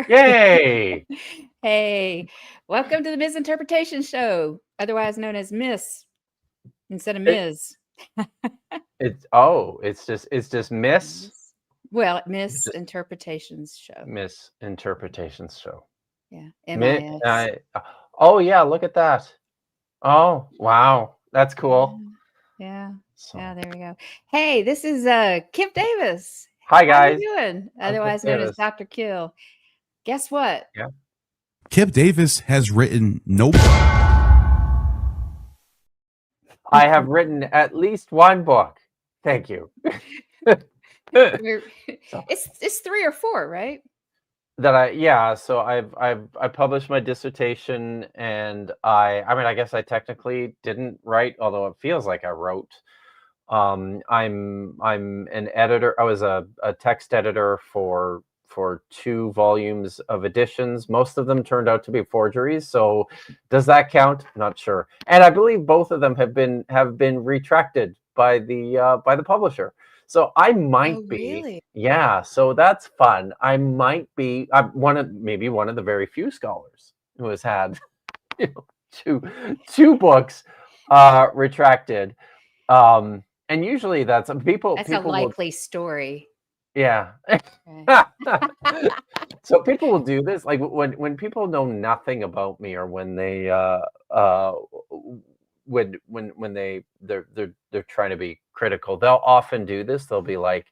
are. Yay! Hey, welcome to the Ms.Interpretations Show, otherwise known as Miss instead of It, Ms. it's just Miss. Well, It's just Ms.Interpretations Show. Ms.Interpretations Show. Yeah, Mi- MIS. I, oh yeah, look at that. Oh wow, that's cool. Yeah, So, there we go. Hey, this is Kipp Davis. hi How you guys, doing? I'm Kipp Otherwise known as Davis. Dr. Kill. Guess what? Yeah, Kipp Davis has written no. I have written at least one book. Thank you. We're, So it's 3 or 4, right? so I published my dissertation, and I mean I guess I technically didn't write, although it feels like I wrote. I'm an editor. I was a text editor for 2 volumes of editions. Most of them turned out to be forgeries. So does that count? Not sure. And I believe both of them have been retracted by the publisher. So I might Oh, be, really? yeah. So that's fun. I might be. I'm maybe one of the very few scholars who has had two books retracted. And usually that's That's a people will, likely story. yeah. Okay. So people will do this, like when people know nothing about me, or when they they're trying to be critical, they'll often do this. They'll be like,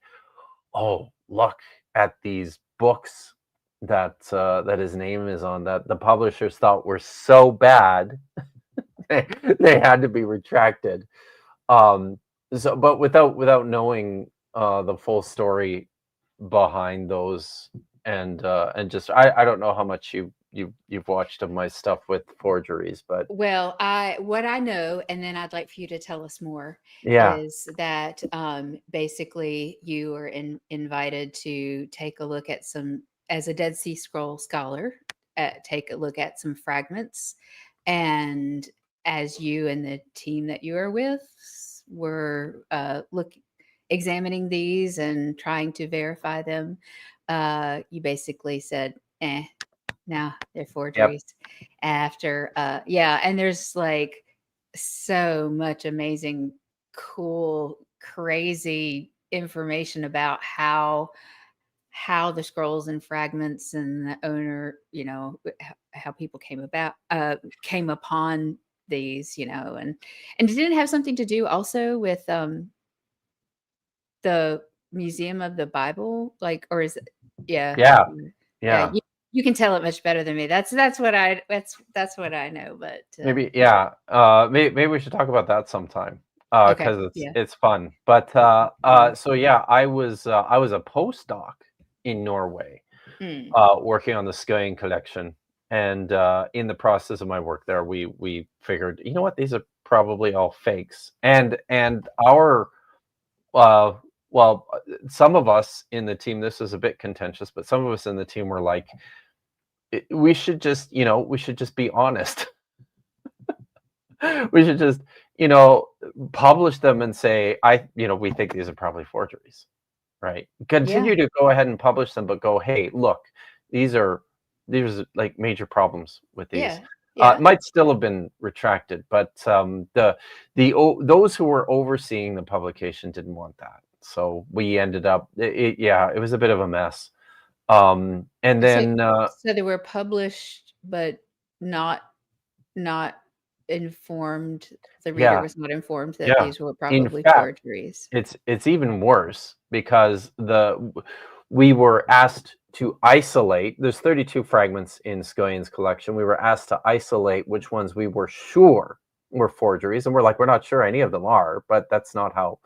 "Oh, look at these books that his name is on, that the publishers thought were so bad they had to be retracted." But without knowing the full story behind those, and just I don't know how much you've watched of my stuff with forgeries, but Well, what I know, and then I'd like for you to tell us more, yeah, is that basically you are invited to take a look at some, as a Dead Sea Scroll scholar, take a look at some fragments, and as you and the team that you are with were examining these and trying to verify them, you basically said, "Eh, no, they're yep, forgeries." After yeah, and there's like so much amazing, cool, crazy information about how the scrolls and fragments and the owner, how people came upon these, and did it have something to do also with the Museum of the Bible, like, or is it, yeah, yeah, yeah, yeah. you can tell it much better than me. That's what I know, but Maybe, yeah. Maybe we should talk about that sometime. okay, Because yeah. it's fun. But so yeah, I was a postdoc in Norway, Mm. working on the Skøyen collection. And in the process of my work there, we figured, you know what, these are probably all fakes. And our uh, well, some of us in the team, this is a bit contentious, but some of us in the team were like, we should just, we should just be honest. We should just, publish them and say, we think these are probably forgeries, right? Yeah, Continue to go ahead and publish them, but go, hey, look, these are there's like major problems with these. yeah, yeah. Might still have been retracted, but those who were overseeing the publication didn't want that, so we ended up, yeah, it was a bit of a mess. And So then so they were published, but not not informed. The reader yeah, was not informed that yeah. these were In probably fact, forgeries. it's even worse, because we were asked to isolate. There's 32 fragments in Skøyen's collection. We were asked to isolate which ones we were sure were forgeries, and we're like, we're not sure any of them are, but that's not how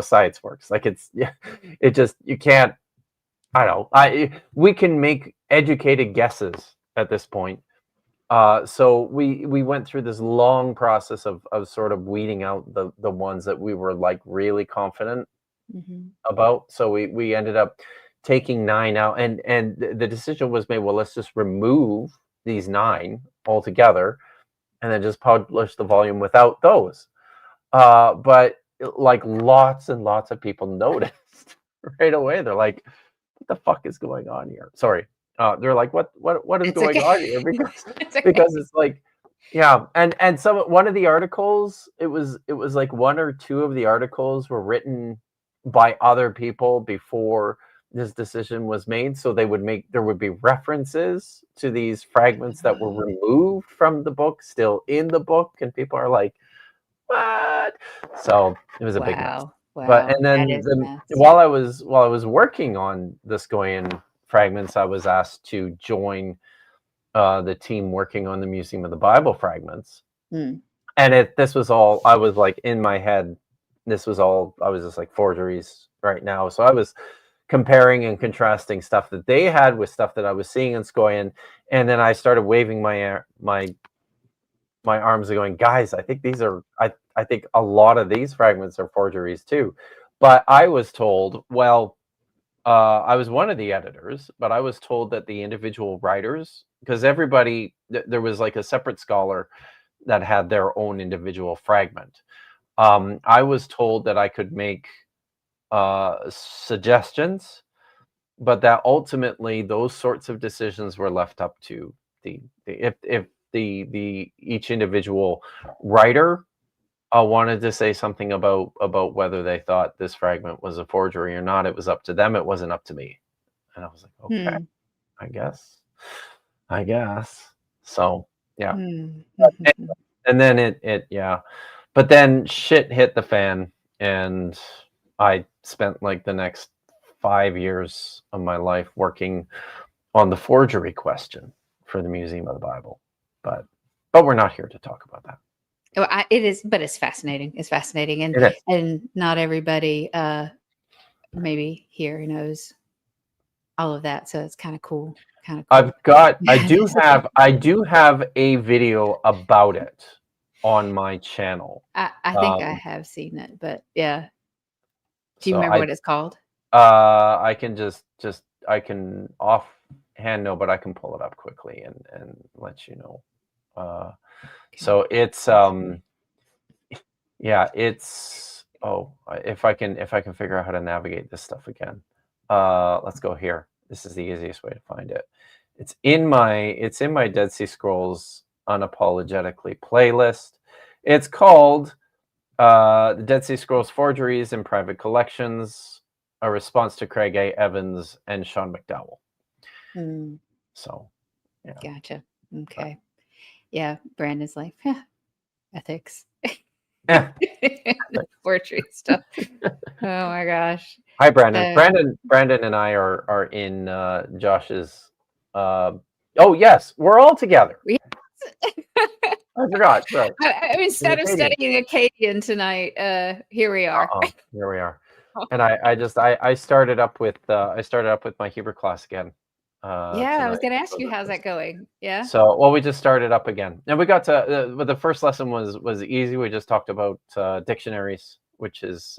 science works. Like, it's, yeah, it just, you can't. I don't know. We can make educated guesses at this point. So we went through this long process of sort of weeding out the ones that we were like really confident Hmm. about. So we ended up taking 9 out, and the decision was made, well, let's just remove these 9 altogether, and then just publish the volume without those. But like, lots and lots of people noticed right away. They're like, what the fuck is going on here? Sorry. they're like, what is It's going okay. on here? Because It's okay. because it's like, yeah, and one of the articles, it was like one or two of the articles were written by other people before this decision was made, so there would be references to these fragments that were removed from the book, still in the book, and people are like, what? So it was a big mess. But Wow. and That then is a mess. while I was working on the Scoian fragments, I was asked to join the team working on the Museum of the Bible fragments. Mm. And this was all, I was like, in my head, this was all, I was just like, forgeries right now. So I was comparing and contrasting stuff that they had with stuff that I was seeing in Scoian, and then I started waving my arms and going, guys, I think these are, I think a lot of these fragments are forgeries too. But I was told, well, I was one of the editors, but I was told that the individual writers, because everybody, there was like a separate scholar that had their own individual fragment. I was told that I could make suggestions, but that ultimately those sorts of decisions were left up to if the each individual writer wanted to say something about whether they thought this fragment was a forgery or not. It was up to them. It wasn't up to me. And I was like, okay, Mm. I guess. So yeah. Mm. And then it yeah. But then shit hit the fan, and I spent like the next 5 years of my life working on the forgery question for the Museum of the Bible. But we're not here to talk about that. Well, it is, but it's fascinating. It's fascinating, It is. and not everybody maybe here knows all of that, so it's kind of cool. Kind of cool. I do have a video about it on my channel. I think I have seen it, but yeah. Do you So remember what it's called? I can I can offhand know, but I can pull it up quickly and let you know. So it's yeah, it's if I can figure out how to navigate this stuff again. Let's go here. This is the easiest way to find it. It's in my Dead Sea Scrolls Unapologetically playlist. It's called the Dead Sea Scrolls Forgeries in Private Collections, a response to Craig A. Evans and Sean McDowell. Mm. So, yeah. Gotcha. Okay. Yeah, Brandon's like, yeah, ethics. Yeah. Poetry stuff. Oh my gosh. Hi, Brandon. Brandon and I are in Josh's. Oh yes, we're all together. Yes. I forgot. Sorry. Instead of studying Akkadian tonight, here we are. Here we are. And I started up with my Hebrew class again. Yeah, I was tonight. going to ask you, how's that going? Yeah. So, well, we just started up again, and we got to. But the first lesson was easy. We just talked about dictionaries, which is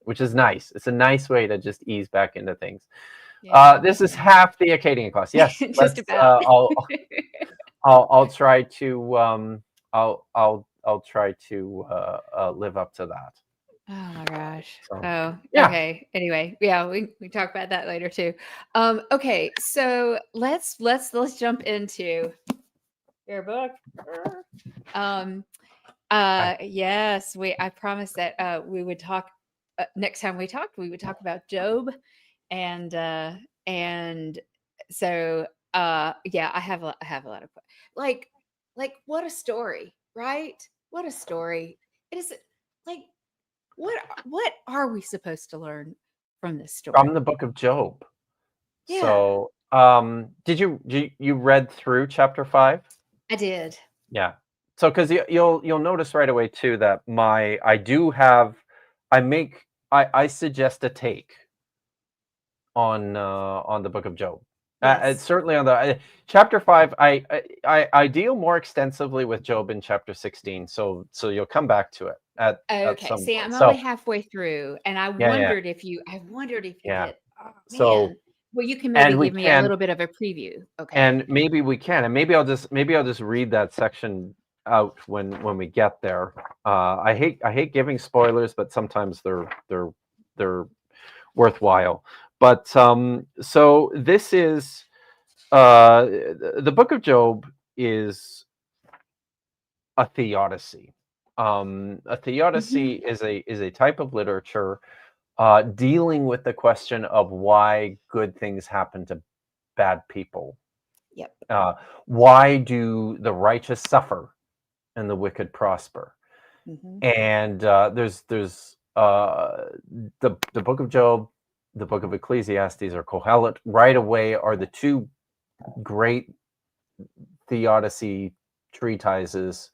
nice. It's a nice way to just ease back into things. Yeah. This is half the Akkadian class. Yes, just about. I'll try to I'll try to live up to that. Oh my gosh. So, Oh, yeah. Okay. Anyway, yeah, we talk about that later too. Okay, so let's jump into your book. Yes, I promised that we would talk next time we talked, we would talk about Job, and so yeah, I have a lot of like what a story, right? What a story. It is like what are we supposed to learn from this story? From the book of Job. Yeah. So, did you read through chapter 5? I did. Yeah. So, because you'll notice right away too that I suggest a take on the book of Job. Yes. Certainly on the chapter 5, I deal more extensively with Job in chapter 16. So you'll come back to it at Okay. some See, point. I'm So, only halfway through, and I wondered if you yeah. did. Oh, So, man. Well, you can and maybe we give me a can, little bit of a preview. Okay. and maybe we can, and maybe I'll just read that section out when we get there. I hate giving spoilers, but sometimes they're worthwhile. But so this is The book of Job is a theodicy. A theodicy is a type of literature dealing with the question of why good things happen to bad people. Yep. Why do the righteous suffer and the wicked prosper? And there's the book of Job, the book of Ecclesiastes, or Kohelet right away are the two great theodicy treatises.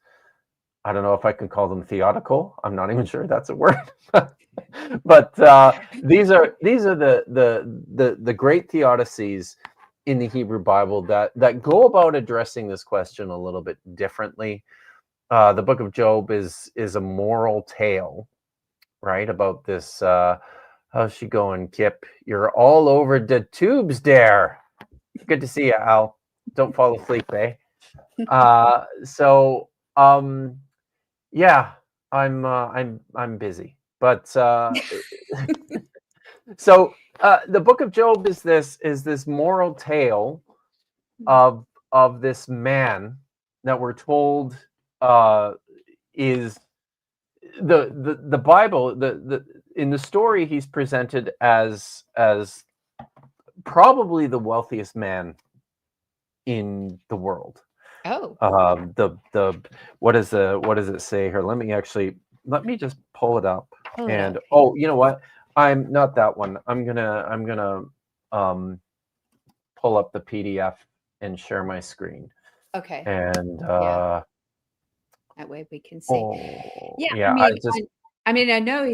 I don't know if I can call them theodical. I'm not even sure that's a word. But these are the great theodicies in the Hebrew Bible that go about addressing this question a little bit differently. The book of Job is a moral tale, right? About this. How's she going, Kipp? You're all over the tubes there. Good to see you, Al. Don't fall asleep, eh? So yeah, I'm busy, but so the book of Job is this moral tale of this man that we're told is the Bible. The in the story he's presented as probably the wealthiest man in the world. Oh. The what does it say here? Let me just pull it up. Pull it And up. oh, you know what? I'm not that one. I'm gonna pull up the PDF and share my screen. Okay. And Yeah. That way we can see. Yeah. yeah, I mean, I know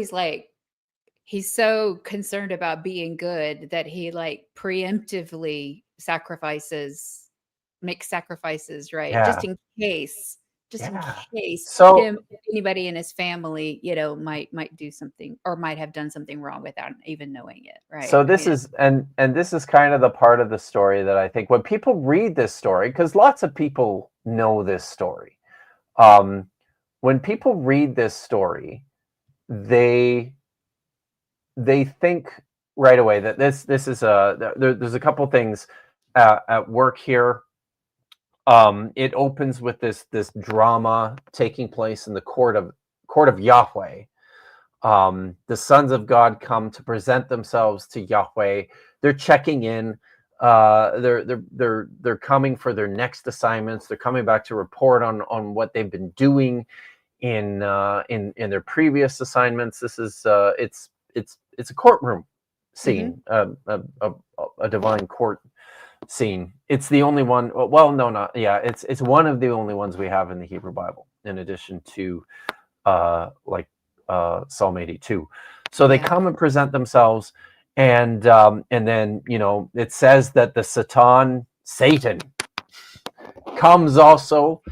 he's so concerned about being good that he like preemptively makes sacrifices, right? yeah, Just in case, So anybody in his family, might do something or might have done something wrong without even knowing it, right? So this is and this is kind of the part of the story that I think when people read this story, because lots of people know this story, when people read this story, they think right away that this is there's a couple things at work here. It opens with this drama taking place in the court of Yahweh. The sons of God come to present themselves to Yahweh. They're checking in. They're coming for their next assignments. They're coming back to report on what they've been doing in their previous assignments. This is it's a courtroom scene, a divine court scene. It's the only one. Well, no, not yeah. It's one of the only ones we have in the Hebrew Bible, in addition to Psalm 82. So they come and present themselves, and then it says that the Satan comes also.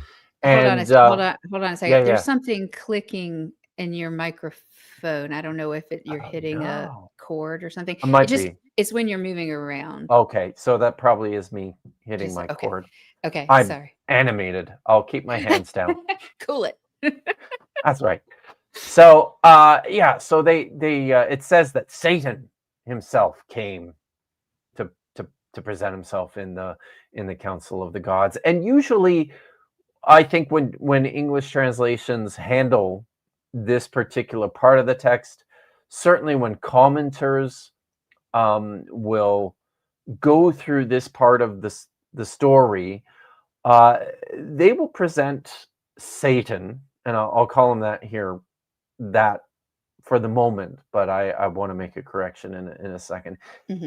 And hold on a second. yeah, There's something clicking in your microphone. I don't know if you're hitting a cord or something. It might be. It's when you're moving around. Okay, so that probably is me hitting my cord. Okay, I'm sorry. animated. I'll keep my hands down. Cool it. That's right. So yeah, so they it says that Satan himself came to present himself in the council of the gods. And usually I think when English translations handle this particular part of the text, certainly when commenters will go through this part of the story, they will present Satan, and I'll call him that here, that for the moment, but I want to make a correction in a second,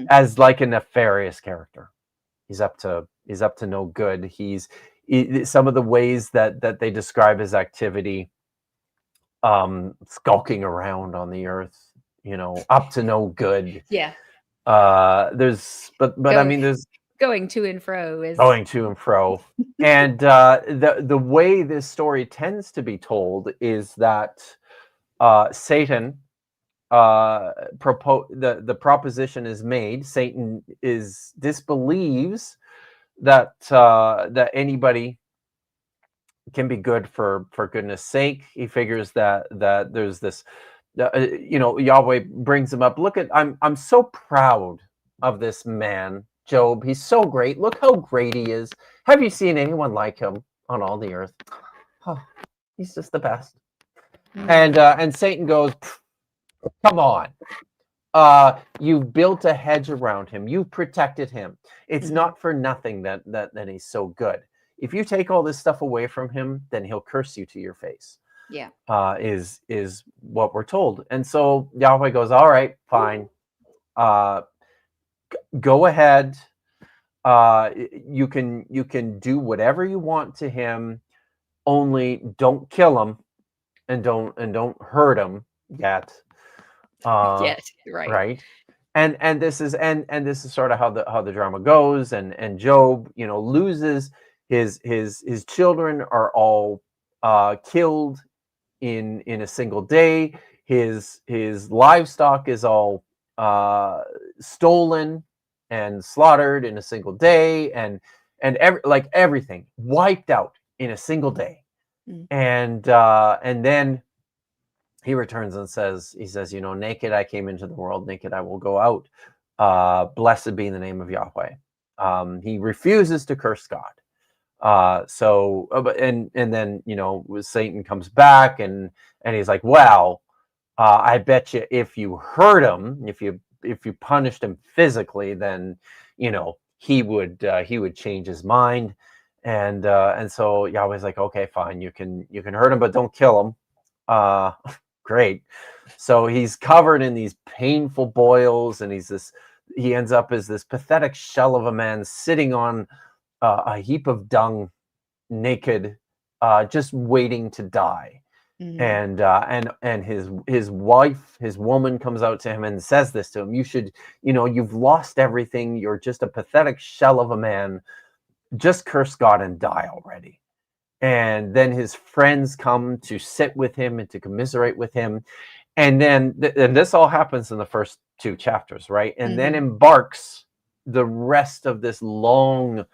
as like a nefarious character. He's up to no good. Some of the ways that they describe his activity, skulking around on the earth, up to no good. Yeah. There's going to and fro is going to and fro. And the way this story tends to be told is that Satan, the proposition is made. Satan disbelieves that anybody can be good for goodness sake. He figures that there's this, Yahweh brings him up. Look at, I'm so proud of this man Job. He's so great. Look how great he is. Have you seen anyone like him on all the earth? Oh, he's just the best. And Satan goes, come on. You've built a hedge around him. You've protected him. It's not for nothing that he's so good. If you take all this stuff away from him, then he'll curse you to your face. Yeah. Is what we're told. And so Yahweh goes, all right, fine. Go ahead. You can do whatever you want to him, only don't kill him and don't hurt him yet. Right. Right. And this is sort of how the drama goes, and Job, loses his children are all killed in a single day. His livestock is all stolen and slaughtered in a single day, and everything wiped out in a single day. And then he returns and says, naked I came into the world, naked I will go out. Blessed be the name of Yahweh. He refuses to curse God. And then Satan comes back and he's like, well, I bet you if you hurt him, if you punished him physically, then he would change his mind. And so Yahweh's like, okay, fine, you can hurt him, but don't kill him. Great. So he's covered in these painful boils, and he ends up as this pathetic shell of a man sitting on a heap of dung, naked, just waiting to die. And his wife, his woman, comes out to him and says this to him: you've lost everything. You're just a pathetic shell of a man. Just curse God and die already. And then his friends come to sit with him and to commiserate with him. And then and this all happens in the first 2 chapters, right? And then embarks the rest of this long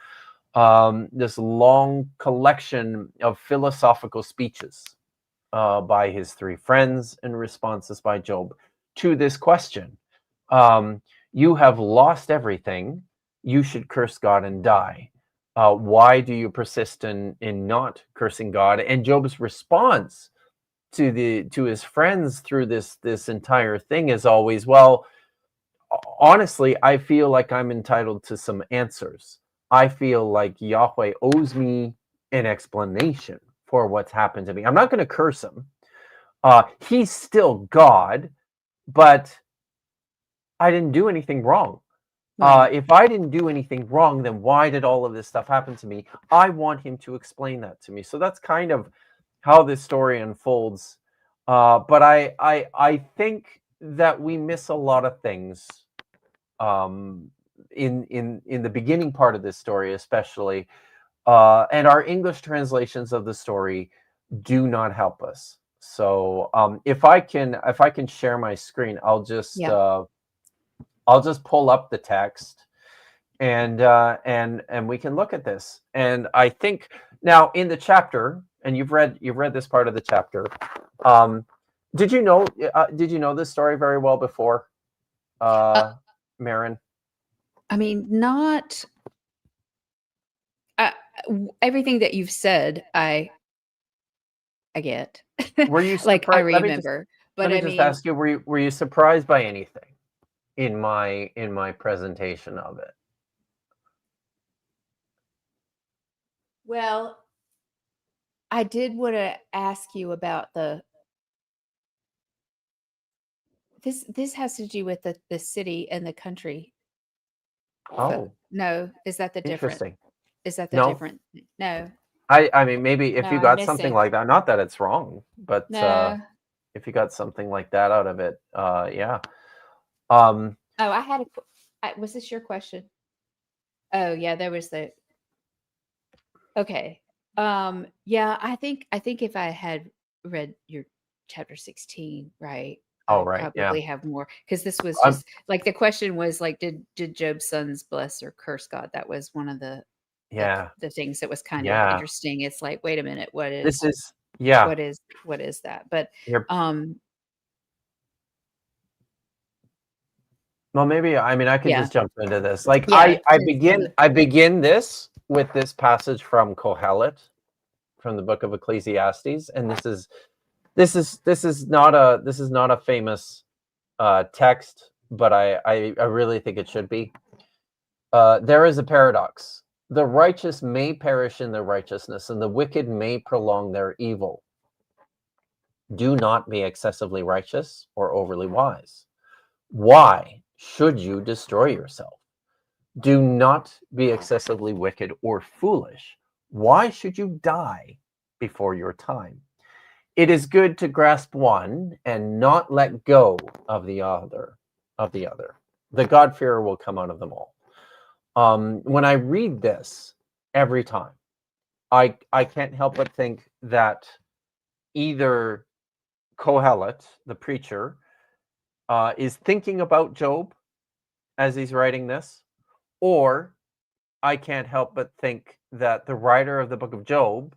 collection of philosophical speeches by his 3 friends and responses by Job to this question. You have lost everything. You should curse God and die. Why do you persist in not cursing God? And Job's response to his friends through this entire thing is always, well, honestly, I feel like I'm entitled to some answers. I feel like Yahweh owes me an explanation for what's happened to me. I'm not going to curse him. He's still God, but I didn't do anything wrong. If I didn't do anything wrong, then why did all of this stuff happen to me? I want him to explain that to me. So that's kind of how this story unfolds. But I think that we miss a lot of things in the beginning part of this story, especially, and our English translations of the story do not help us. So if I can share my screen, I'll just pull up the text, and we can look at this. And I think now in the chapter, and you've read this part of the chapter. Did you know this story very well before, Maren? I mean, not everything that you've said. I get. Were you like I surprised? remember, but Let me just ask you: Were you surprised by anything in my presentation of it? Well, I did want to ask you about this has to do with the city and the country. Oh, no, is that the different? interesting. Is that the No. different? No. I mean, maybe if No, you I'm got something missing. like that, not that it's wrong, but No. if you got something like that out of it, yeah. Oh, I had was this your question? Oh, yeah, there was the. Okay. Yeah, I think if I had read your chapter 16, right, Oh, I'd right, yeah. probably have more, because this was I'm- just like the question was like, did Job's sons bless or curse God? That was one of the Yeah, the things that was kind of yeah. interesting. It's like, wait a minute, This is yeah. what is that? But You're Well, maybe I could Yeah. just jump into this. Like Yeah. I begin this with this passage from Kohelet, from the book of Ecclesiastes, and this is not a famous text, but I really think it should be. There is a paradox. The righteous may perish in their righteousness, and the wicked may prolong their evil. Do not be excessively righteous or overly wise. Why should you destroy yourself? Do not be excessively wicked or foolish. Why should you die before your time? It is good to grasp one and not let go of the other. The God-fearer will come out of them all. When I read this every time, I can't help but think that either Kohelet, the preacher, is thinking about Job as he's writing this, or I can't help but think that the writer of the book of Job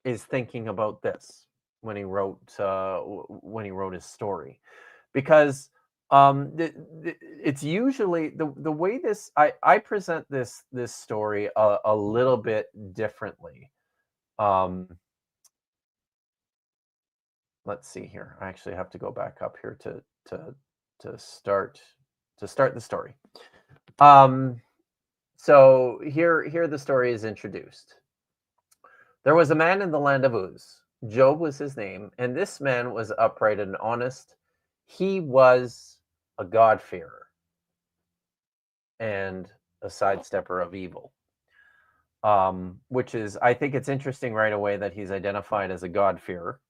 is thinking about this when he wrote his story, because it's usually the way this I present this story a little bit differently. Let's see here. I actually have to go back up here to start the story. So here the story is introduced. There was a man in the land of Uz. Job was his name, and this man was upright and honest. He was a God-fearer and a sidestepper of evil. Which is, I think it's interesting right away that he's identified as a God-fearer.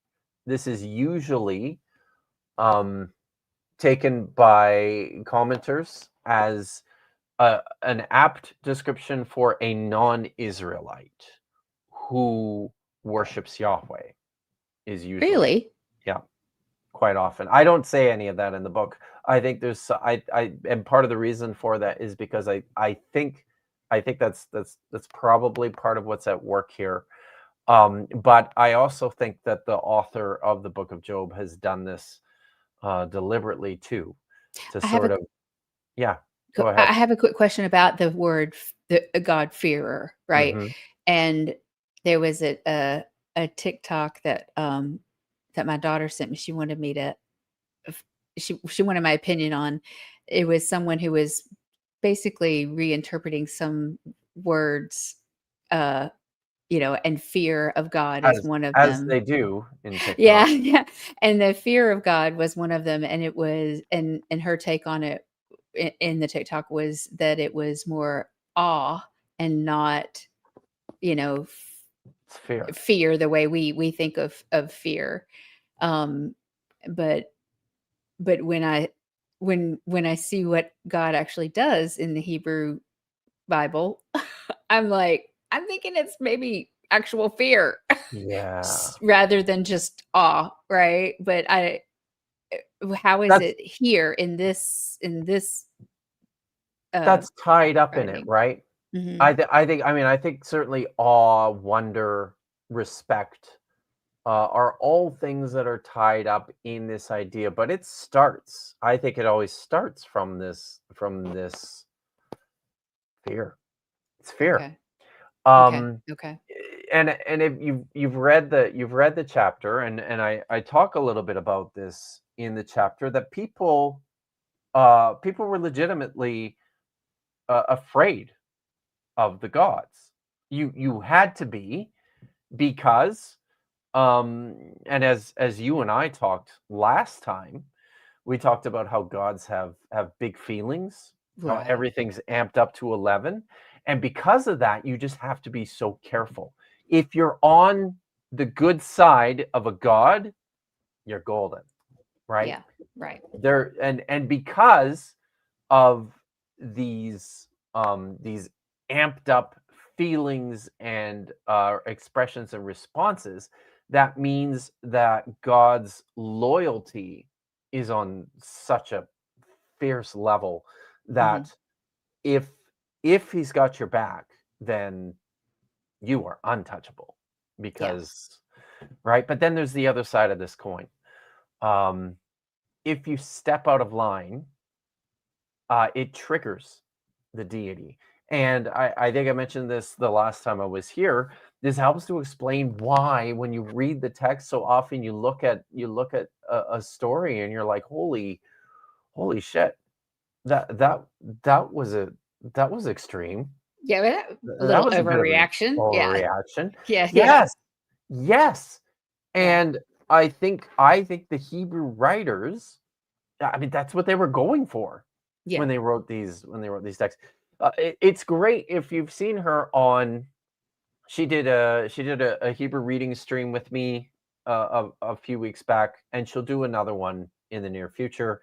This is usually taken by commenters as an apt description for a non-Israelite who worships Yahweh. Is usually, Really? yeah, quite often. I don't say any of that in the book. I think there's and part of the reason for that is because I think that's probably part of what's at work here. But I also think that the author of the book of Job has done this deliberately too, to I have sort a of, yeah, go ahead. I have a quick question about the word the God-fearer, right? Hmm. And there was a TikTok that that my daughter sent me. She wanted me to she wanted my opinion on. It was someone who was basically reinterpreting some words, uh, and fear of God is one of As them. they do in Yeah, TikTok. yeah. And the fear of God was one of them, and it was and her take on it in the TikTok was that it was more awe and not, you know, It's fear. fear the way we think of fear. Um, but when I see what God actually does in the Hebrew Bible, I'm thinking it's maybe actual fear Yeah. rather than just awe, right? But how is That's it here in this uh tied up in it, writing? right? Hmm. I think certainly awe, wonder, respect are all things that are tied up in this idea, but I think it always starts from this fear. It's fear. Okay. Okay. Um Okay. and if you've read the chapter, and I talk a little bit about this in the chapter, that people were legitimately afraid of the gods. You had to be, because and as you and I talked last time, we talked about how gods have big feelings, how Right. everything's amped up to 11, and because of that you just have to be so careful. If you're on the good side of a god, you're golden, right? Yeah. Right. There, and because of these amped up feelings and expressions and responses, that means that God's loyalty is on such a fierce level Hmm. that if he's got your back, then you are untouchable, Yeah. because, right? But then there's the other side of this coin. um if you step out of line, it triggers the deity. And I think I mentioned this the last time I was here. This helps to explain why, when you read the text, so often you look at a story and you're like, holy shit, that was extreme. Yeah, but a That little was a bit of an overreaction. Yeah. overreaction. Yeah, yeah. Yes, yes. Yeah. And I think the Hebrew writers, I mean, that's what they were going for Yeah. when they wrote these texts. It's great if you've seen her on. She did a Hebrew reading stream with me a few weeks back, and she'll do another one in the near future.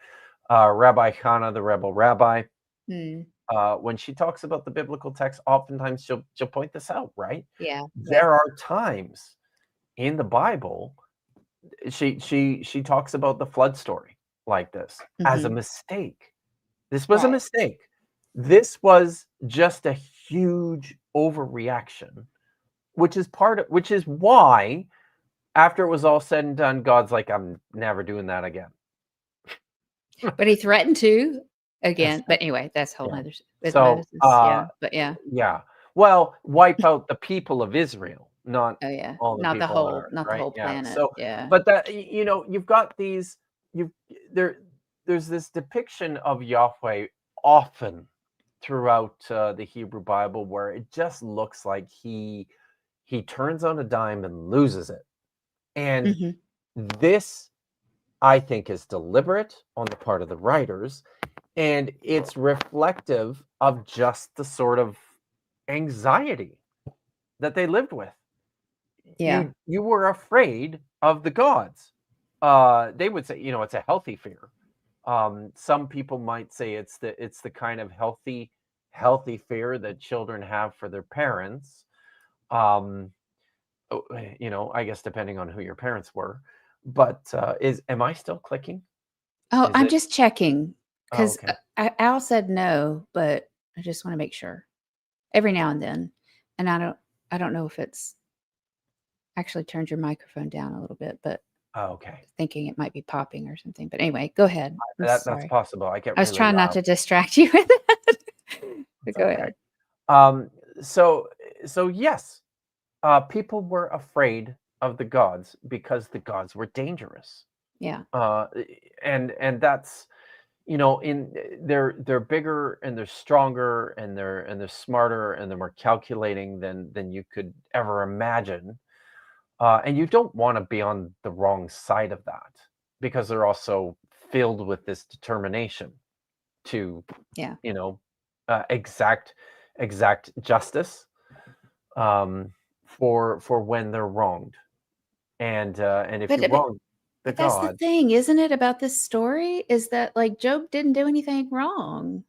Rabbi Hannah, the Rebel Rabbi. Mm. When she talks about the biblical text, oftentimes she'll point this out. Right? Yeah. Yeah. There are times in the Bible she talks about the flood story like this as a Mhm. mistake. This was a Right. mistake. This was just a huge overreaction, which is why, after it was all said and done, God's like, I'm never doing that again. But he threatened to That's again. right. But anyway, that's whole Yeah. nother with So, Moses. Yeah. But yeah. yeah. Well, wipe out the people of Israel, not Oh yeah. all the Not the people on whole earth, not the right? whole Yeah. planet. So, Yeah. but that, you've got these, you there, there's this depiction of Yahweh often throughout the Hebrew Bible where it just looks like he turns on a dime and loses it. And Mhm. this, I think, is deliberate on the part of the writers, and it's reflective of just the sort of anxiety that they lived with. Yeah. You were afraid of the gods. They would say, it's a healthy fear. Some people might say it's the kind of healthy fear that children have for their parents. Um, I guess depending on who your parents were. But am I still clicking? Oh, Is I'm it? just checking Oh, because okay. Al said no, but I just want to make sure every now and then. And I don't know if it's actually turned your microphone down a little bit, but Oh, okay. thinking it might be popping or something. But anyway, go ahead. I'm That's sorry. possible. I get I was really trying not loud. to distract you with that. But It's go okay. ahead. Um, so yes, people were afraid of the gods because the gods were dangerous. Yeah. Uh, and that's, they're bigger and they're stronger and they're smarter and they're more calculating than you could ever imagine. And you don't want to be on the wrong side of that because they're also filled with this determination to, Yeah. exact justice, for when they're wronged. And if But you wrong the but that's the gods, thing, isn't it, about this story is that like Job didn't do anything wrong.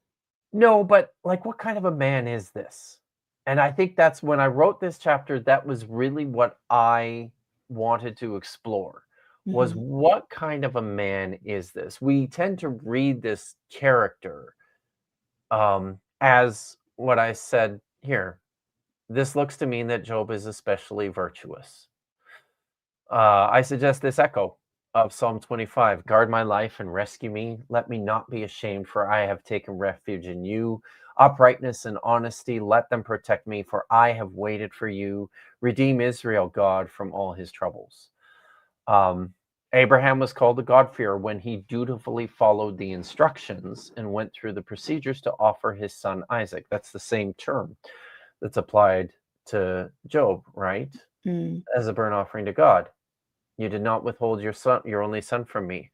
no, but like, what kind of a man is this? And I think that's when I wrote this chapter, that was really what I wanted to explore, was Mhm. what kind of a man is this? We tend to read this character as what I said here. This looks to mean that Job is especially virtuous. I suggest this echo of Psalm 25. Guard my life and rescue me. Let me not be ashamed, for I have taken refuge in you. Uprightness and honesty, let them protect me, for I have waited for you. Redeem Israel, God, from all his troubles. Um, Abraham was called a God-fearer when he dutifully followed the instructions and went through the procedures to offer his son Isaac. That's the same term that's applied to Job, right? Mm. As a burnt offering to God. You did not withhold your son, your only son, from me.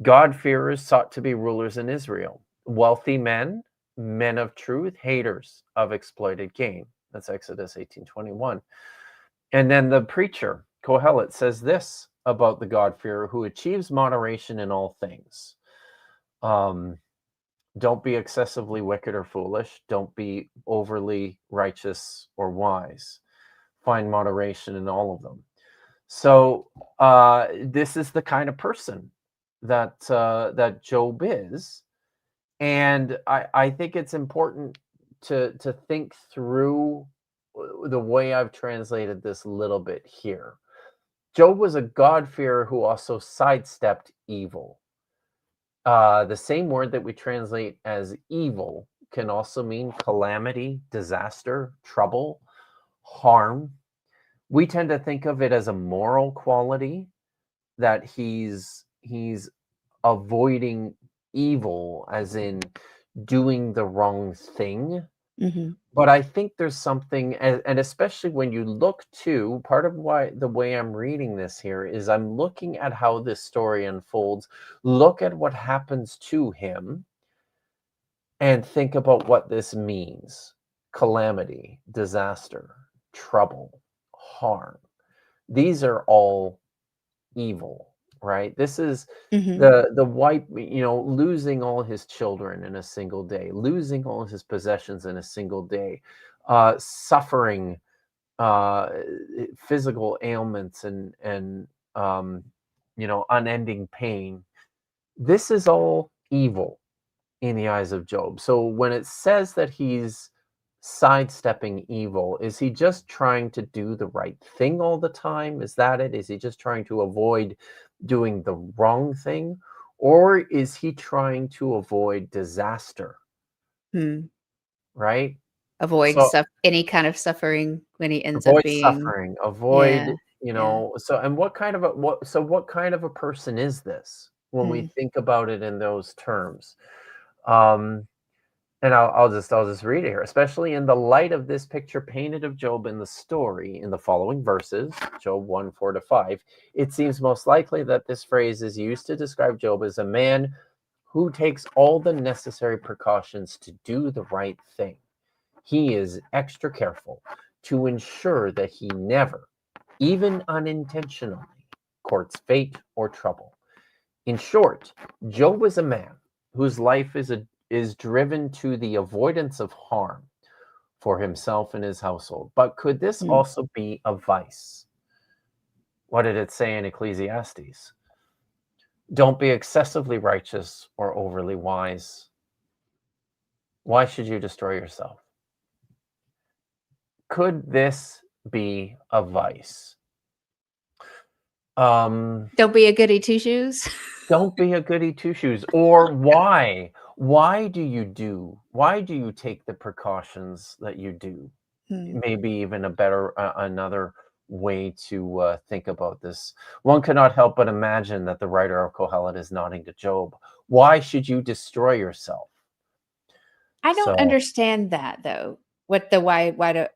God-fearers sought to be rulers in Israel. Wealthy men, men of truth, haters of exploited gain. That's Exodus 18:21. And then the preacher, Kohelet, says this about the God-fearer who achieves moderation in all things. Don't be excessively wicked or foolish. Don't be overly righteous or wise. Find moderation in all of them. So this is the kind of person that Job is, and I think it's important to think through the way I've translated this a little bit here. Job was a God-fearer who also sidestepped evil. The same word that we translate as evil can also mean calamity, disaster, trouble, harm. We tend to think of it as a moral quality, that he's avoiding evil, as in doing the wrong thing. Mm-hmm. But I think there's something, and especially when you look to, part of why the way I'm reading this here is I'm looking at how this story unfolds, look at what happens to him, and think about what this means: calamity, disaster, trouble, harm. These are all evil, right? This is Mm-hmm. the white, losing all his children in a single day, losing all his possessions in a single day, suffering uh, physical ailments and unending pain. This is all evil in the eyes of Job. So when it says that he's sidestepping evil, is he just trying to do the right thing all the time? Is that it? Is he just trying to avoid doing the wrong thing? Or is he trying to avoid disaster? Hmm. Right? Avoid So any kind of suffering when he ends up avoid being. suffering, Yeah. avoid, Yeah. and what kind of what kind of a person is this when we Hmm. think about it in those terms? Um, And I'll just read it here. Especially in the light of this picture painted of Job in the story in the following verses, Job 1:4-5, it seems most likely that this phrase is used to describe Job as a man who takes all the necessary precautions to do the right thing. He is extra careful to ensure that he never, even unintentionally, courts fate or trouble. In short, Job was a man whose life is driven to the avoidance of harm for himself and his household. But could this Hmm. also be a vice? What did it say in Ecclesiastes? Don't be excessively righteous or overly wise. Why should you destroy yourself? Could this be a vice? Don't be a goody two shoes. Don't be a goody two shoes. Or why do you take the precautions that you do? Hmm. Maybe even a better another way to think about this. One cannot help but imagine that the writer of Kohelet is nodding to Job. Why should you destroy yourself? I don't So understand that though. What the why do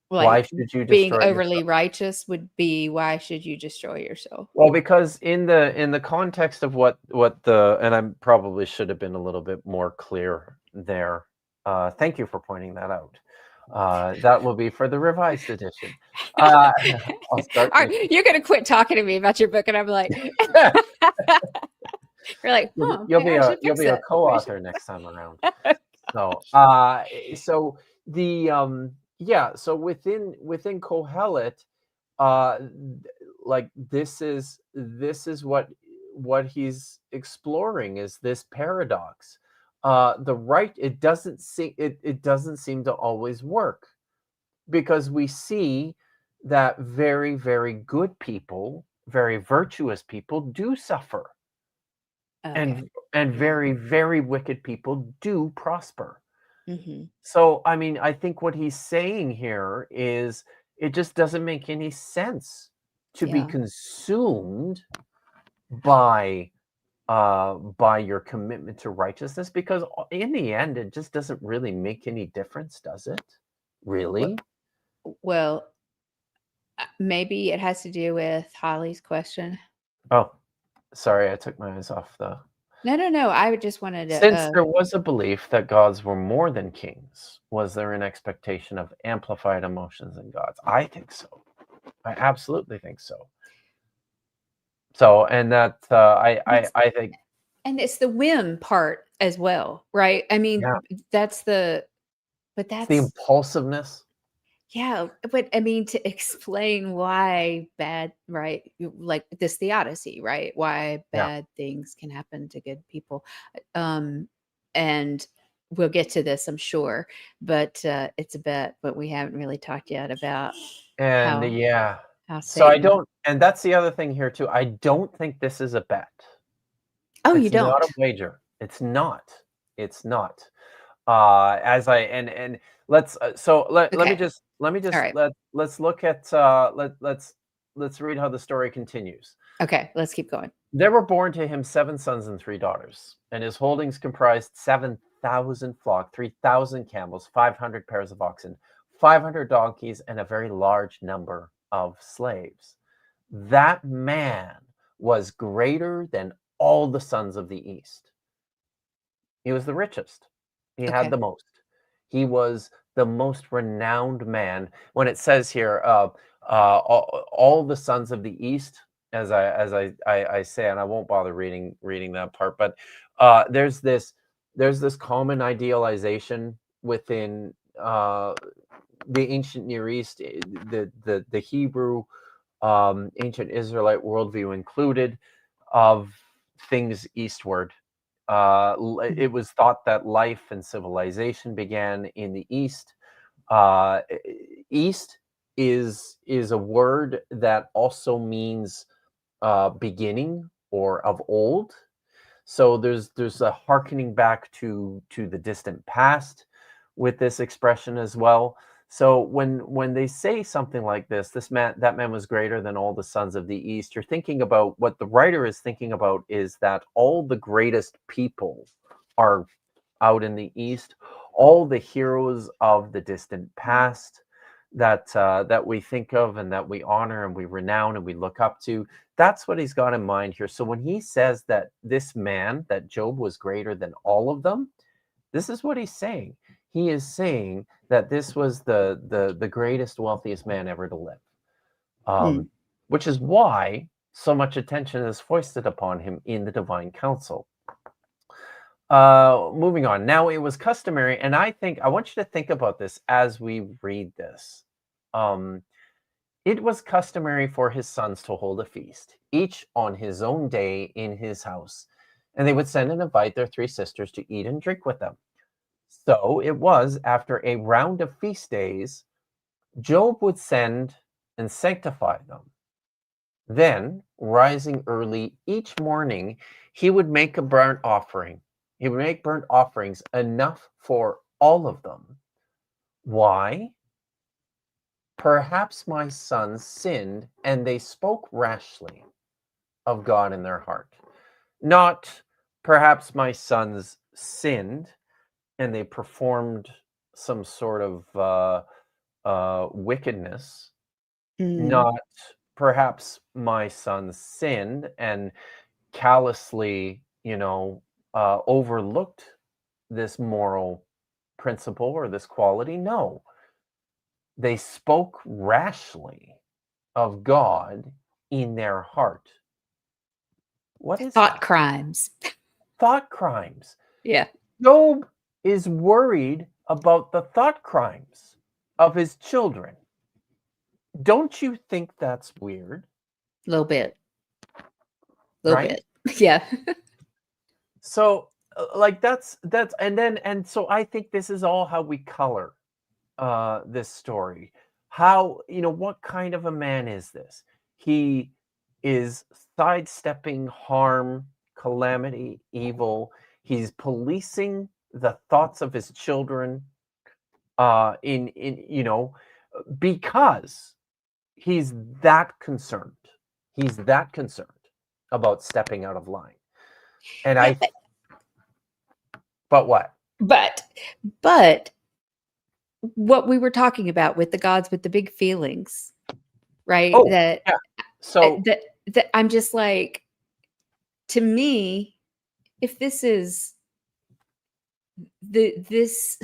why like should you being destroy overly yourself? righteous would be why should you destroy yourself? Well, because in the context of what the, and I probably should have been a little bit more clear there. Thank you for pointing that out. That will be for the revised edition. Uh, I'll start You're gonna quit talking to me about your book, and I'm like, you're like, huh, you'll maybe be I a should you'll fix be a that. Maybe I should. co-author next time around. So the yeah, so within Kohelet, uh like this is what he's exploring, is this paradox. The right, it doesn't seem to always work, because we see that very, very good people, very virtuous people do suffer, Okay. and Yeah. very, very wicked people do prosper. Hmm. So, I mean, I think what he's saying here is it just doesn't make any sense to be Yeah. consumed by your commitment to righteousness, because in the end it just doesn't really make any difference, does it? Well, Really? well, maybe it has to do with Holly's question. Oh, sorry, I took my eyes off the. No, no, no. I just wanted to. Since there was a belief that gods were more than kings, was there an expectation of amplified emotions in gods? I think so. I absolutely think so. So, and that I think, And it's the whim part as well, right? I mean, yeah, that's the but it's the that's impulsiveness. yeah, but I mean to explain why bad, right? Like this theodicy, right? Why Yeah, bad things can happen to good people. Um and we'll get to this, I'm sure, but it's a bit, but we haven't really talked yet about and how yeah. So I Satan. don't, and that's the other thing here too. I don't think this is a bet. Oh, you It's not a don't? wager. It's not. It's not. As I and let's so let me Okay. just All right. let's look at let's read how the story continues. Okay. Let's keep going. There were born to him 7 sons and 3 daughters, and his holdings comprised 7,000 flock, 3,000 camels, 500 pairs of oxen, 500 donkeys, and a very large number of slaves. That man was greater than all the sons of the east. He was the richest. He had Okay. the most. He was the most renowned man. When it says here, all the sons of the east, as I say, and I won't bother reading that part, but there's this common idealization within the ancient Near East, the Hebrew, ancient Israelite worldview included, of things eastward. Mhm. It was thought that life and civilization began in the East. East is a word that also means beginning or of old. So there's a hearkening back to the distant past with this expression as well. So when they say something like this, that man was greater than all the sons of the east, you're thinking about what the writer is thinking about is that all the greatest people are out in the east, all the heroes of the distant past that we think of and that we honor and we renown and we look up to. That's what he's got in mind here. So when he says that this man, that Job was greater than all of them, this is what he's saying. He is saying that this was the greatest, wealthiest man ever to live, Mm. which is why so much attention is foisted upon him in the divine council. Moving on. Now, it was customary, and I want you to think about this as we read this. It was customary for his sons to hold a feast, each on his own day in his house, and they would send and invite their 3 sisters to eat and drink with them. So it was after a round of feast days, Job would send and sanctify them. Then, rising early each morning, he would make a burnt offering. He would make burnt offerings enough for all of them. Why? Perhaps my sons sinned and they spoke rashly of God in their heart. Not perhaps my sons sinned and they performed some sort of wickedness. Mm. Not perhaps my sons sinned and callously, overlooked this moral principle or this quality. No, they spoke rashly of God in their heart. What is Thought that? crimes. Thought crimes. Yeah. Job is worried about the thought crimes of his children. Don't you think that's weird? A little bit. A little Right? bit. Yeah. So like that's and so I think this is all how we color this story. How, what kind of a man is this? He is sidestepping harm, calamity, evil. He's policing the thoughts of his children in because he's that concerned. He's that concerned about stepping out of line. And Yeah. but what? But what we were talking about with the gods with the big feelings, right? Oh, yeah. So That I'm just like, to me, if this is this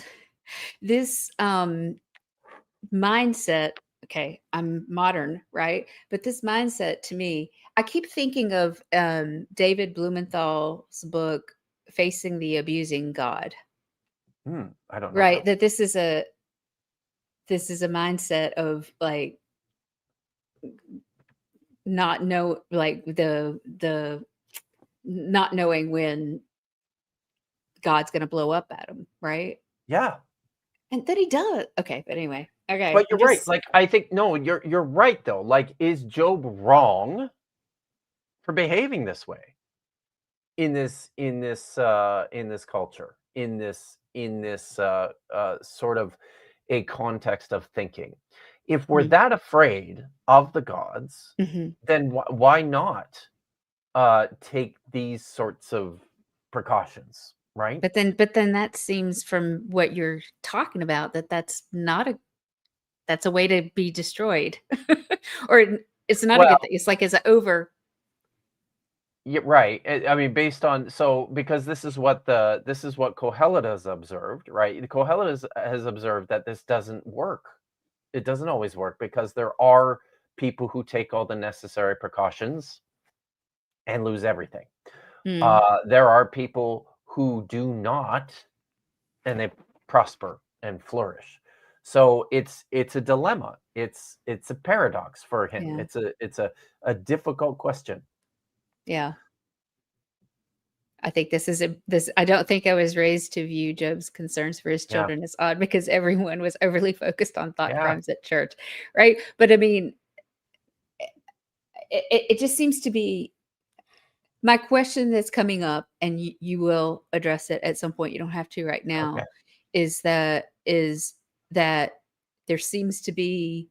mindset, okay, I'm modern, right? But this mindset, to me, I keep thinking of David Blumenthal's book Facing the Abusing God, I don't know right? that. That this is a mindset of like not know, like the not knowing when God's going to blow up at him, right? Yeah. And then he does. Okay, but anyway, okay, But you're right. Like, I think no, you're right though. Like, is Job wrong for behaving this way? in this culture, in this sort of a context of thinking. If we're Mm. that afraid of the gods, Mhm. then why not take these sorts of precautions, right? But then that seems from what you're talking about that that's not a that's a way to be destroyed. Or it's not a Well, good thing. It's like it's a over yeah, right. I mean, based on because this is what Kohelet has observed, right? The Kohelet has observed that this doesn't work. It doesn't always work because there are people who take all the necessary precautions and lose everything. Mm, There are people who do not, and they prosper and flourish. So it's a dilemma. It's a paradox for him. yeah, It's a difficult question. yeah. I think this I don't think I was raised to view Job's concerns for his Yeah. children as odd because everyone was overly focused on thought Yeah. crimes at church, right? But I mean, it just seems to be my question that's coming up, and you will address it at some point. You don't have to right Okay. now. Is that there seems to be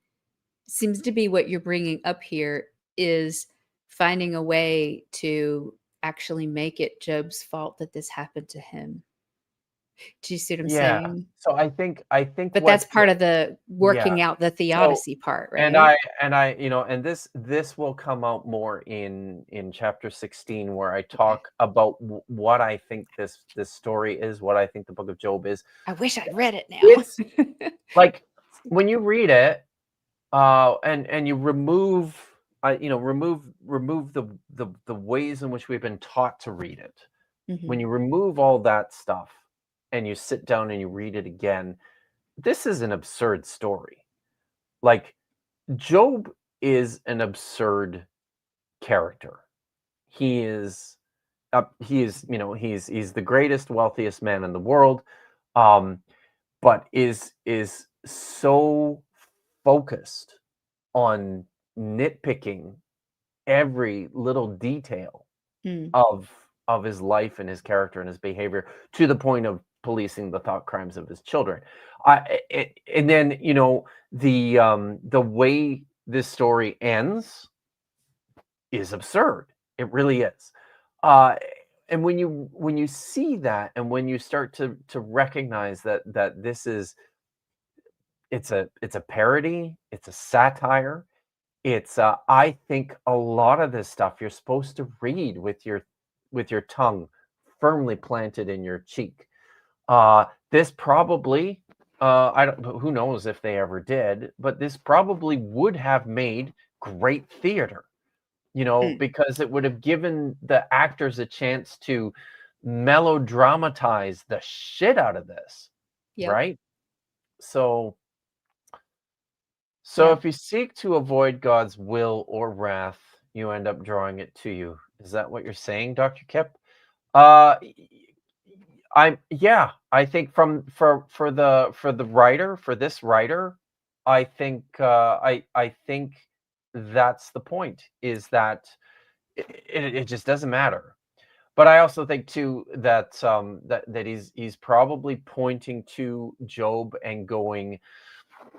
what you're bringing up here is finding a way to actually make it Job's fault that this happened to him. Do you see what I'm Yeah. saying? So I think But that's what part of the yeah. working out the So theodicy part, and right? I this will come out more in chapter 16 where I Okay. talk about what I think this story is, what I think the book of Job is. I wish I'd read it now. It's like when you read it, and you remove the ways in which we've been taught to read it. When Mhm. you remove all that stuff and you sit down and you read it again, this is an absurd story. Like Job is an absurd character. He is he's the greatest, wealthiest man in the world, um, but is so focused on nitpicking every little detail Mm. of his life and his character and his behavior to the point of policing the thought crimes of his children. And then the way this story ends is absurd. It really is. Uh, and when you see that, and when you start to recognize that this is it's a parody, it's a satire. I think a lot of this stuff you're supposed to read with your tongue firmly planted in your cheek. This probably, I don't, who knows if they ever did, but this probably would have made great theater, Mm. because it would have given the actors a chance to melodramatize the shit out of this, Yep. right? So, Yep. if you seek to avoid God's will or wrath, you end up drawing it to you. Is that what you're saying, Dr. Kipp? Uh, I think for the writer, for this writer, I think I think that's the point, is that it just doesn't matter. But I also think too that that he's probably pointing to Job and going,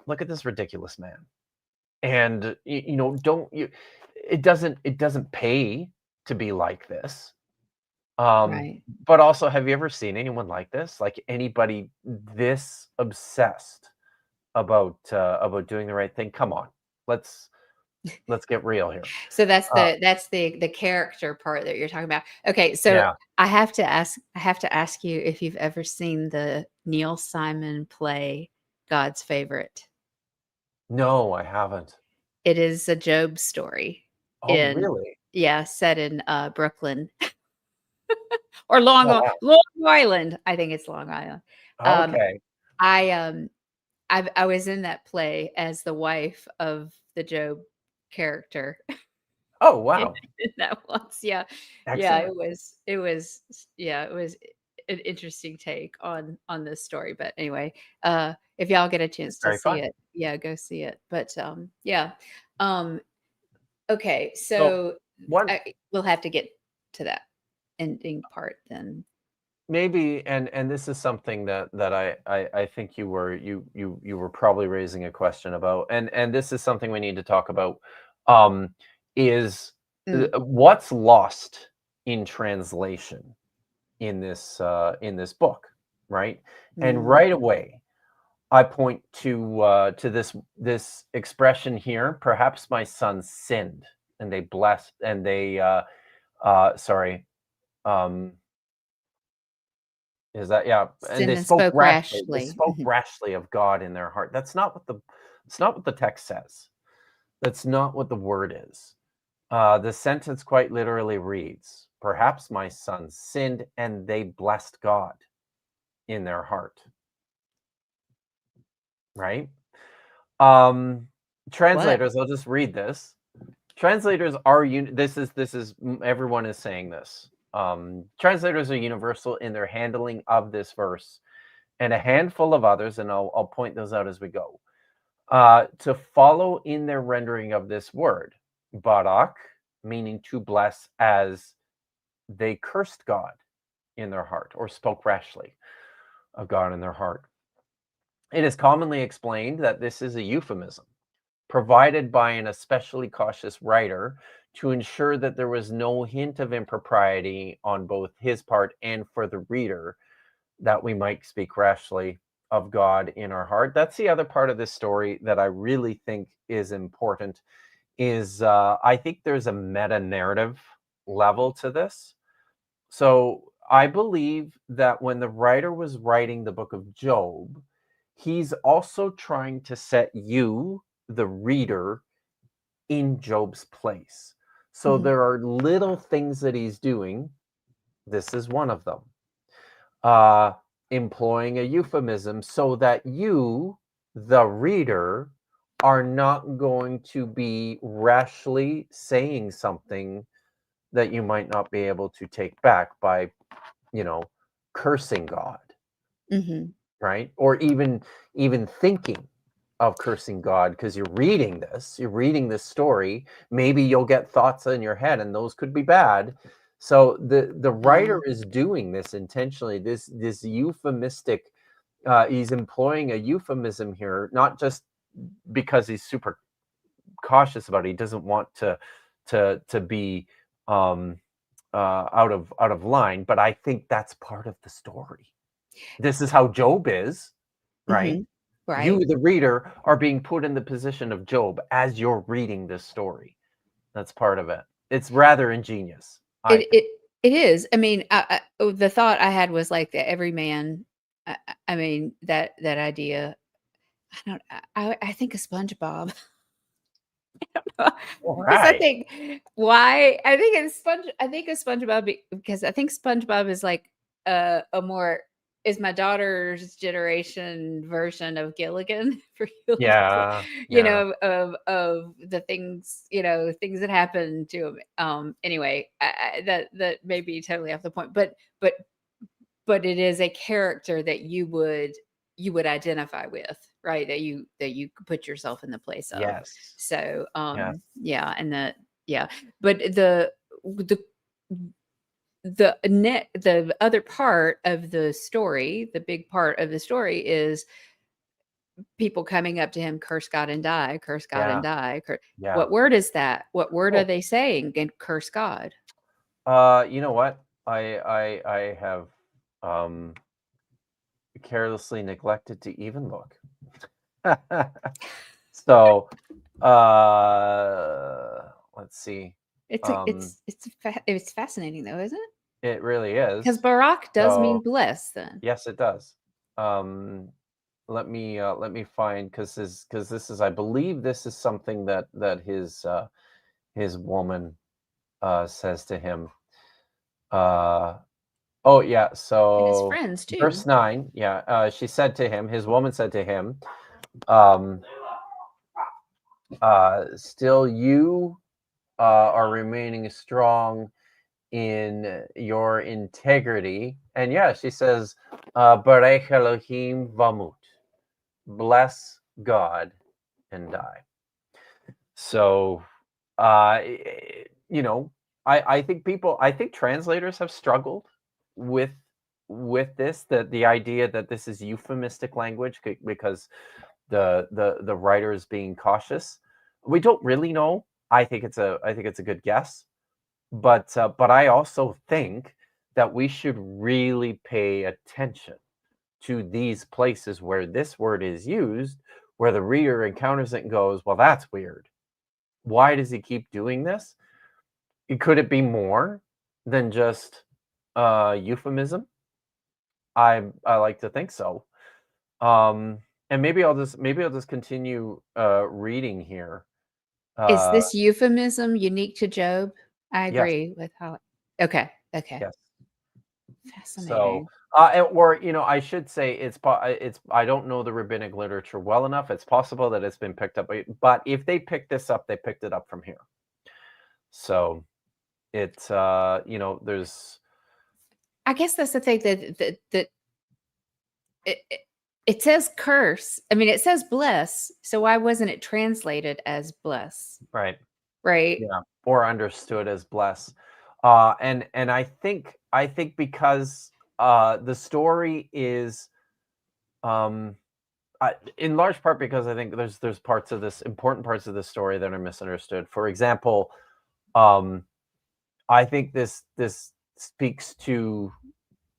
look at this ridiculous man. And don't you it doesn't pay to be like this. Um, Right. but also, have you ever seen anyone like this? Like anybody this obsessed about doing the right thing? Come on. Let's let's get real here. So that's Uh, the character part that you're talking about. Okay, so yeah. I have to ask you if you've ever seen the Neil Simon play God's Favorite. No, I haven't. It is a Job story Oh, in really? yeah, set in, Brooklyn or Oh, wow. Long Island. I think it's Long Island. Um, Okay. I, I was in that play as the wife of the Job character. Oh, In wow. in that once, yeah. Yeah, Excellent. it was an interesting take on this story, but anyway, if y'all get a chance to Very see fun. it, yeah, go see it, but, yeah. Um, okay, So so one we'll have to get to that. ending part then. Maybe, and this is something that I think you were probably raising a question about, and this is something we need to talk about, is what's lost in translation in this book, right? And right away, I point to this expression here. Perhaps my son sinned, and they blessed, and they sorry. Is that, yeah, and they And spoke spoke rashly. They rashly. spoke rashly of God in their heart. That's not what the text says. That's not what the word is. The sentence quite literally reads, "Perhaps my son sinned, and they blessed God in their heart." Right? Translators, I'll just read this. Translators are this is everyone is saying this. Translators are universal in their handling of this verse, and a handful of others, and I'll point those out as we go, to follow in their rendering of this word, barak, meaning to bless, as they cursed God in their heart, or spoke rashly of God in their heart. It is commonly explained that this is a euphemism provided by an especially cautious writer to ensure that there was no hint of impropriety on both his part and for the reader, that we might speak rashly of God in our heart. That's the other part of this story that I really think is important, is I think there's a meta-narrative level to this. So I believe that when the writer was writing the book of Job, he's also trying to set you, the reader, in Job's place. So there are little things that he's doing. This is one of them. Employing a euphemism so that you, the reader, are not going to be rashly saying something that you might not be able to take back by, cursing God, right? Or even thinking of cursing God, because you're reading this story. Maybe you'll get thoughts in your head, and those could be bad. So the writer is doing this intentionally. This euphemistic. He's employing a euphemism here, not just because he's super cautious about it. He doesn't want to be out of line. But I think that's part of the story. This is how Job is, right? Right. You, the reader, are being put in the position of Job as you're reading this story. That's part of it. It's rather ingenious. It is. I mean, the thought I had was like the everyman. I mean, that idea. I think of SpongeBob. Because I think of SpongeBob because I think SpongeBob is like a more is my daughter's generation version of Gilligan for Yeah, of the things things that happen to him. Anyway, that may be totally off the point, but it is a character that you would identify with, right? That you could put yourself in the place of. yes. So Yes. yeah, and but the other part of the story, the big part of the story is people coming up to him, curse God and die, curse God and die. Yeah. What word is that? What word Oh. are they saying? And curse God. You know what? I have carelessly neglected to even look. So let's see. It's fascinating though, isn't it? It really is. Because Barak does mean bless then. Yes, it does. Let me find, because this is, I believe this is something that his woman says to him. Oh yeah, so And his friends too. Verse 9, yeah. She said to him, his woman said to him, still you are remaining strong in your integrity. And yeah, she says, Barech Elohim vamut, bless God and die. So, I think translators have struggled with this, that the idea that this is euphemistic language because the writer is being cautious. We don't really know. I think it's a good guess, but I also think that we should really pay attention to these places where this word is used, where the reader encounters it and goes, well, that's weird. Why does he keep doing this? Could it be more than just euphemism? I like to think so. And maybe I'll just continue reading here. Is this euphemism unique to Job? I Yes, agree with how. Okay. yes. Fascinating. So, or I should say it's I don't know the rabbinic literature well enough. It's possible that it's been picked up, but if they picked this up, they picked it up from here. So it's there's. I guess that's the thing that it says curse. I mean, it says bless. So why wasn't it translated as bless? Right. Right. Yeah. Or understood as bless. And I think because the story is in large part because I think there's parts of this important parts of the story that are misunderstood. For example, I think this speaks to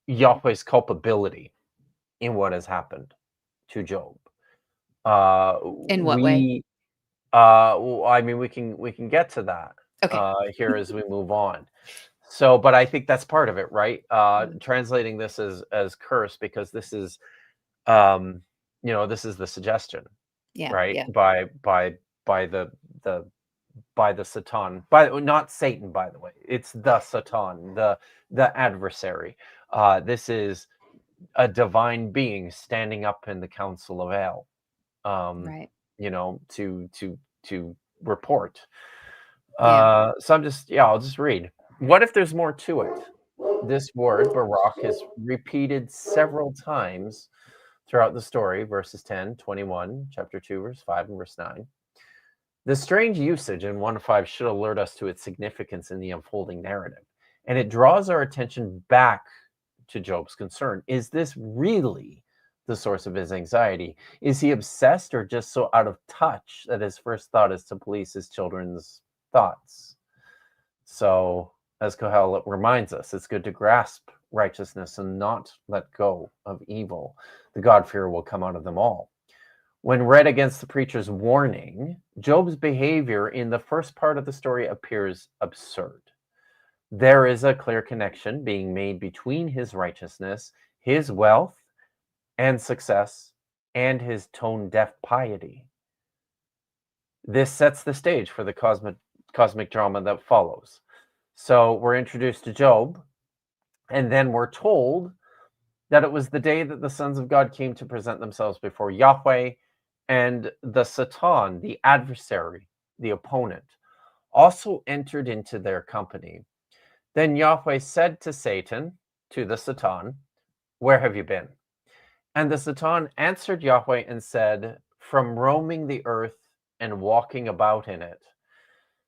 Yahweh's culpability in what has happened to Job. In what way? Well, I mean, we can get to that here as we move on. So, but I think that's part of it, right? Translating this as curse, because this is, this is the suggestion, right? Yeah. By the Satan, not Satan, by the way. It's the Satan, the adversary. This is a divine being standing up in the Council of El, Right. to report. Yeah. So I'll just read. What if there's more to it? This word, Barak, is repeated several times throughout the story, verses 10, 21, chapter 2, verse 5, and verse 9. The strange usage in 1:5 should alert us to its significance in the unfolding narrative, and it draws our attention back to Job's concern. Is this really the source of his anxiety? Is he obsessed or just so out of touch that his first thought is to police his children's thoughts? So, as Kohel reminds us, it's good to grasp righteousness and not let go of evil. The God-fearer will come out of them all. When read against the preacher's warning, Job's behavior in the first part of the story appears absurd. There is a clear connection being made between his righteousness, his wealth and success, and his tone-deaf piety. This sets the stage for the cosmic drama that follows. So we're introduced to Job, and then we're told that it was the day that the sons of God came to present themselves before Yahweh, and the Satan, the adversary, the opponent, also entered into their company. Then Yahweh said to Satan, to the Satan, where have you been? And the Satan answered Yahweh and said, from roaming the earth and walking about in it.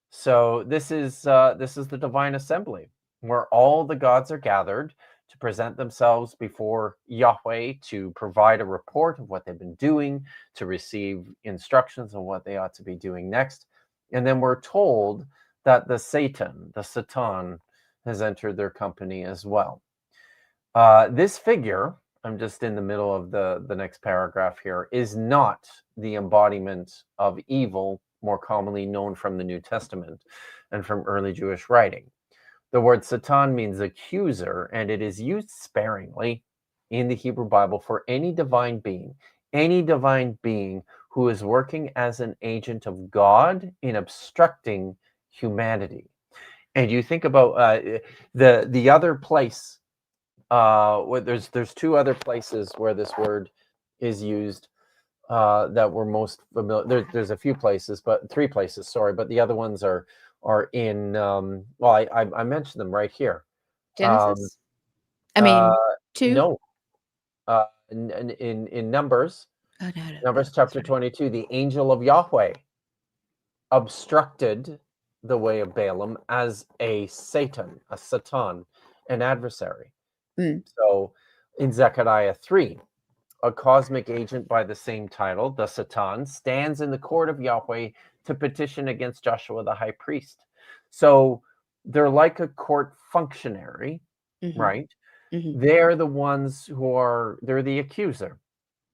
So this is the divine assembly, where all the gods are gathered to present themselves before Yahweh, to provide a report of what they've been doing, to receive instructions on what they ought to be doing next. And then we're told that the Satan has entered their company as well. This figure, I'm just in the middle of the next paragraph here, is not the embodiment of evil more commonly known from the New Testament and from early Jewish writing. The word Satan means accuser, and it is used sparingly in the Hebrew Bible for any divine being who is working as an agent of God in obstructing humanity. And you think about the other place. There's two other places where this word is used that we're most familiar. There's a few places, but 3 places. Sorry, but the other ones are in. Well, I mentioned them right here. Genesis. I mean, 2. No. In Numbers. Oh no. Numbers chapter 22. The angel of Yahweh obstructed the way of Balaam as a Satan, a Satan, an adversary. So in Zechariah 3, a cosmic agent by the same title, the Satan, stands in the court of Yahweh to petition against Joshua the high priest. So they're like a court functionary, right? They're the ones they're the accuser.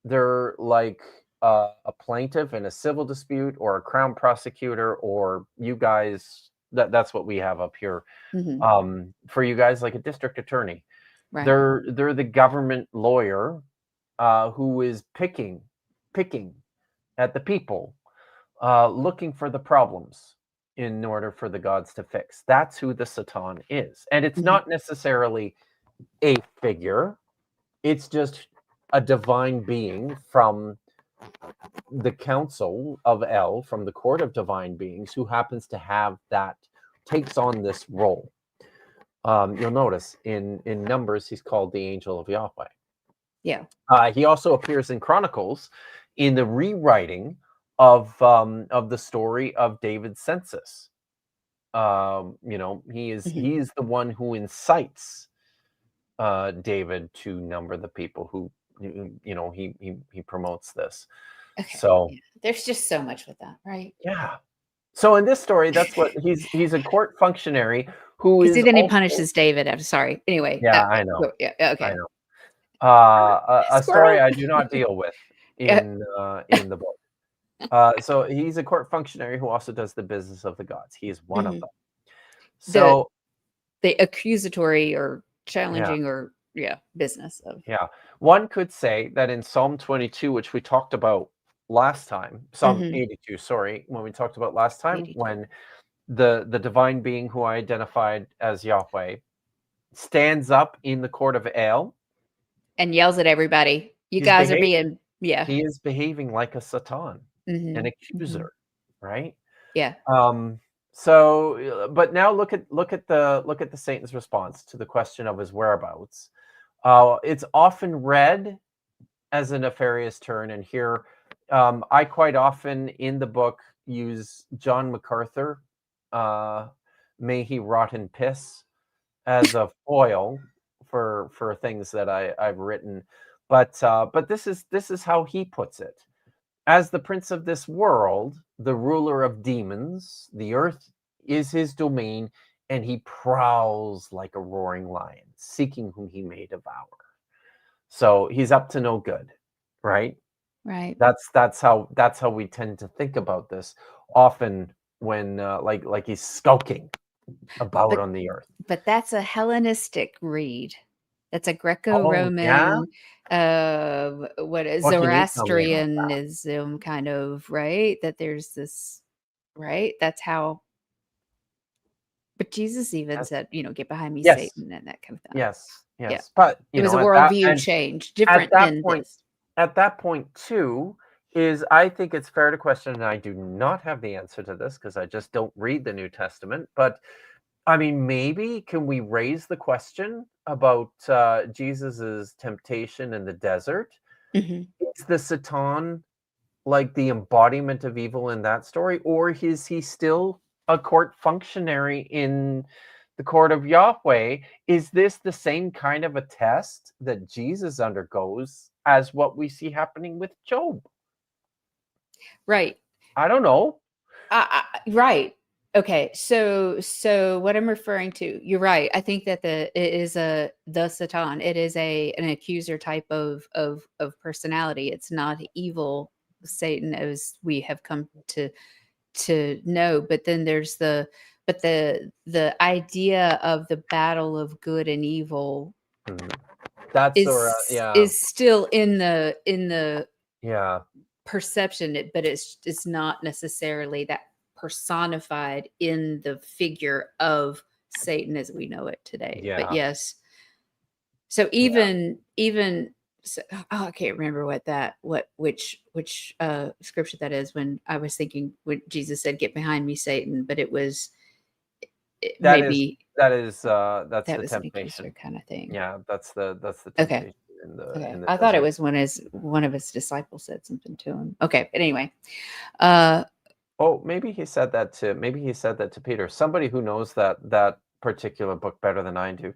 They're like a plaintiff in a civil dispute, or a crown prosecutor, or you guys, that's what we have up here. For you guys, like a district attorney. Right. They're the government lawyer who is picking at the people, looking for the problems in order for the gods to fix. That's who the Satan is. And it's not necessarily a figure. It's just a divine being from the council of El, from the court of divine beings, who happens to have takes on this role. You'll notice in Numbers, he's called the angel of Yahweh. Yeah. He also appears in Chronicles in the rewriting of the story of David's census. He is the one who incites David to number the people who, he promotes this. Okay. So there's just so much with that, right? Yeah. So in this story, that's what he's a court functionary who is. Then he punishes David. I'm sorry. Anyway. Yeah, I know. Yeah. Okay. I know. A story I do not deal with in the book. So he's a court functionary who also does the business of the gods. He is one of them. So the accusatory or challenging business of. Yeah. One could say that in Psalm 22, which we talked about last time, Psalm 82, sorry, when we talked about last time, 82. when the divine being who I identified as Yahweh stands up in the court of El and yells at everybody, you guys are being, he is behaving like a Satan, an accuser, right? Yeah. So, but now look at the Satan's response to the question of his whereabouts. It's often read as a nefarious turn, and here I quite often in the book use John MacArthur, may he rot in piss, as a foil for things that I've written. But this is how he puts it. As the prince of this world, the ruler of demons, the earth is his domain, and he prowls like a roaring lion, seeking whom he may devour. So he's up to no good, right? Right. That's how we tend to think about this often when like he's skulking about on the earth. But that's a Hellenistic read. That's a Greco-Roman, what is Zoroastrianism kind of, right? That there's this, right? That's how. But Jesus even said, get behind me, Satan, and that kind of thing. Yes. Yeah. But it was a worldview change, different than this. At that point, too, I think it's fair to question, and I do not have the answer to this because I just don't read the New Testament, but I mean, maybe can we raise the question about Jesus's temptation in the desert? Is the Satan like the embodiment of evil in that story, or is he still a court functionary in the court of Yahweh? Is this the same kind of a test that Jesus undergoes as what we see happening with Job? Right. I don't know. Right. Okay. So what I'm referring to, you're right. I think that it is the Satan. It is an accuser type of personality. It's not evil Satan as we have come to know. But then there's the idea of the battle of good and evil. That's is still in the perception, but it's not necessarily that personified in the figure of Satan as we know it today. But yes. So even so, I can't remember which scripture that is, when I was thinking when Jesus said, "Get behind me, Satan," but it was that's the temptation kind of thing. Yeah, that's the temptation. Okay. I thought it was when one of his disciples said something to him. Okay, but anyway, Oh, maybe he said that to Peter. Somebody who knows that particular book better than I do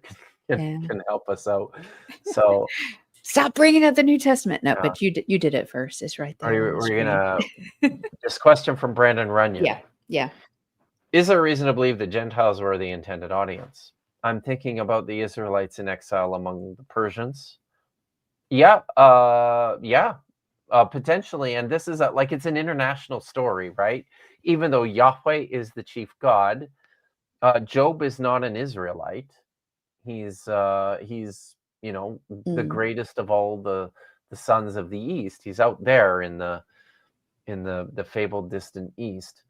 can help us out. So, Stop bringing up the New Testament. No, yeah. but you did it first. It's right there on the Were you screen. gonna this question from Brandon Runyon? Yeah. Is there reason to believe the Gentiles were the intended audience? I'm thinking about the Israelites in exile among the Persians. Yeah, potentially. And this is like it's an international story, right? Even though Yahweh is the chief God, Job is not an Israelite. He's the greatest of all the sons of the East. He's out there in the fabled distant East.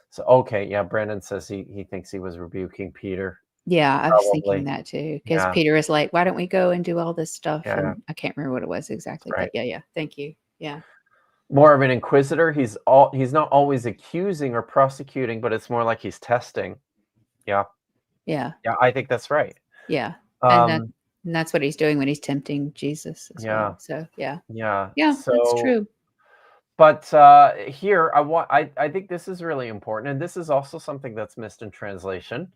So okay, yeah, Brandon says he thinks he was rebuking Peter. Yeah, I was thinking Probably. that too, because Yeah, Peter is like, "Why don't we go and do all this stuff?" yeah, And I can't remember what it was exactly, right. but yeah. Thank you. Yeah. More of an inquisitor. He's not always accusing or prosecuting, but it's more like he's testing. Yeah, Yeah. yeah, I think that's right. Yeah. And Um, that's what he's doing when he's tempting Jesus as yeah, well. So yeah. yeah. Yeah, that's So, true. but here I think this is really important, and this is also something that's missed in translation.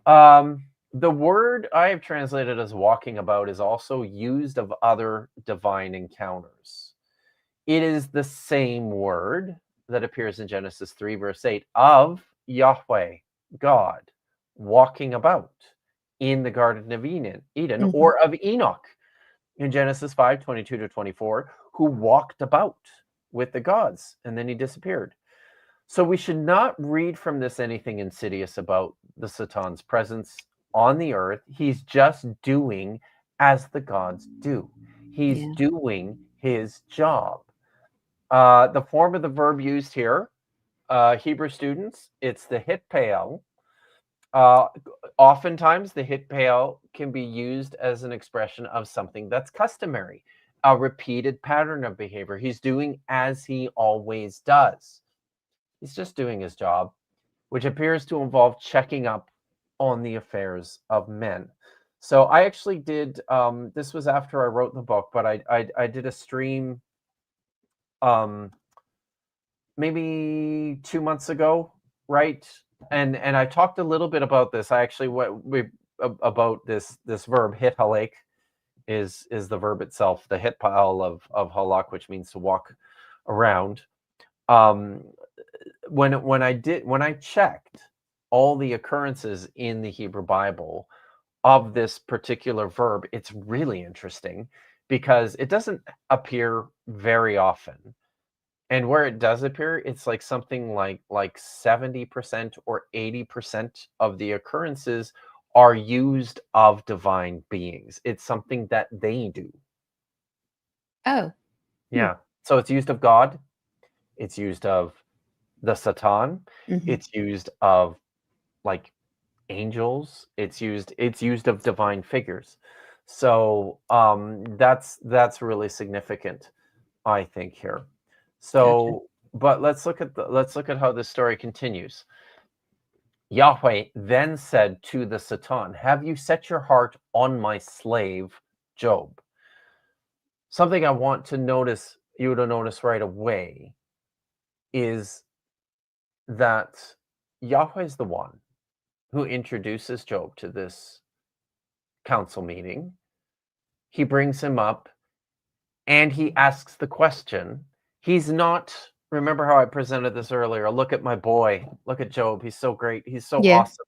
The word I have translated as walking about is also used of other divine encounters. It is the same word that appears in Genesis 3, verse 8, of Yahweh, God, walking about in the Garden of Eden, or of Enoch in Genesis 5, 22 to 24, who walked about with the gods and then he disappeared. So we should not read from this anything insidious about the Satan's presence on the earth. He's just doing as the gods do. He's Yeah. doing his job. The form of the verb used here, Hebrew students, it's the hitpael. Oftentimes, the hitpael can be used as an expression of something that's customary, a repeated pattern of behavior. He's doing as he always does. He's just doing his job, which appears to involve checking up on the affairs of men. So I actually did. This was after I wrote the book, but I did a stream, maybe 2 months ago, right? And I talked a little bit about this. I actually about this verb hit halak is the verb itself, the hit pile of halak, which means to walk around. When I checked all the occurrences in the Hebrew Bible of this particular verb, it's really interesting because it doesn't appear very often. And where it does appear, it's like something like 70% or 80% of the occurrences are used of divine beings. It's something that they do. Oh. Yeah. So it's used of God, it's used of the Satan, it's used of like angels, it's used of divine figures. So that's really significant, I think, here. Gotcha. So, but let's look at how this story continues. Yahweh then said to the Satan, "Have you set your heart on my slave Job?" Something I want to notice you to notice right away is that Yahweh is the one who introduces Job to this council meeting. He brings him up and he asks the question. He's not, remember how I presented this earlier? Look at my boy. Look at Job. He's so great. He's so awesome.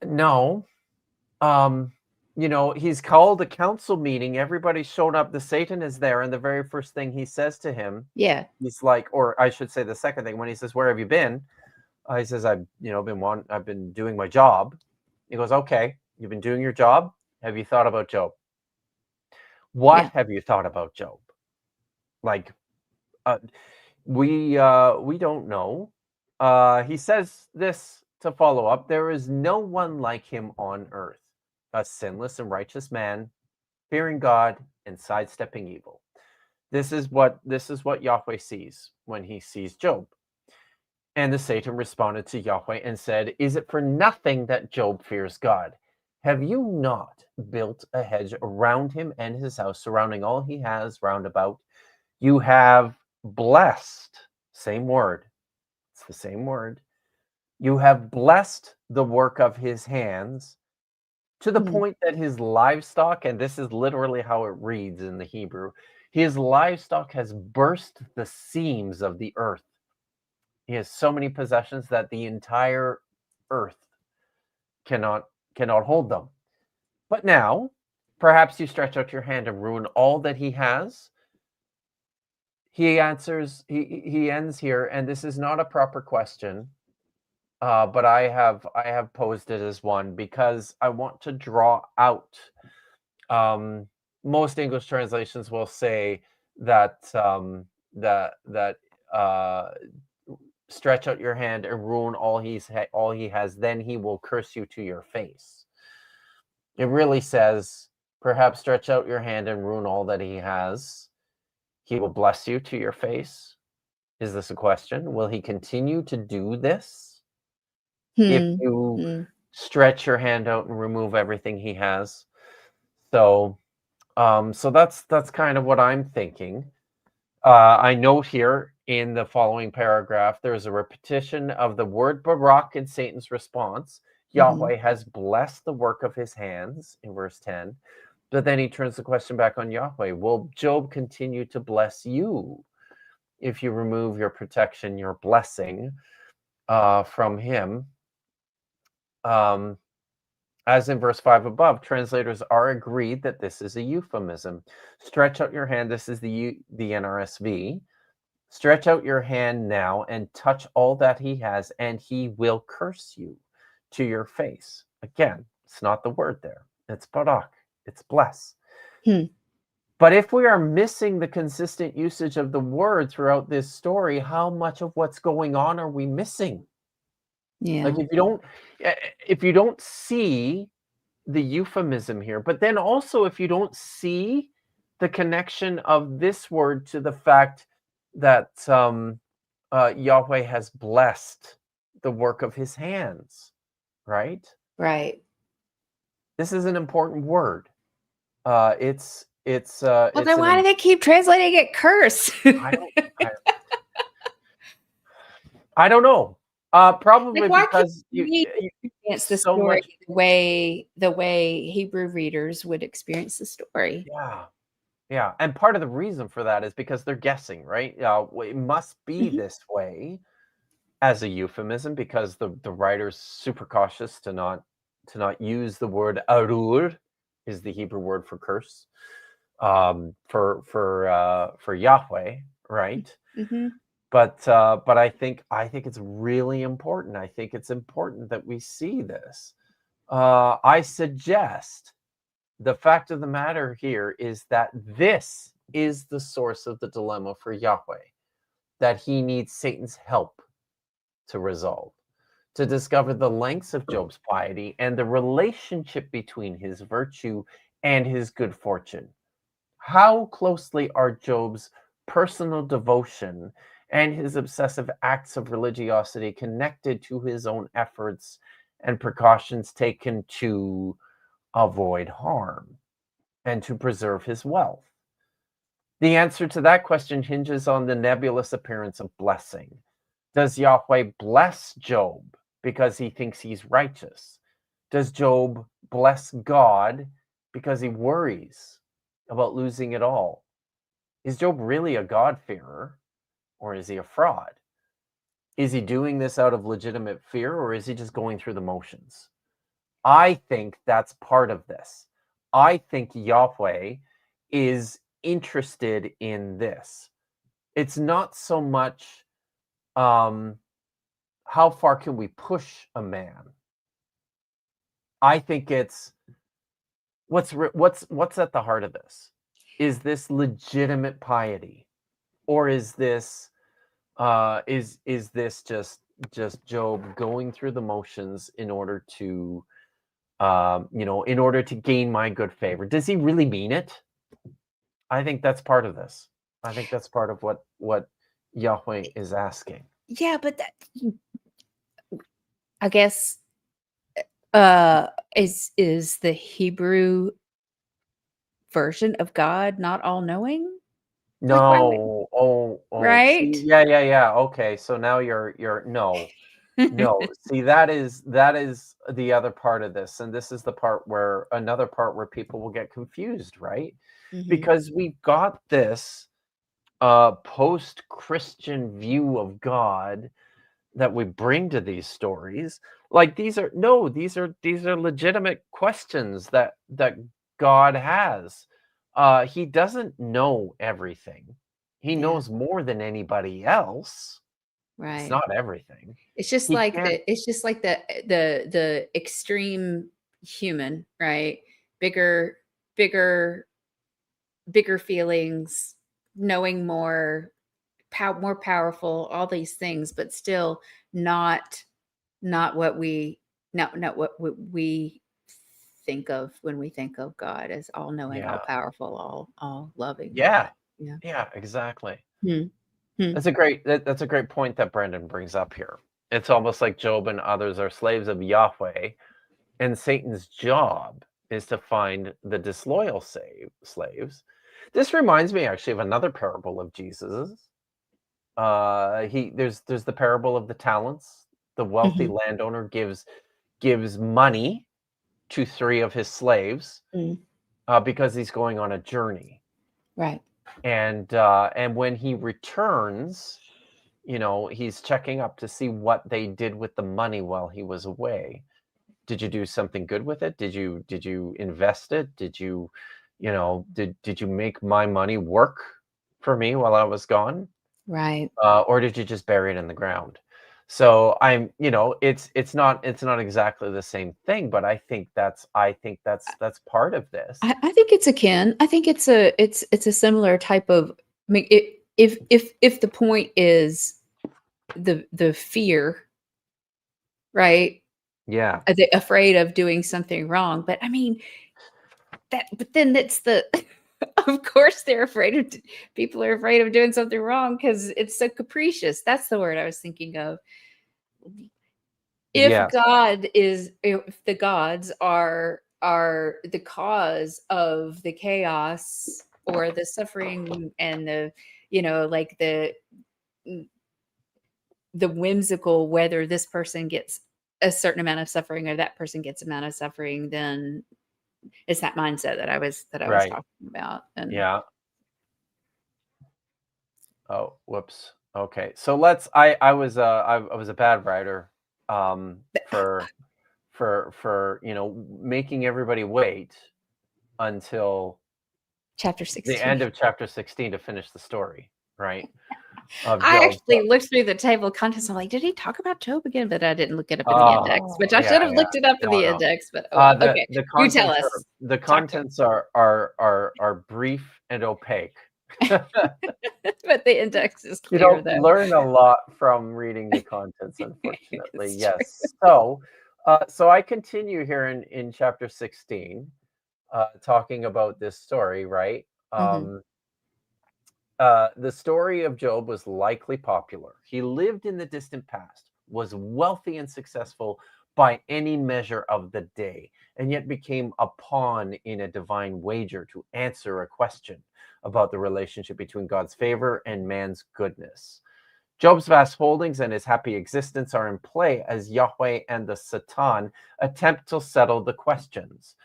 No. He's called a council meeting. Everybody showed up. The Satan is there. And the very first thing he says to him, he's like, or I should say the second thing, when he says, "Where have you been?" He says, I've been doing my job. He goes, "Okay, you've been doing your job. Have you thought about Job? What have you thought about Job?" Like, we don't know. He says this to follow up. There is no one like him on earth, a sinless and righteous man, fearing God and sidestepping evil. This is what Yahweh sees when he sees Job. And the Satan responded to Yahweh and said, "Is it for nothing that Job fears God? Have you not built a hedge around him and his house, surrounding all he has round about? You have blessed," same word, It's the same word. You have blessed the work of his hands to the point that his livestock, and this is literally how it reads in the Hebrew, his livestock has burst the seams of the earth. He has so many possessions that the entire earth cannot hold them. But now, perhaps you stretch out your hand and ruin all that he has. He answers, he ends here, and this is not a proper question, but I have posed it as one because I want to draw out. Most English translations will say that stretch out your hand and ruin all he has, then he will curse you to your face. It really says, perhaps stretch out your hand and ruin all that he has. He will bless you to your face. Is this a question? Will he continue to do this if you stretch your hand out and remove everything he has? So, so that's kind of what I'm thinking. I note here in the following paragraph, there's a repetition of the word Barak in Satan's response. Yahweh has blessed the work of his hands in verse 10. But then he turns the question back on Yahweh. Will Job continue to bless you if you remove your protection, your blessing from him? As in verse 5 above, translators are agreed that this is a euphemism. Stretch out your hand. This is the NRSV. Stretch out your hand now and touch all that he has, and he will curse you to your face. Again, it's not the word there. It's barak. It's bless. But if we are missing the consistent usage of the word throughout this story, how much of what's going on are we missing? Yeah. Like if you don't see the euphemism here, but then also if you don't see the connection of this word to the fact that Yahweh has blessed the work of his hands, right? Right. This is an important word. Well, then why do they keep translating it curse? I don't know. Probably why because you experience the so story much the way Hebrew readers would experience the story. Yeah, and part of the reason for that is because they're guessing, right? It must be this way as a euphemism because the writer's super cautious to not use the word arur, is the Hebrew word for curse, for Yahweh, right? But I think it's really important. I think it's important that we see this. I suggest the fact of the matter here is that this is the source of the dilemma for Yahweh, that he needs Satan's help to resolve, to discover the lengths of Job's piety and the relationship between his virtue and his good fortune. How closely are Job's personal devotion and his obsessive acts of religiosity connected to his own efforts and precautions taken to avoid harm and to preserve his wealth? The answer to that question hinges on the nebulous appearance of blessing. Does Yahweh bless Job because he thinks he's righteous? Does Job bless God because he worries about losing it all? Is Job really a God-fearer, or is he a fraud? Is he doing this out of legitimate fear, or is he just going through the motions? I think that's part of this. I think Yahweh is interested in this. It's not so much how far can we push a man. I think it's what's at the heart of this. Is this legitimate piety, or is this just Job going through the motions in order to in order to gain my good favor? Does he really mean it? I think that's part of this. I think that's part of what Yahweh is asking. Yeah, but I guess is the Hebrew version of God not all knowing? Like, why would No. Oh. right? See, yeah. Okay. So now you're no. No. See, that is the other part of this, and this is the part where another part where people will get confused, right? Mhm. Because we've got this post-Christian view of God that we bring to these stories. Like these are legitimate questions that God has. He doesn't know everything. He Yeah, knows more than anybody else. It's right. not everything. It's just He like can't. the extreme human, right? Bigger bigger bigger feelings, knowing more, more powerful, all these things, but still not not what we not what we think of when we think of God as all knowing, all Yeah. powerful, all loving, all Yeah. that. Yeah. Yeah, exactly. Hmm. Hmm. That's a great point that Brendan brings up here. It's almost like Job and others are slaves of Yahweh, and Satan's job is to find the disloyal slaves. This reminds me actually of another parable of Jesus's. There's the parable of the talents. The wealthy Mhm. landowner gives money to three of his slaves Mm. because he's going on a journey, Right. and when he returns, he's checking up to see what they did with the money while he was away. Did you do something good with it? Did you invest it? Did you make my money work for me while I was gone? Right. Or did you just bury it in the ground? So it's not exactly the same thing, but I think that's part of this. I think it's akin. I think it's a similar type of. I mean, if the point is the fear, right? Yeah, Are they afraid of doing something wrong? But I mean that. But then it's the. Of course, they're afraid of. People are afraid of doing something wrong because it's so capricious. That's the word I was thinking of. yes, If the gods are the cause of the chaos or the suffering and the like the whimsical, whether this person gets a certain amount of suffering or that person gets amount of suffering, then it's that mindset that I was right, talking about. And yeah. Oh, whoops. Okay, so I was a bad writer, for making everybody wait until chapter the 16. end of chapter 16 to finish the story, right? Of I Job. actually looked through the table of contents. I'm like, did he talk about Job again? But I didn't look it up in the index, Oh, which I yeah, should have yeah. looked it up in No, the no. index. But oh well. The Okay, the you tell contents are us. the Talk to contents are brief and opaque. but the index is You clear don't though. learn a lot from reading the contents, unfortunately. It's true. Yes. So I continue here in chapter 16, talking about this story, right? Mhm. The story of Job was likely popular. He lived in the distant past, was wealthy and successful by any measure of the day, and yet became a pawn in a divine wager to answer a question about the relationship between God's favor and man's goodness. Job's vast holdings and his happy existence are in play as Yahweh and the Satan attempt to settle the questions.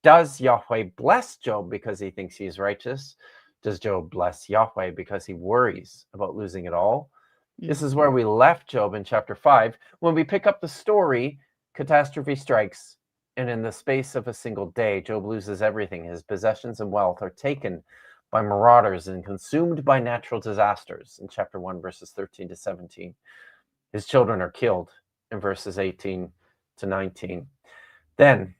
Does Yahweh bless Job because he thinks he's righteous? Does Job bless Yahweh because he worries about losing it all? Mm. This is where we left Job in chapter 5. When we pick up the story, catastrophe strikes, and in the space of a single day, Job loses everything. His possessions and wealth are taken by marauders and consumed by natural disasters in chapter 1, verses 13 to 17. His children are killed in verses 18 to 19. Then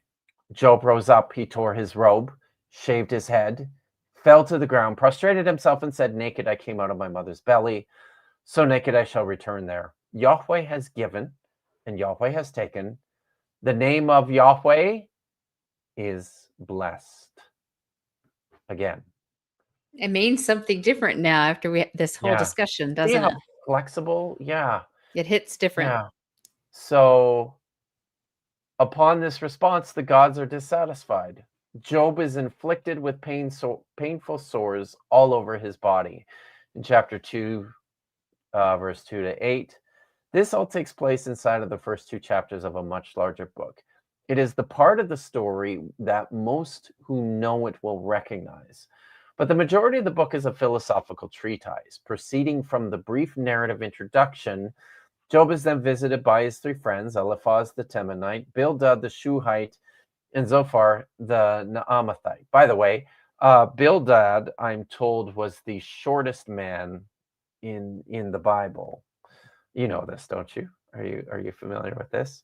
Job rose up, he tore his robe, shaved his head, fell to the ground, prostrated himself, and said, Naked I came out of my mother's belly, so naked I shall return there. Yahweh has given, and Yahweh has taken. The name of Yahweh is blessed. Again. It means something different now after this whole Yeah. discussion, See doesn't how it? flexible? Yeah. It hits different. Yeah. So upon this response, the gods are dissatisfied. Job is inflicted with painful sores all over his body. In chapter 2, verse 2 to 8, this all takes place inside of the first 2 chapters of a much larger book. It is the part of the story that most who know it will recognize. But the majority of the book is a philosophical treatise. Proceeding from the brief narrative introduction, Job is then visited by his 3 friends, Eliphaz the Temanite, Bildad the Shuhite, and Zophar the Naamathite. By the way, Bildad, I'm told, was the shortest man in the Bible. You know this, don't you? Are you familiar with this?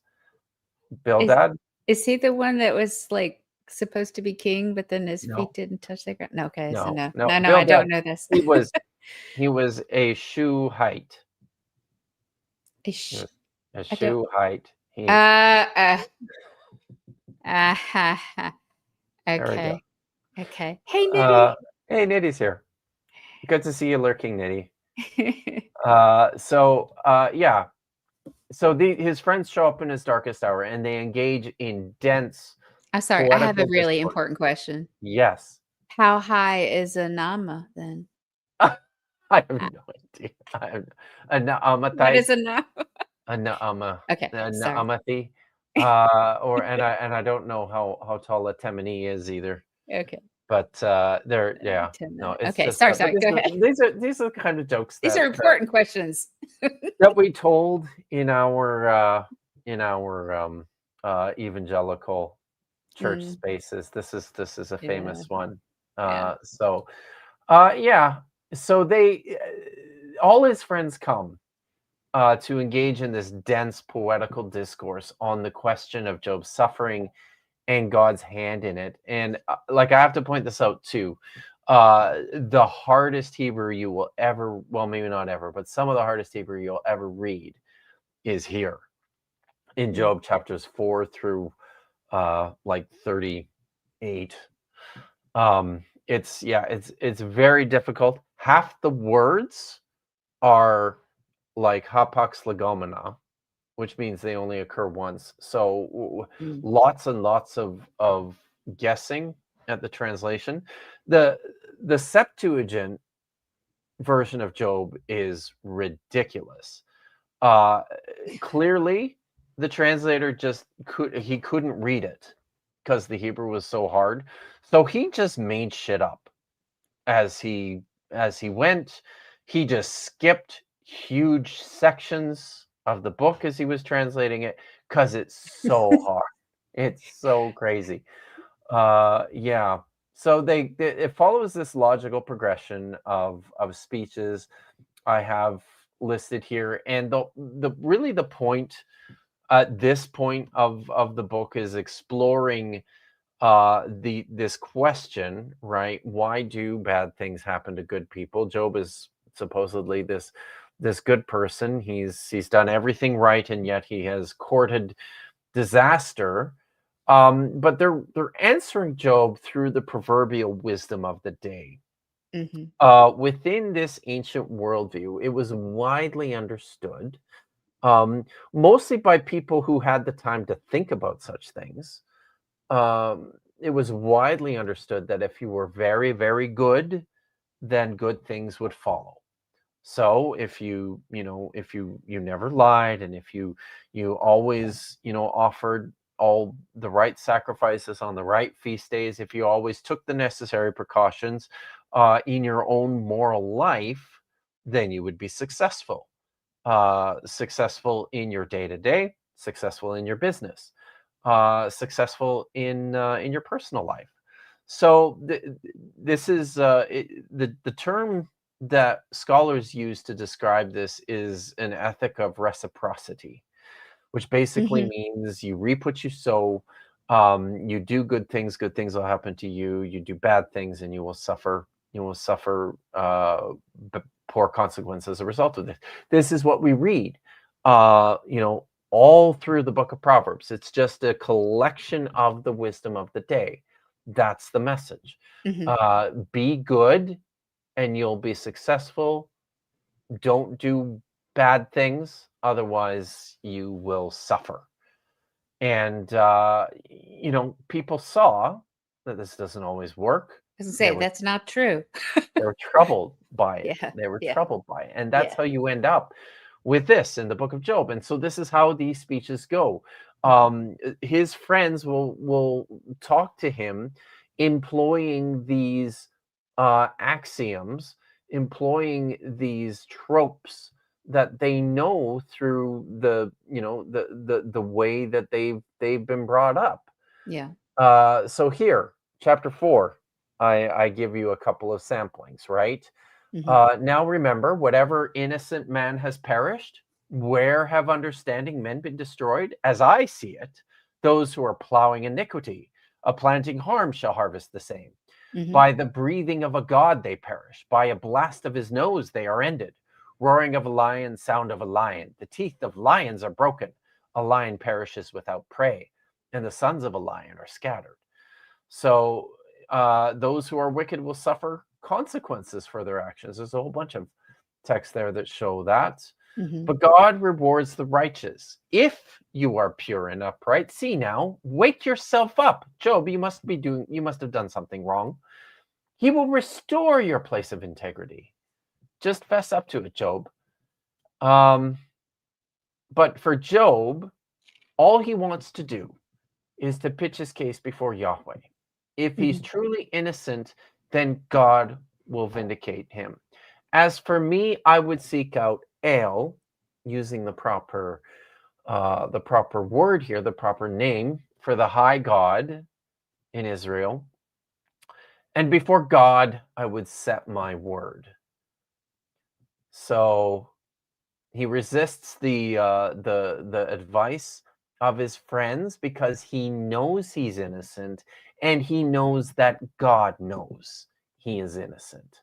Bildad? Is he the one that was like supposed to be king, but then his No. feet didn't touch the ground? No, okay, so No. no, I Bildad, don't know this. he was a Shuhite. He was a I don't. Shuhite. There we go. Okay. Hey, Nitty. Hey, Nitty's here. Good to see you lurking, Nitty. Yeah. So his friends show up in his darkest hour, and they engage in dense. I'm sorry. I have a poetical really discourse. important question. Yes. How high is a Nama then? I have no idea. A Naamathite. What is a Nama? A Naama. Okay, A sorry. Naamathi. And I don't know how tall a Temani is either. Okay. But yeah. No, it's okay. just Sorry. Go ahead. These are the kind of jokes These are important questions that we told in our evangelical church spaces. This is a famous one. So they all his friends come to engage in this dense poetical discourse on the question of Job's suffering and God's hand in it. And I have to point this out too. The hardest Hebrew you will ever, well, maybe not ever, but some of the hardest Hebrew you'll ever read is here in Job chapters 4 through 38. It's very difficult. Half the words are like hapax legomena, which means they only occur once. So lots and lots of guessing at the translation. The Septuagint version of Job is ridiculous. Clearly, the translator couldn't read it because the Hebrew was so hard. So he just made shit up as he went. He just skipped huge sections of the book as he was translating it because it's so hard. It's so crazy. So it follows this logical progression of speeches I have listed here, and the point at this point of the book is exploring this question, right? Why do bad things happen to good people? Job is supposedly this good person. He's done everything right, and yet he has courted disaster. But they're answering Job through the proverbial wisdom of the day. Within this ancient worldview, it was widely understood, mostly by people who had the time to think about such things. It was widely understood that if you were very, very good, then good things would follow. So if you never lied, and if you always offered all the right sacrifices on the right feast days, if you always took the necessary precautions in your own moral life, then you would be successful. Successful in your day-to-day, successful in your business, successful in your personal life. So this is the term that scholars use to describe this is an ethic of reciprocity, which basically means you reap what you sow. You do good things will happen to you. You do bad things, and you will suffer poor consequences as a result of this. This is what we read, all through the book of Proverbs. It's just a collection of the wisdom of the day. That's the message. Be good and you'll be successful. Don't do bad things, otherwise you will suffer. And people saw that this doesn't always work. I was gonna They say were that's not true. they were troubled by it. Yeah, They were yeah, troubled by it. And that's yeah. how you end up with this in the book of Job. And so this is how these speeches go. Mhm. His friends will talk to him employing these axioms, employing these tropes that they know through the way that they've been brought up. Yeah. So here, chapter 4, I give you a couple of samplings, right? Mhm. Now remember, whatever innocent man has perished, where have understanding men been destroyed? As I see it, those who are plowing iniquity, planting harm shall harvest the same. Mhm. By the breathing of a god they perish. By a blast of his nose they are ended. Roaring of a lion, sound of a lion. The teeth of lions are broken. A lion perishes without prey, and the sons of a lion are scattered. So those who are wicked will suffer consequences for their actions. There's a whole bunch of texts there that show that. Mhm. But God rewards the righteous. If you are pure and upright, see now, wake yourself up. Job, you must have done something wrong. He will restore your place of integrity. Just fess up to it, Job. But for Job, all he wants to do is to pitch his case before Yahweh. If he's Mhm. truly innocent, then God will vindicate him. As for me, I would seek out El, using the proper word here, the proper name for the high God in Israel. And before God, I would set my word. So he resists the advice of his friends because he knows he's innocent, and he knows that God knows he is innocent.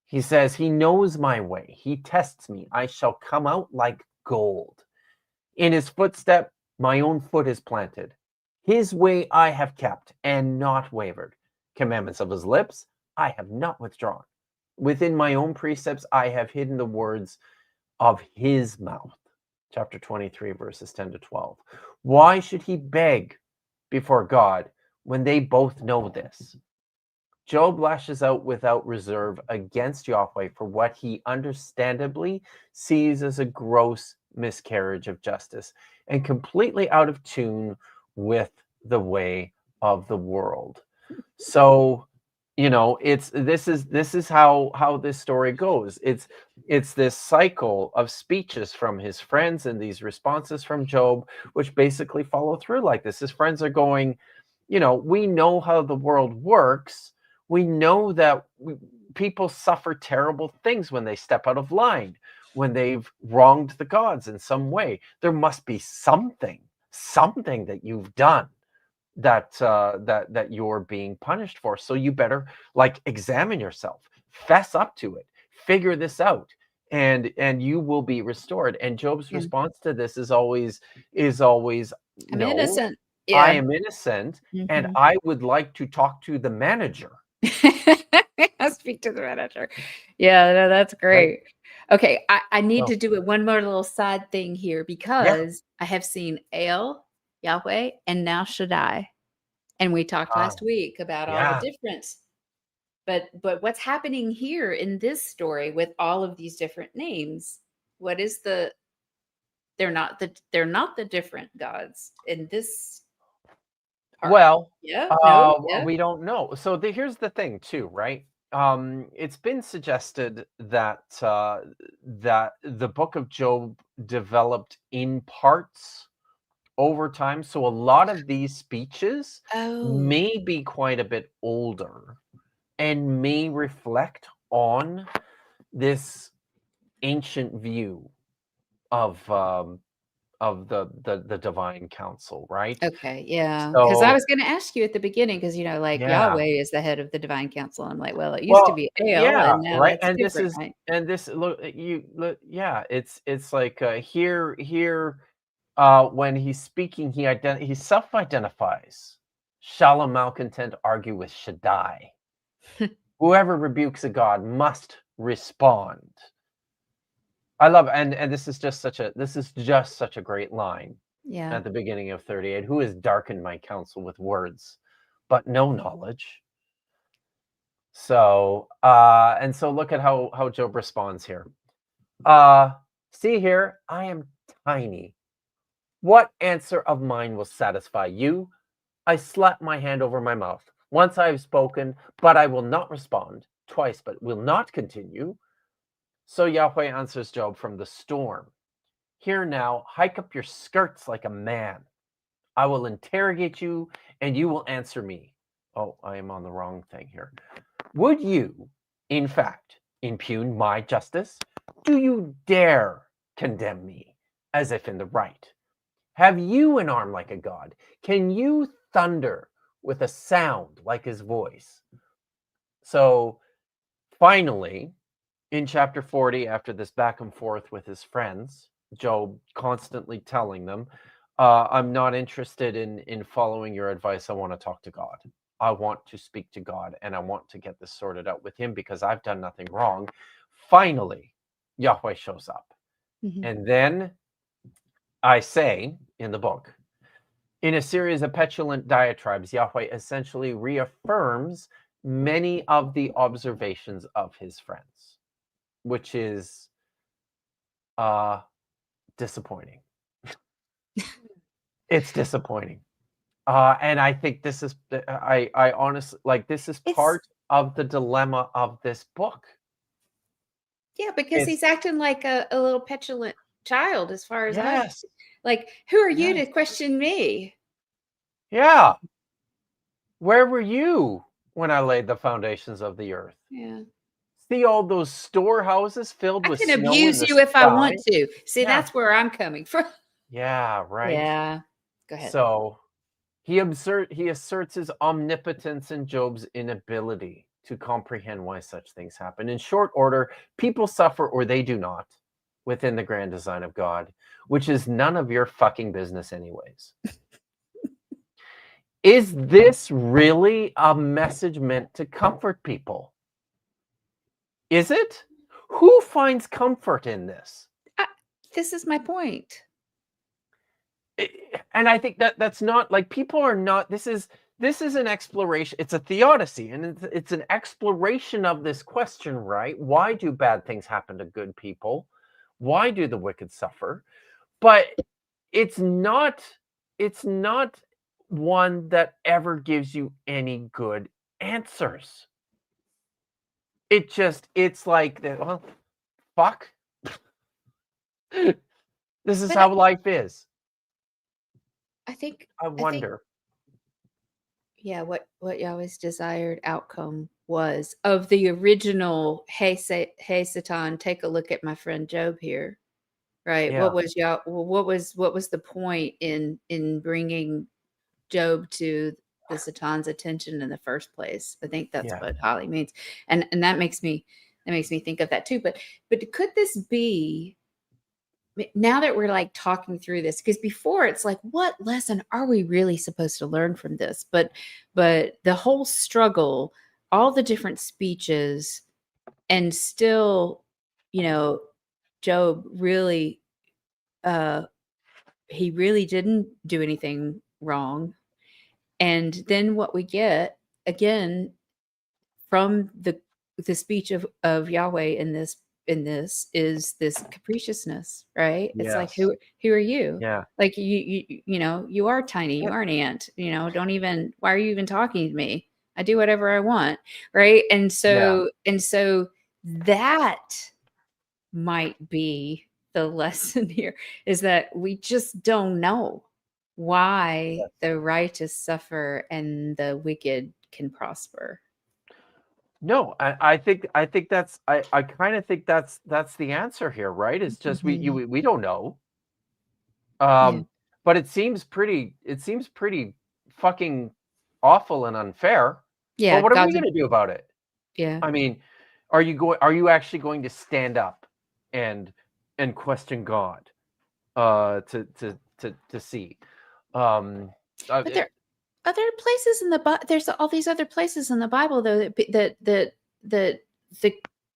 He says, he knows my way. He tests me. I shall come out like gold. In his footstep, my own foot is planted. His way I have kept and not wavered. Commandments of his lips I have not withdrawn. Within my own precepts I have hidden the words of his mouth. Chapter 23, verses 10 to 12. Why should he beg before God when they both know this? Job lashes out without reserve against Yahweh for what he understandably sees as a gross miscarriage of justice and completely out of tune with the way of the world. So, it's this is how this story goes. It's this cycle of speeches from his friends and these responses from Job, which basically follow through like this. His friends are going, we know how the world works. We know that people suffer terrible things when they step out of line, when they've wronged the gods in some way. There must be something that you've done that you're being punished for. So you better examine yourself, fess up to it, figure this out, and you will be restored. And Job's Yeah. response to this is always I'm no, innocent. I Yeah. am innocent, and Mhm. I would like to talk to the manager. I'll speak to the manager. Yeah, no, that's Right? great. Okay, I need So to do it one more little side thing here yeah. because I have seen El, Yahweh, and now Shaddai. And we talked last Wow. week about all the Yeah. difference. But what's happening here in this story with all of these different names? What is they're not the different gods in this part. Well, Yeah, no, yeah. we don't know. So here's the thing, too, right? It's been suggested that that the Book of Job developed in parts over time. So a lot of these speeches Oh, may be quite a bit older and may reflect on this ancient view of the divine council, right? okay, yeah. Because I So was gonna ask you at the beginning, because like, yeah. Yahweh is the head of the divine council. I'm like, well, it used to Well, be El, yeah, and now right. that's different, right? And this look you look yeah, it's like here when he's speaking he self-identifies. Shall a malcontent argue with Shaddai? Whoever rebukes a god must respond. I love and this is just such a great line Yeah. at the beginning of 38. Who has darkened my counsel with words? but no knowledge. So, and so look at how Job responds here. See here, I am tiny. What answer of mine will satisfy you? I slap my hand over my mouth. Once I have spoken, but I will not respond. Twice, but will not continue. So Yahweh answers Job from the storm. Here now, hike up your skirts like a man. I will interrogate you, and you will answer me. Oh, I am on the wrong thing here. Would you, in fact, impugn my justice? Do you dare condemn me as if in the right? Have you an arm like a god? Can you thunder with a sound like his voice? So finally, in chapter 40, after this back and forth with his friends, Job constantly telling them, I'm not interested in following your advice. I want to talk to God. I want to speak to God, and I want to get this sorted out with him because I've done nothing wrong. Finally, Yahweh shows up. And then I say in the book, in a series of petulant diatribes, Yahweh essentially reaffirms many of the observations of his friends, which is disappointing. It's disappointing. And I think this is, I honestly, like, this is part of the dilemma of this book. Yeah, because he's acting like a little petulant child as far as Yes. like, who are you to question me? Yeah. Where were you when I laid the foundations of the earth? Yeah. See all those storehouses filled with I can snow abuse in the you if I want sky? to. See, that's where I'm coming from. Yeah, right. Yeah. Go ahead. So he asserts his omnipotence and Job's inability to comprehend why such things happen. In short order, people suffer or they do not within the grand design of God, which is none of your fucking business anyways. Is this really a message meant to comfort people? Is it? Who finds comfort in this? This is my point. And I think that's not, like, people are not, this is an exploration. It's a theodicy, and it's an exploration of this question, right? Why do bad things happen to good people? Why do the wicked suffer? But it's not one that ever gives you any good answers. It's like, well, fuck. This is how life is. I wonder. Yeah, what Yahweh's desired outcome was of the original, hey Satan, take a look at my friend Job here, right? Yeah. What was the point in bringing Job to the Satan's attention in the first place? I think that's what Holly means, and that makes me think of that too. But could this be, now that we're like talking through this, because before it's like, what lesson are we really supposed to learn from this? But the whole struggle, all the different speeches, and still, Job really, he really didn't do anything wrong. And then what we get again from the speech of Yahweh in this is this capriciousness, right? It's like, who are you? Yeah. Like, you are tiny, you are an ant, don't even, why are you even talking to me? I do whatever I want, right? And so that might be the lesson here, is that we just don't know why the righteous suffer and the wicked can prosper. No, I think that's, I kind of think that's the answer here, right? It's just we don't know. But it seems pretty fucking awful and unfair. Yeah. But what are we going to do about it? Yeah. I mean, are you actually going to stand up and question God to see? But there are other places in the Bible. There's all these other places in the Bible, though, that the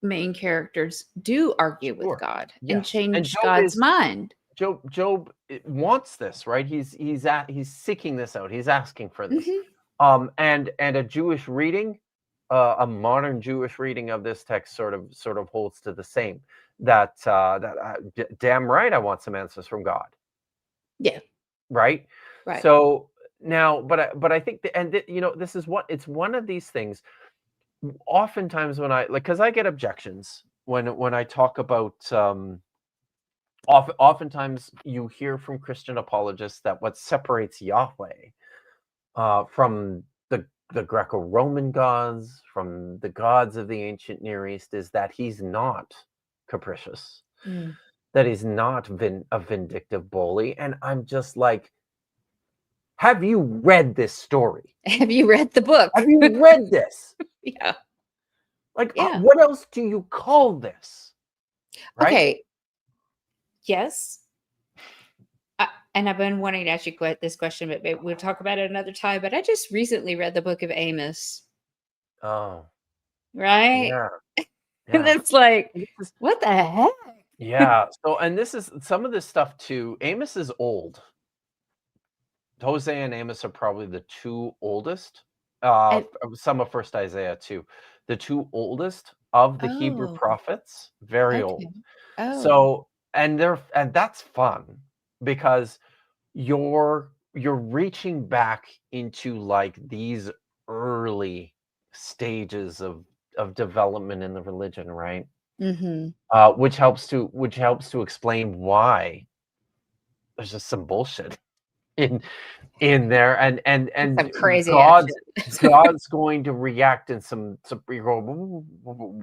main characters do argue with God and change God's mind. Job wants this, right? He's seeking this out. He's asking for this. And a Jewish reading, a modern Jewish reading of this text sort of holds to the same. Damn right, I want some answers from God. Yeah. Right. Right. So now, but I think this is it's one of these things. Oftentimes when because I get objections when I talk about oftentimes you hear from Christian apologists that what separates Yahweh from the Greco-Roman gods, from the gods of the ancient Near East, is that he's not capricious, that he's not a vindictive bully. And I'm just like, have you read this story? Have you read the book? Have you read this? Yeah. Like, Yeah. what else do you call this? Right? Okay. Yes. And I've been wanting to ask you this question, but maybe we'll talk about it another time. But I just recently read the book of Amos. Oh, right? yeah. And Yeah. it's like, what the heck? Yeah. So, and this is some of this stuff too. Amos is old. Hosea and Amos are probably the two oldest. Some of First Isaiah too. The two oldest of the Hebrew Oh, prophets. Very okay. old. Oh, So, and that's fun because you're reaching back into like these early stages of development in the religion, right? mm-hmm. Which helps to explain why there's just some bullshit in there, and Some crazy ass God's going to react in some you go,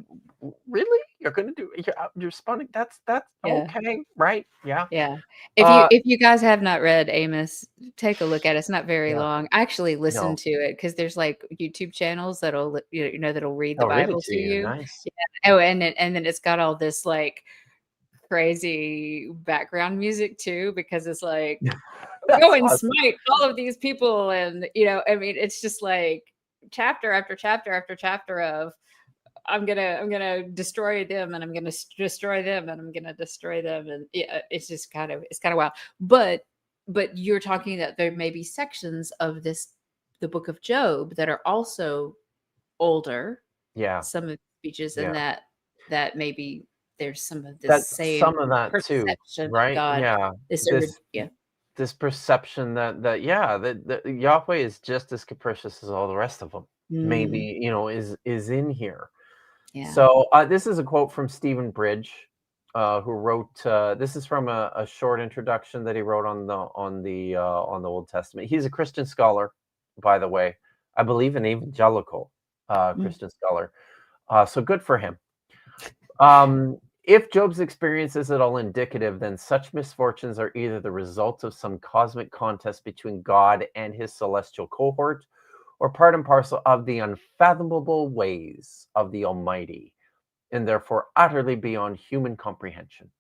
really? You're gonna do you're responding? That's Yeah. okay, right? Yeah. Yeah. If you guys have not read Amos, take a look at it. It's not very Yeah. long. I actually listen No. to it because there's like YouTube channels that'll that'll read the I'll read it Bible to to you. you. Nice. Yeah. Oh, and then it's got all this like crazy background music too, because it's like go and awesome. smite all of these people, and I mean, it's just like chapter after chapter after chapter of I'm gonna destroy them, and I'm gonna destroy them, and I'm gonna destroy them, and yeah, it's kind of wild. But you're talking that there may be sections of the book of Job that are also older. Yeah. Some of the speeches, Yeah. and that maybe there's some of the That's same some of that too, perception of right? God. Yeah. This perception that Yahweh is just as capricious as all the rest of them. Maybe is in here. Yeah. So this is a quote from Stephen Bridge, who wrote. This is from a short introduction that he wrote on the Old Testament. He's a Christian scholar, by the way. I believe an evangelical Christian scholar. So good for him. If Job's experience is at all indicative, then such misfortunes are either the result of some cosmic contest between God and his celestial cohort, or part and parcel of the unfathomable ways of the Almighty, and therefore utterly beyond human comprehension.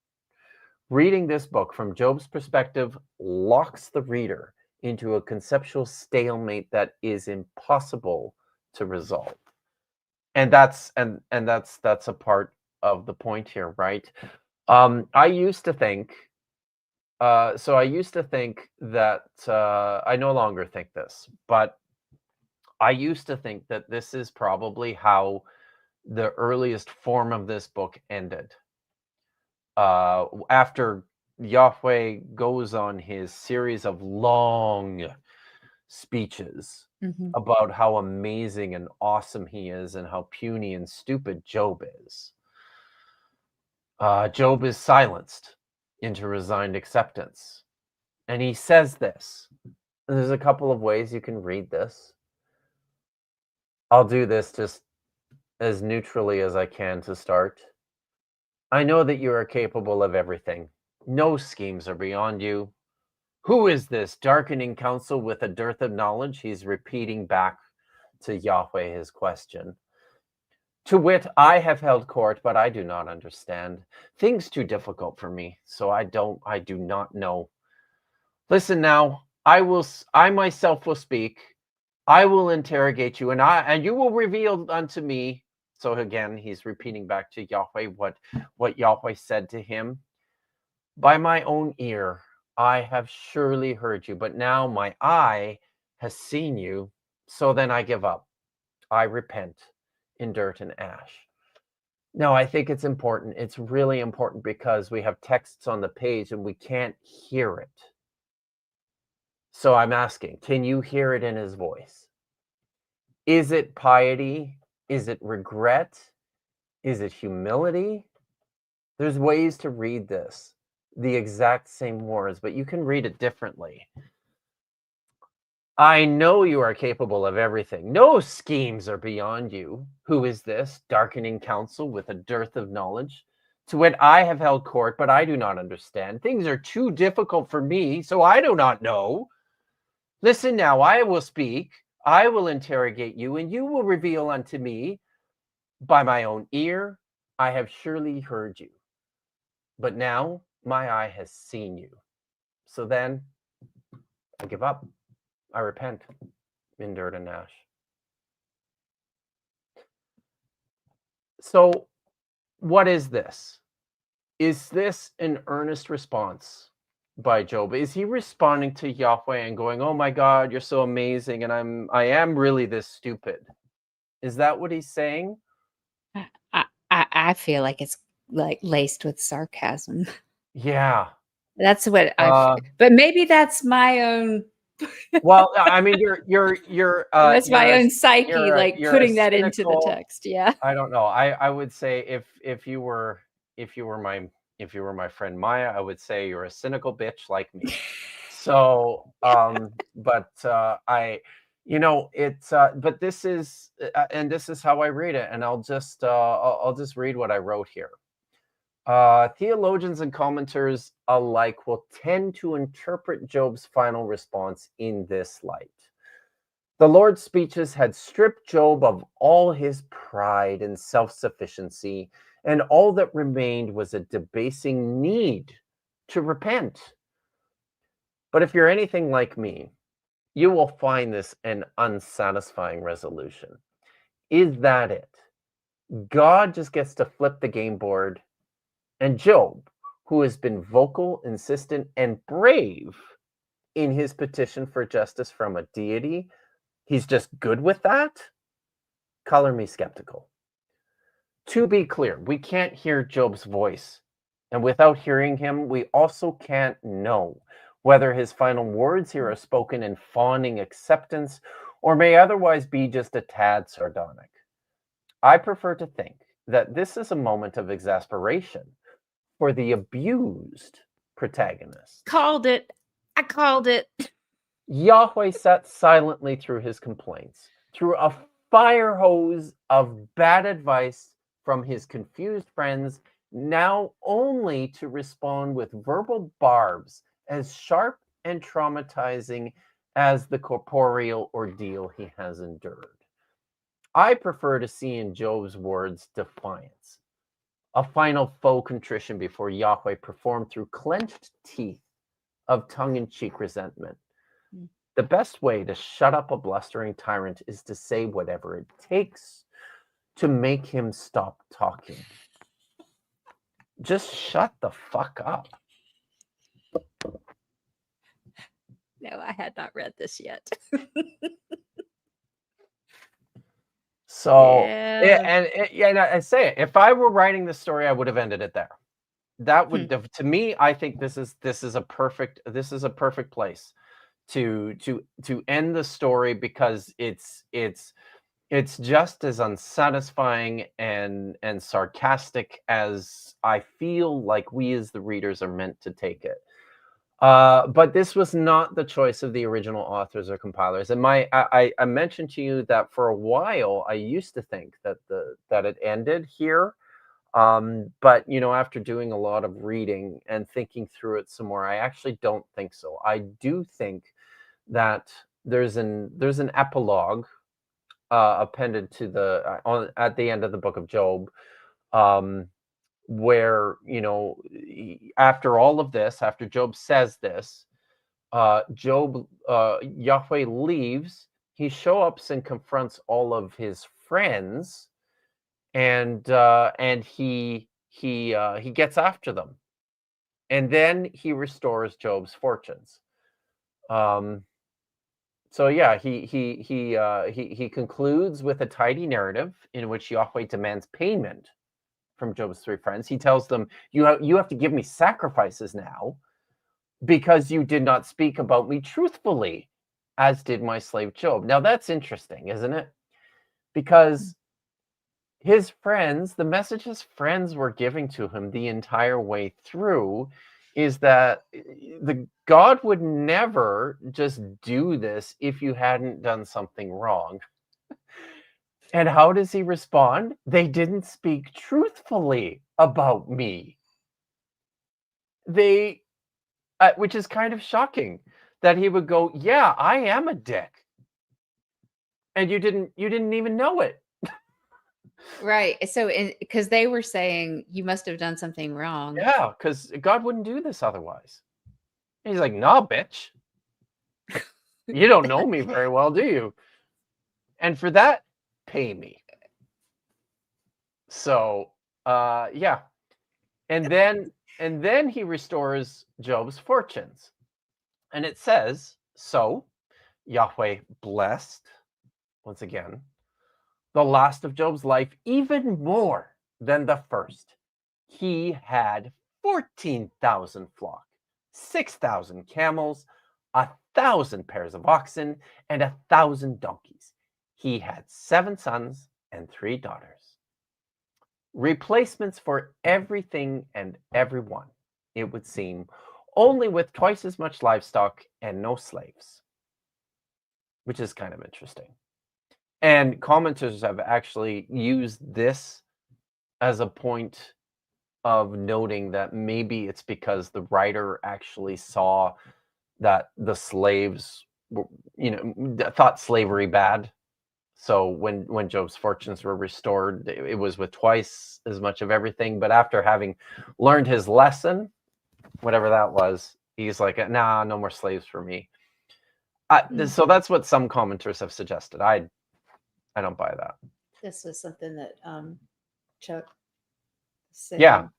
Reading this book from Job's perspective locks the reader into a conceptual stalemate that is impossible to resolve. And that's a part of the point here, right? I used to think that I no longer think this, but I used to think that this is probably how the earliest form of this book ended. After Yahweh goes on his series of long speeches about how amazing and awesome he is and how puny and stupid Job is. Job is silenced into resigned acceptance. And he says this. There's a couple of ways you can read this. I'll do this just as neutrally as I can to start. I know that you are capable of everything. No schemes are beyond you. Who is this darkening counsel with a dearth of knowledge? He's repeating back to Yahweh his question. To wit, I have held court, but I do not understand. Things too difficult for me, so I do not know. Listen now, I myself will speak. I will interrogate you, and you will reveal unto me. So again, he's repeating back to Yahweh what Yahweh said to him. By my own ear, I have surely heard you, but now my eye has seen you. So then I give up. I repent in dirt and ash. No, I think it's important. It's really important because we have texts on the page and we can't hear it. So I'm asking, can you hear it in his voice? Is it piety? Is it regret? Is it humility? There's ways to read this, the exact same words, but you can read it differently. I know you are capable of everything. No schemes are beyond you. Who is this darkening counsel with a dearth of knowledge? To wit, I have held court, but I do not understand. Things are too difficult for me, so I do not know. Listen now, I will speak. I will interrogate you, and you will reveal unto me. By my own ear, I have surely heard you. But now my eye has seen you. So then I give up. I repent in dirt and ash. So what is this? Is this an earnest response by Job? Is he responding to Yahweh and going, "Oh my God, you're so amazing, and I am really this stupid"? Is that what he's saying? I feel like it's like laced with sarcasm. Yeah. That's what but maybe that's my own Well, I mean, you're that's my you're own psyche, you're like you're a putting that into the cynical. text. Yeah. I don't know. I would say if you were my friend Maya, I would say you're a cynical bitch like me. So, but but this is and this is how I read it, and I'll just read what I wrote here. Theologians and commenters alike will tend to interpret Job's final response in this light. The Lord's speeches had stripped Job of all his pride and self-sufficiency, and all that remained was a debasing need to repent. But if you're anything like me, you will find this an unsatisfying resolution. Is that it? God just gets to flip the game board, and Job, who has been vocal, insistent, and brave in his petition for justice from a deity, he's just good with that? Color me skeptical. To be clear, we can't hear Job's voice, and without hearing him, we also can't know whether his final words here are spoken in fawning acceptance or may otherwise be just a tad sardonic. I prefer to think that this is a moment of exasperation for the abused protagonist. Called it. I called it. Yahweh sat silently through his complaints, through a fire hose of bad advice from his confused friends, now only to respond with verbal barbs as sharp and traumatizing as the corporeal ordeal he has endured. I prefer to see in Job's words defiance, a final faux contrition before Yahweh performed through clenched teeth of tongue-in-cheek resentment. The best way to shut up a blustering tyrant is to say whatever it takes to make him stop talking. Just shut the fuck up. No, I had not read this yet. So, Yeah. I say it. If I were writing this story, I would have ended it there. That would, to me, I think this is a perfect place to end the story, because it's just as unsatisfying and sarcastic as I feel like we as the readers are meant to take it. But this was not the choice of the original authors or compilers. And I mentioned to you that for a while I used to think that it ended here. But after doing a lot of reading and thinking through it some more, I actually don't think so. I do think that there's an epilogue appended to at the end of the book of Job, where after all of this, after Job says this, Yahweh leaves. He shows up and confronts all of his friends, and he gets after them, and then he restores Job's fortunes. So yeah, he concludes with a tidy narrative in which Yahweh demands payment from Job's three friends. He tells them, you have to give me sacrifices now because you did not speak about me truthfully, as did my slave Job. Now that's interesting, isn't it? Because his friends, the message his friends were giving to him the entire way through is that the God would never just do this if you hadn't done something wrong. And how does he respond? They didn't speak truthfully about me. They, which is kind of shocking that he would go, yeah, I am a dick. And you didn't even know it. Right. So, because they were saying you must have done something wrong. Yeah, because God wouldn't do this otherwise. And he's like, nah, bitch. You don't know me very well, do you? And for that, pay me. So, yeah. And then he restores Job's fortunes. And it says, so Yahweh blessed, once again, the last of Job's life even more than the first. He had 14,000 flock, 6,000 camels, 1,000 pairs of oxen, and 1,000 donkeys. He had 7 sons and 3 daughters. Replacements for everything and everyone, it would seem, only with twice as much livestock and no slaves, which is kind of interesting. And commenters have actually used this as a point of noting that maybe it's because the writer actually saw that the slaves were, thought slavery bad. So when Job's fortunes were restored, it was with twice as much of everything. But after having learned his lesson, whatever that was, he's like, nah, no more slaves for me. So that's what some commenters have suggested. I don't buy that. This was something that Chuck said. Yeah,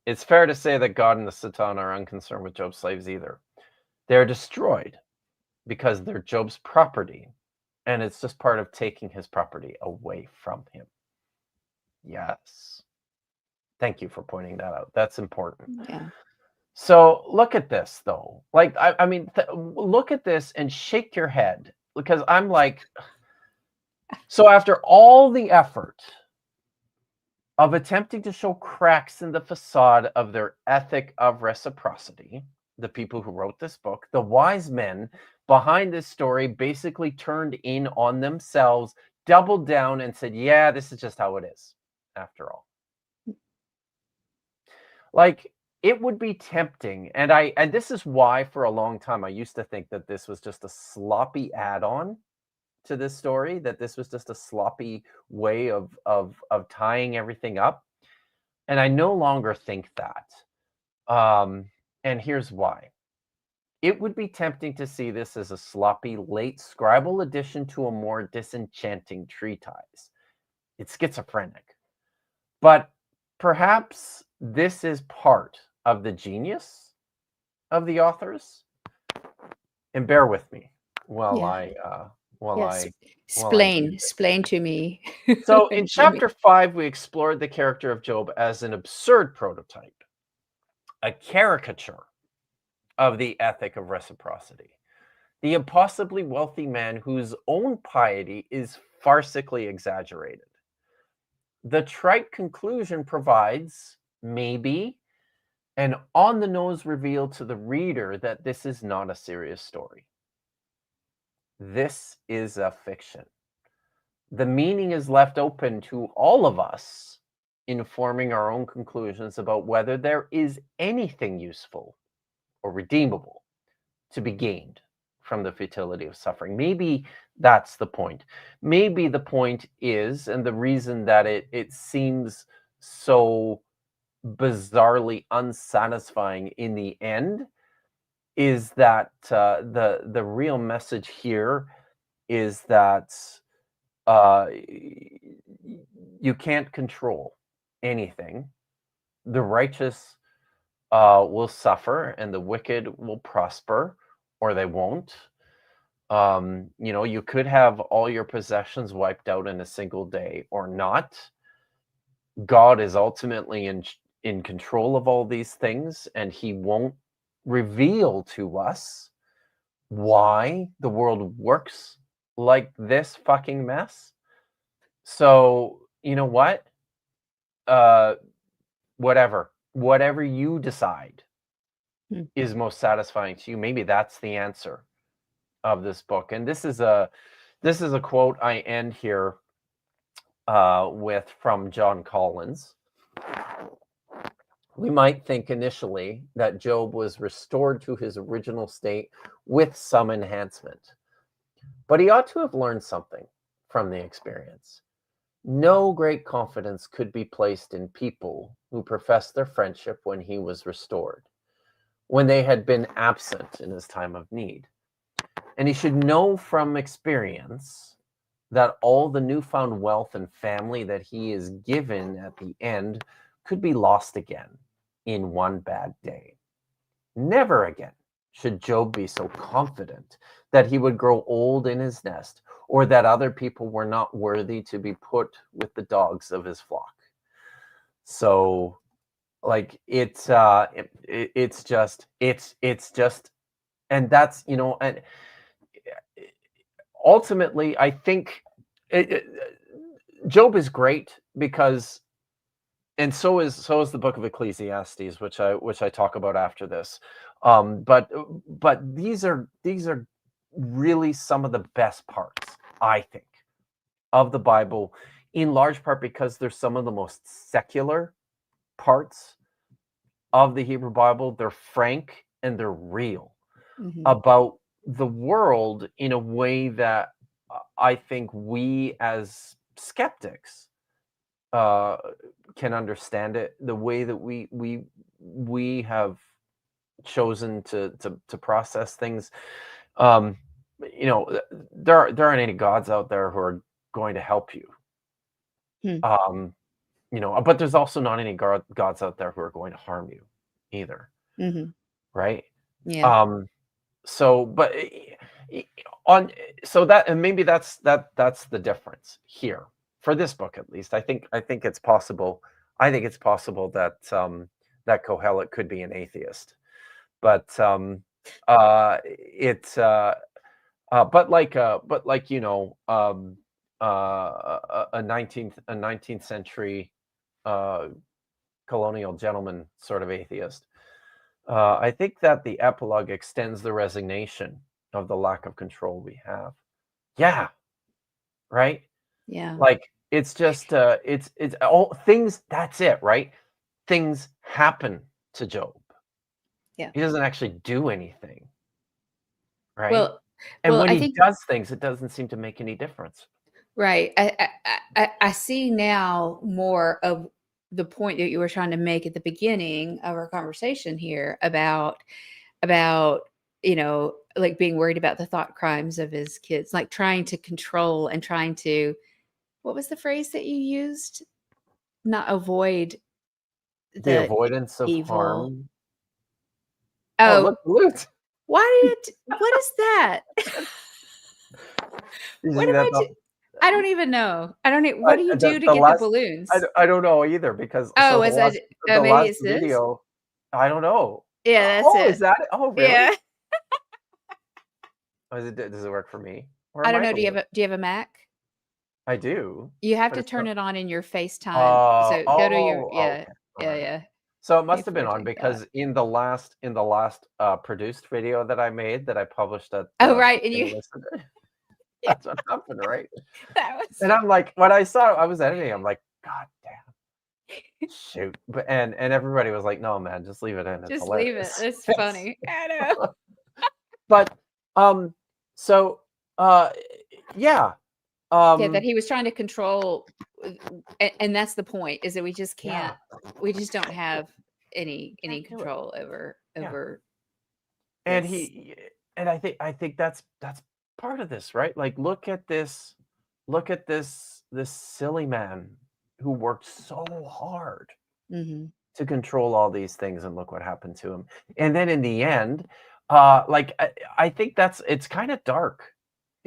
it's fair to say that God and the Satan are unconcerned with Job's slaves either. They're destroyed because they're Job's property, and it's just part of taking his property away from him. Yes. Thank you for pointing that out. That's important. Yeah. So look at this, though. Like, I mean, look at this and shake your head, because I'm like, so after all the effort of attempting to show cracks in the facade of their ethic of reciprocity, the people who wrote this book, the wise men behind this story basically turned in on themselves, doubled down, and said, yeah, this is just how it is, after all. Like, it would be tempting, and this is why for a long time I used to think that this was just a sloppy add-on to this story, that this was just a sloppy way of tying everything up. And I no longer think that. And here's why. It would be tempting to see this as a sloppy late scribal addition to a more disenchanting treatise. It's schizophrenic. But perhaps this is part of the genius of the authors. And bear with me while Explain to me. So in chapter 5, we explored the character of Job as an absurd prototype, a caricature of the ethic of reciprocity, the impossibly wealthy man whose own piety is farcically exaggerated. The trite conclusion provides, maybe, an on-the-nose reveal to the reader that this is not a serious story. This is a fiction. The meaning is left open to all of us in forming our own conclusions about whether there is anything useful or redeemable to be gained from the futility of suffering. Maybe that's the point. Maybe the point is, and the reason that it seems so bizarrely unsatisfying in the end, is that the real message here is that you can't control anything. The righteous will suffer and the wicked will prosper, or they won't. You know, you could have all your possessions wiped out in a single day or not. God is ultimately in control of all these things, and he won't reveal to us why the world works like this fucking mess. So, you know what? Uh whatever you decide is most satisfying to you. Maybe that's the answer of this book. And this is a quote I end here with from John Collins. We might think initially that Job was restored to his original state with some enhancement, but he ought to have learned something from the experience. No great confidence could be placed in people who professed their friendship when he was restored, when they had been absent in his time of need. And he should know from experience that all the newfound wealth and family that he is given at the end could be lost again in one bad day. Never again should Job be so confident that he would grow old in his nest, or that other people were not worthy to be put with the dogs of his flock. So, like, it's just, and that's, you know, and ultimately, I think Job is great because, and so is the book of Ecclesiastes, which I talk about after this. But these are really some of the best parts, I think, of the Bible, in large part because they're some of the most secular parts of the Hebrew Bible. They're frank and they're real about the world in a way that I think we as skeptics can understand it, the way that we have chosen to process things. You know, there aren't any gods out there who are going to help you. You know, but there's also not any gods out there who are going to harm you either. Right? Yeah. So, but on so that, and maybe that's the difference here for this book, at least. I think it's possible. I think it's possible that that Kohelet could be an atheist, but but like, you know, a 19th century colonial gentleman sort of atheist. I think that the epilogue extends the resignation of the lack of control we have. Yeah. Right? Yeah. Like, it's just it's all things, that's it, right? Things happen to Job. Yeah. He doesn't actually do anything. Right? Well, And when I he think does things, it doesn't seem to make any difference. right. I see now more of the point that you were trying to make at the beginning of our conversation here about, you know, like being worried about the thought crimes of his kids, like trying to control and trying to, what was the phrase that you used? Not avoid The the avoidance of evil. harm. Oh, Oh, look, loot. what is that? Did you What see am that? I do? I don't even know. I don't even, what do you do to The get the last, balloons? I don't know either, because so Oh, as I, oh, the maybe last it's this. video, I don't know. Yeah, that's Oh, is it. that it? Oh, really? Yeah. Oh, does it work for me? Or I am don't I know. the one? Do you have a Mac? I do, You have but to it's turn not. it on in your FaceTime. So go to your, Okay. All yeah, right. yeah. So it must have been Before on, doing that. because in the last produced video that I made, that I published at Oh, right. And you, yeah, that's what happened, right? that was, And I'm like, when I saw I was editing, I'm like, God damn, shoot. But and everybody was like, no, man, just leave it in. It's just leave it. hilarious. It's Yes. funny. I know. But so yeah. Yeah, that he was trying to control, and that's the point, is that we just Yeah. can't, we just don't have any Can't do it. control over Yeah. And this. I think that's part of this, right? Like, look at this silly man who worked so hard to control all these things, and look what happened to him. And then in the end, like, I think it's kind of dark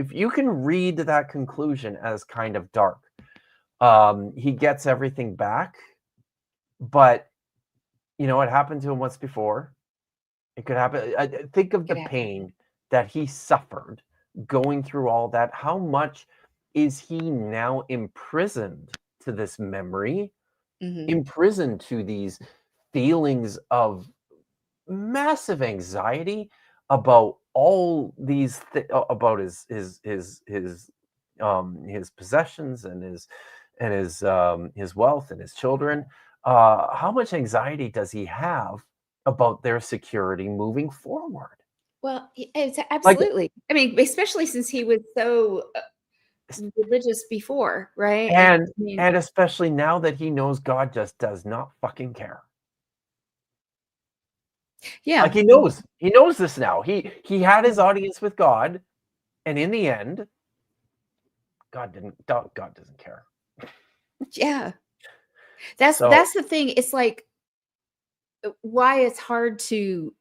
if you can read that conclusion as kind of dark, he gets everything back, but you know, it happened to him once before. It could happen. Think of the Could happen. pain that he suffered going through all that. How much is he now imprisoned to this memory, imprisoned to these feelings of massive anxiety about all these about his possessions and his wealth and his children. How much anxiety does he have about their security moving forward? Well, it's Like, absolutely. I mean, especially since he was so religious before, right? And and I mean, and especially now that he knows God just does not fucking care. yeah, Like he knows this now. He had his audience with God, and in the end, God doesn't care. yeah. So That's the thing. It's like why it's hard to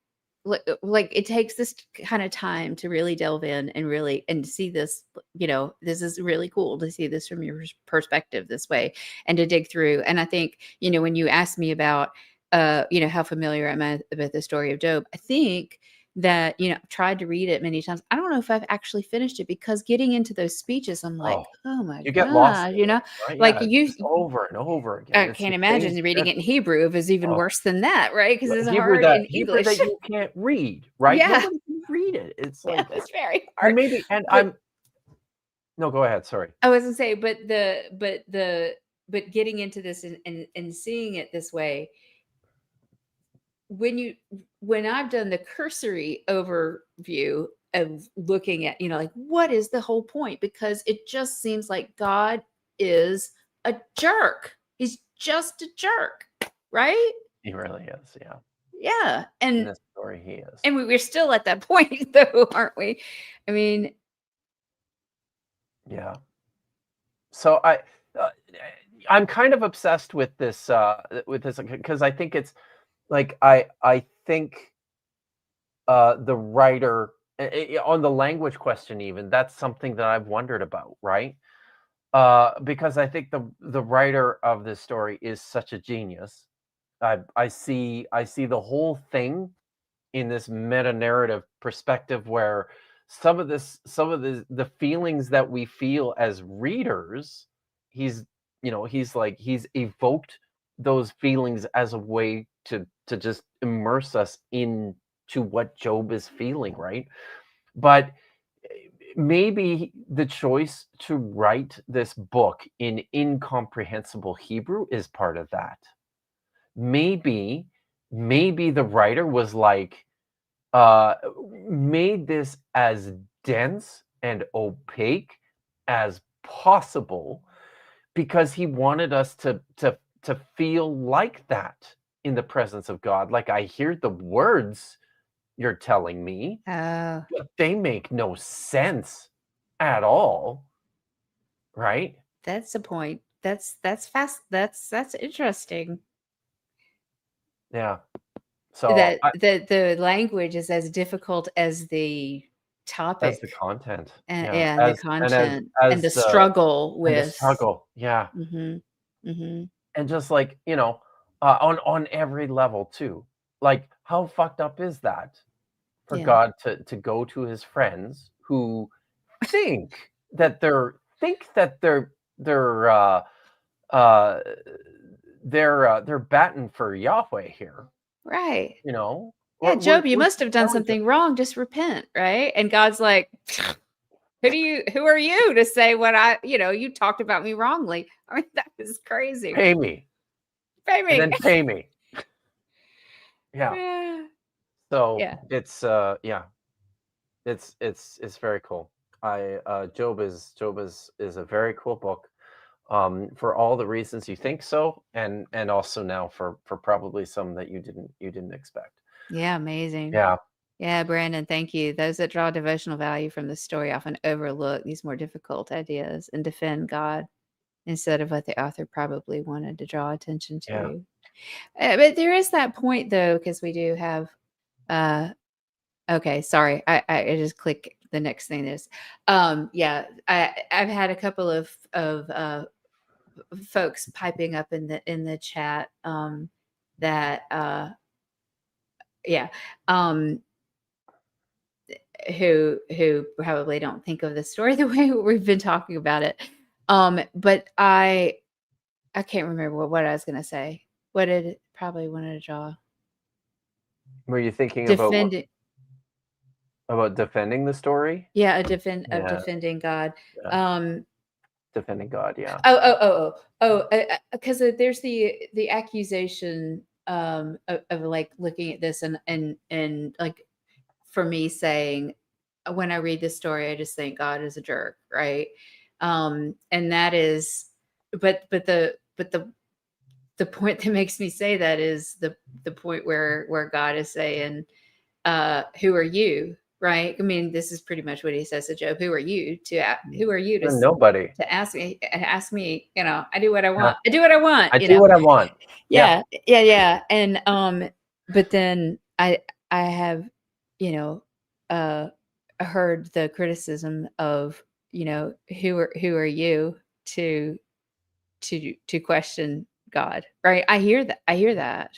like it takes this kind of time to really delve in and really and see this, this is really cool to see this from your perspective this way and to dig through. And I think, when you asked me about how familiar am I with the story of Job, I think that, I've tried to read it many times. I don't know if I've actually finished it because getting into those speeches, I'm like, oh, oh my you get lost God, in it, right? like Yeah, just over and over again. I It's can't the imagine same reading shit. it in Hebrew if it's even Oh, worse than that, right? Because it's Hebrew hard in Hebrew English. that you can't read, right? Yeah, Nobody can read it. It's yeah, like, it's very and hard. maybe, and But no, go ahead. Sorry. I was gonna say, but getting into this and seeing it this way, when I've done the cursory overview of looking at, like what is the whole point? Because it just seems like God is a jerk. He's just a jerk, right? He really is. Yeah. Yeah. In And this story, he is. and we're still at that point though, aren't we? I mean, Yeah. So uh, I'm kind of obsessed with this because I think it's like I think the writer on the language question, even that's something that I've wondered about, right? Because I think the writer of this story is such a genius. I see the whole thing in this meta narrative perspective where some of the feelings that we feel as readers, he's he's evoked those feelings as a way to just immerse us into what Job is feeling, right? But maybe the choice to write this book in incomprehensible Hebrew is part of that. Maybe maybe the writer was like, uh, made this as dense and opaque as possible because he wanted us to feel like that in the presence of God. Like, I hear the words you're telling me, oh, but they make no sense at all, right? that's the point. That's fast. That's interesting. Yeah. So That the language is as difficult as the as the topic content, and, yeah, yeah, and the content and the as struggle and the with. struggle, yeah. Mhm, mhm, And just like, on every level too. Like, how fucked up is that for yeah, God to go to his friends who think they're uh they're batting for Yahweh here, right. you know? Yeah, We're Job, you we're must have done challenging. something wrong. Just repent, right? And God's like, who are you to say what you talked about me wrongly? I mean, that is crazy. Pay me Pay and me. then pay me. Yeah. Yeah. So Yeah. it's yeah, it's very cool. Job is a very cool book, for all the reasons you think so, and also now for probably some that you didn't expect. Yeah, amazing. Yeah, Yeah, Brandon, thank you. Those that draw devotional value from the story often overlook these more difficult ideas and defend God instead of what the author probably wanted to draw attention yeah, to. But there is that point, though, because we do have. Uh, okay, sorry, I just the next thing is, yeah, I've had a couple of folks piping up in the chat, that yeah, who probably don't think of the story the way we've been talking about it. But I can't remember what I was going to say. What did it probably wanted to draw? Were you thinking Defending, about defending the story? yeah, Yeah. defending God. Yeah. Defending God, yeah. Because there's the accusation, of like looking at this and like, for me saying, when I read this story, I just think God is a jerk, right? And that is, but the point that makes me say that is the point where God is saying, who are you, right? I mean, this is pretty much what he says to Job. Who are you to Nobody. to ask me, I do what I Yeah. want. I do what I want. I do what I want. Yeah. And but then I have, heard the criticism of, who are you to question God, right? I hear that.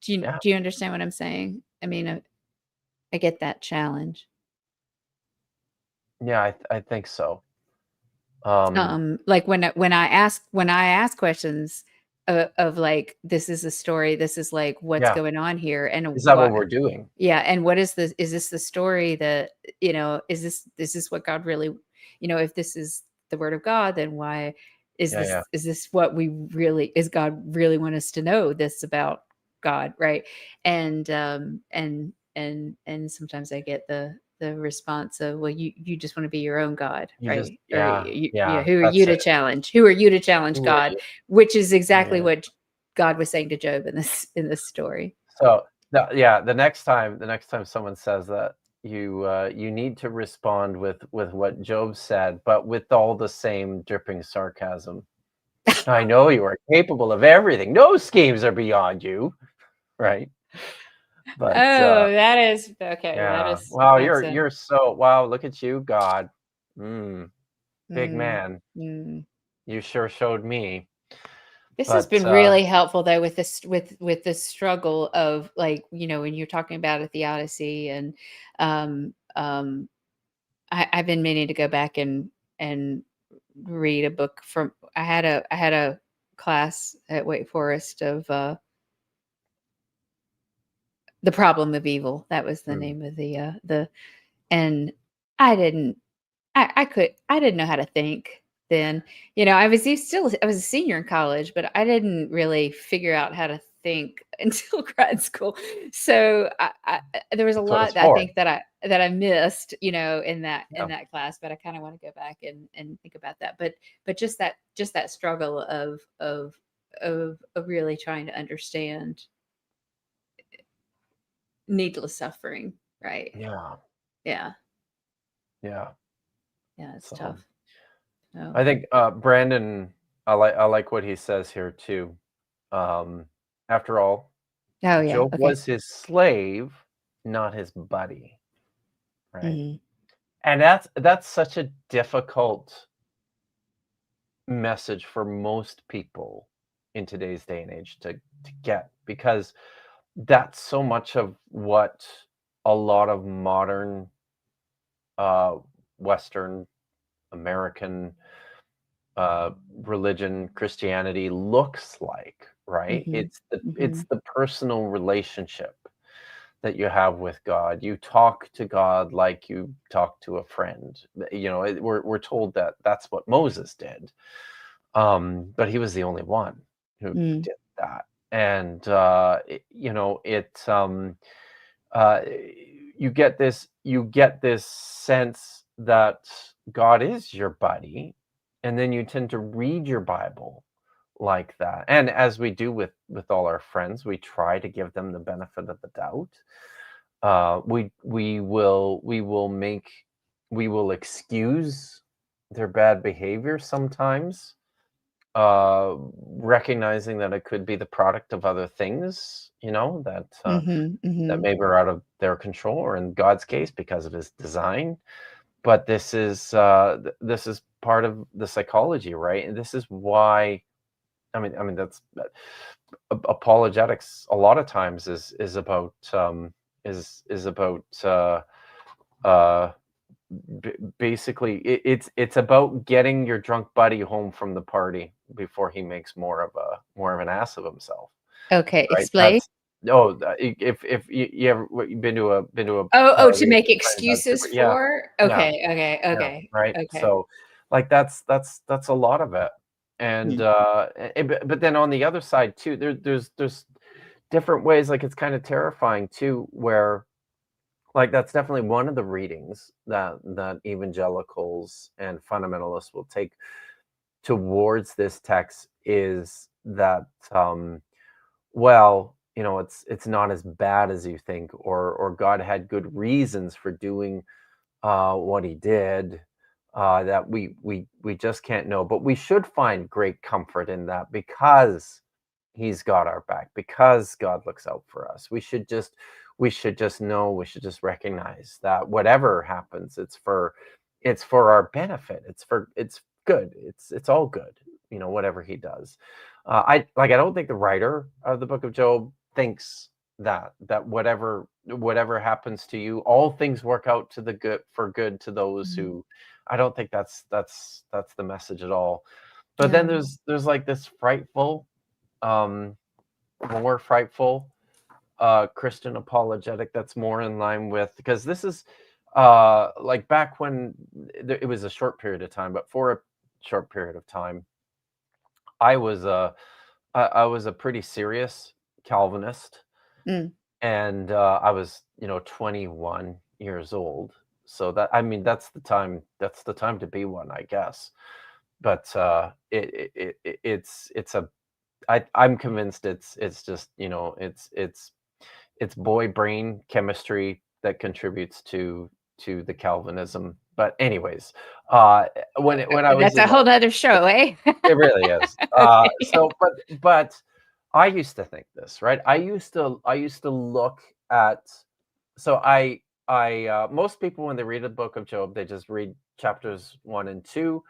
Yeah. Do you understand what I'm saying? I mean, I get that challenge. Yeah, I think so. Like when I ask questions of like, this is a story, this is like what's Yeah. going on here, and Is that what what, we're doing? yeah, and what is this the story that, is this what God really, if this is the word of God, then why Yeah. is this what we really, is God really want us to know this about God, right? And and sometimes I get the response of, well, you just want to be your own God, You just, right? Or yeah, who are that's you to it. challenge? Who are you to challenge Who are God? you? Which is exactly Yeah. what God was saying to Job in this story. So the next time someone says that, you need to respond with what Job said, but with all the same dripping sarcasm. I know you are capable of everything. No schemes are beyond you, right? But Oh, that is okay. That yeah. is Wow, that's a you're so, wow, look at you, God. Big mm, man. mm. You sure showed me. This has But been really helpful though, with this with the struggle of, like, when you're talking about a theodicy, and um um I've been meaning to go back and read a book from, I had a class at Wake Forest of The Problem of Evil. That was the name of the and I didn't I didn't know how to think then. I was I was a senior in college, but I didn't really figure out how to think until grad school. So there was a that's what it's lot that I for. think that I missed, in that Yeah. class. But I kind of want to go back and think about that. But just that struggle of really trying to understand needless suffering, right? Yeah. Yeah, Yeah. it's So tough. Oh, I think Brandon, I like what he says here too. After all, oh yeah, Job okay. was his slave, not his buddy, right? Mhm. And that's such a difficult message for most people in today's day and age to get, because that's so much of what a lot of modern Western American religion, Christianity looks like, right? Mhm. It's Mhm. the personal relationship that you have with God. You talk to God like you talk to a friend. We're told that that's what Moses did, but he was the only one who Mm. did that. And uh, you get this sense that God is your buddy, and then you tend to read your Bible like that. And as we do with all our friends, we try to give them the benefit of the doubt. We will excuse their bad behavior sometimes, recognizing that it could be the product of other things, that that maybe are out of their control, or in God's case, because of his design. But this is this is part of the psychology, right? And this is why, I mean that's apologetics a lot of times is about is about uh basically it's about getting your drunk buddy home from the party before he makes more of an ass of himself, Okay, right? explain. That's if you ever you've been to a Oh, party to with make your friends, that's excuses super, yeah, for? yeah, Okay, okay, yeah, okay, right. okay. So like that's a lot of it. And Hmm. but then on the other side too, there's different ways. Like, it's kind of terrifying too, where, like, that's definitely one of the readings that evangelicals and fundamentalists will take towards this text, is that well, it's not as bad as you think, or God had good reasons for doing what he did, that we just can't know. But we should find great comfort in that, because he's got our back, because God looks out for us. We should just know, we should just recognize that whatever happens, it's for our benefit. It's good. It's all good. Whatever he does. I don't think the writer of the book of Job thinks that whatever happens to you, all things work out to the good, for good to those Mhm. who. I don't think that's the message at all. But then Yeah. there's like this frightful, um more frightful Christian apologetic that's more in line with, because this is like back when it was a short period of time, but for a short period of time, I was a I was a pretty serious Calvinist. Mm. And I was 21 years old. So that's the time to be one, I guess. But I'm convinced it's just, it's boy brain chemistry that contributes to the Calvinism. But anyways, when I was That's in a whole nother show, eh? it really is. Okay. But I used to think this, right? I used to look at. So most people, when they read the book of Job, they just read chapters 1 and 2.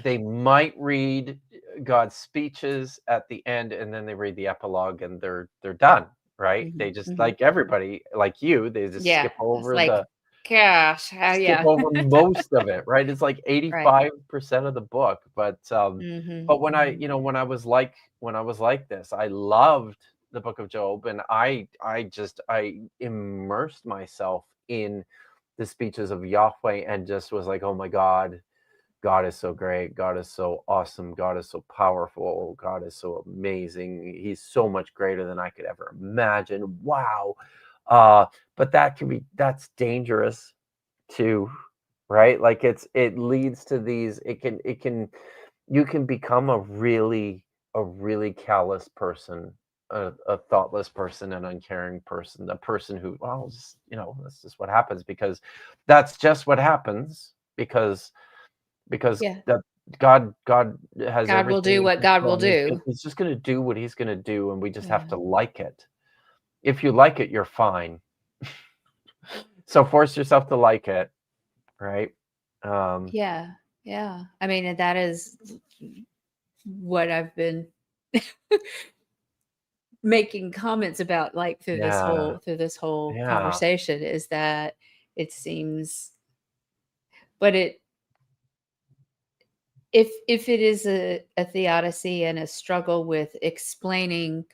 They might read God's speeches at the end, and then they read the epilogue, and they're done, right? They Mhm, just, mhm. like everybody, like you, they just Yeah, it's like, gosh, skip yeah. over most of it, right? It's like Right. 85% of the book. Mhm, But when I, mhm. when I was like this, I loved the book of Job, and I immersed myself in the speeches of Yahweh, and just was like, oh my God, God is so great. God is so awesome. God is so powerful. God is so amazing. He's so much greater than I could ever imagine. Wow. Uh, but that's dangerous too, right? Like, it leads to these, you can become a really callous person, a thoughtless person, an uncaring person, a person who, well, just, that's just what happens, because that's just what happens, because Yeah. that God has God will everything do in what God will control, and do. he's just going to do what he's going to do, and we just have Yeah. to like it. If you like it, you're fine. So force yourself to like it, right? Um, Yeah. Yeah. I mean, and that is what I've been making comments about, like, through this yeah, whole yeah, conversation, is that it seems, but it if it is a theodicy and a struggle with explaining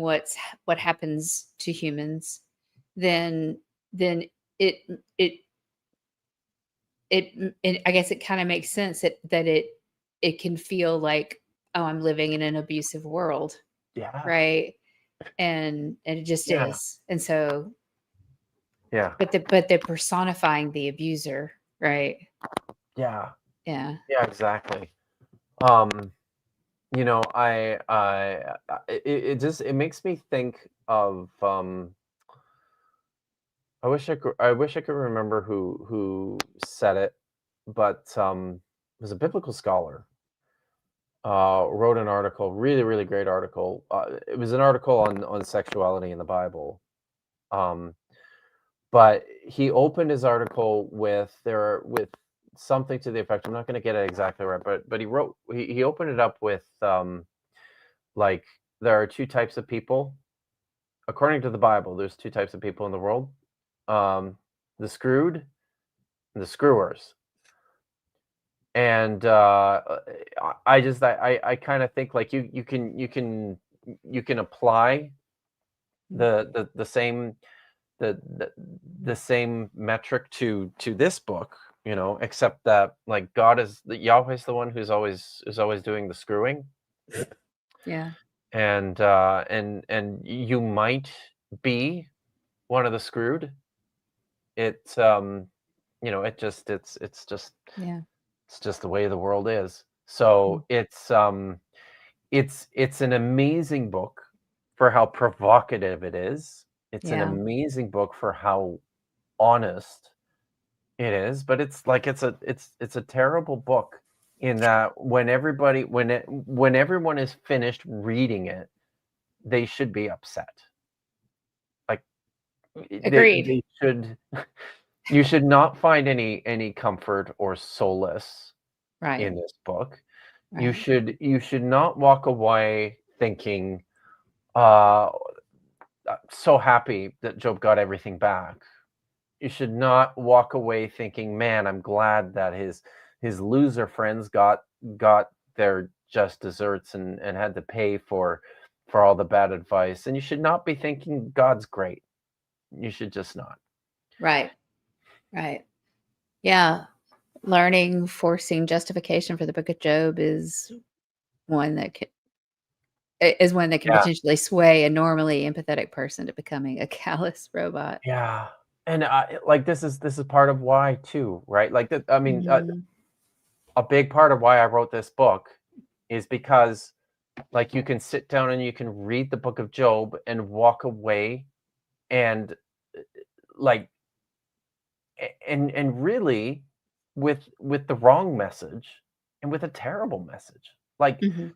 what happens to humans, then then it it it I guess it kind of makes sense that it can feel like, oh, I'm living in an abusive world, yeah, right? And it just yeah, is. And so, yeah, but they're personifying the abuser, right? yeah, Yeah. yeah, exactly. Um, it makes me think of, I wish I could remember who said it, but it was a biblical scholar, wrote an article, really great article. It was an article on sexuality in the Bible. But he opened his article with something to the effect. I'm not going to get it exactly right, but he opened it up with like there are two types of people. According to the Bible, there's two types of people in the world: the screwed and the screwers. And I kind of think like you can apply the same the same metric to this book, except that like Yahweh is the one who's always doing the screwing. Yeah. And you might be one of the screwed. It's it's just Yeah. it's just the way the world is. So it's an amazing book for how provocative it is. It's an Yeah. amazing book for how honest it is, but it's like it's a terrible book in that when everyone is finished reading it, they should be upset. Like Agreed. they should you should not find any comfort or solace Right. in this book. Right. You should not walk away thinking, I'm so happy that Job got everything back. You should not walk away thinking, man, I'm glad that his loser friends got their just desserts and had to pay for all the bad advice. And you should not be thinking God's great. You should just not. Right. Right. Yeah. Learning, forcing justification for the book of Job is one that can Yeah. potentially sway a normally empathetic person to becoming a callous robot. Yeah. And like this is part of why too, right? Like that. I mean, Mhm. a big part of why I wrote this book is because like you can sit down and you can read the book of Job and walk away and like and really with the wrong message and with a terrible message. Like, Mhm.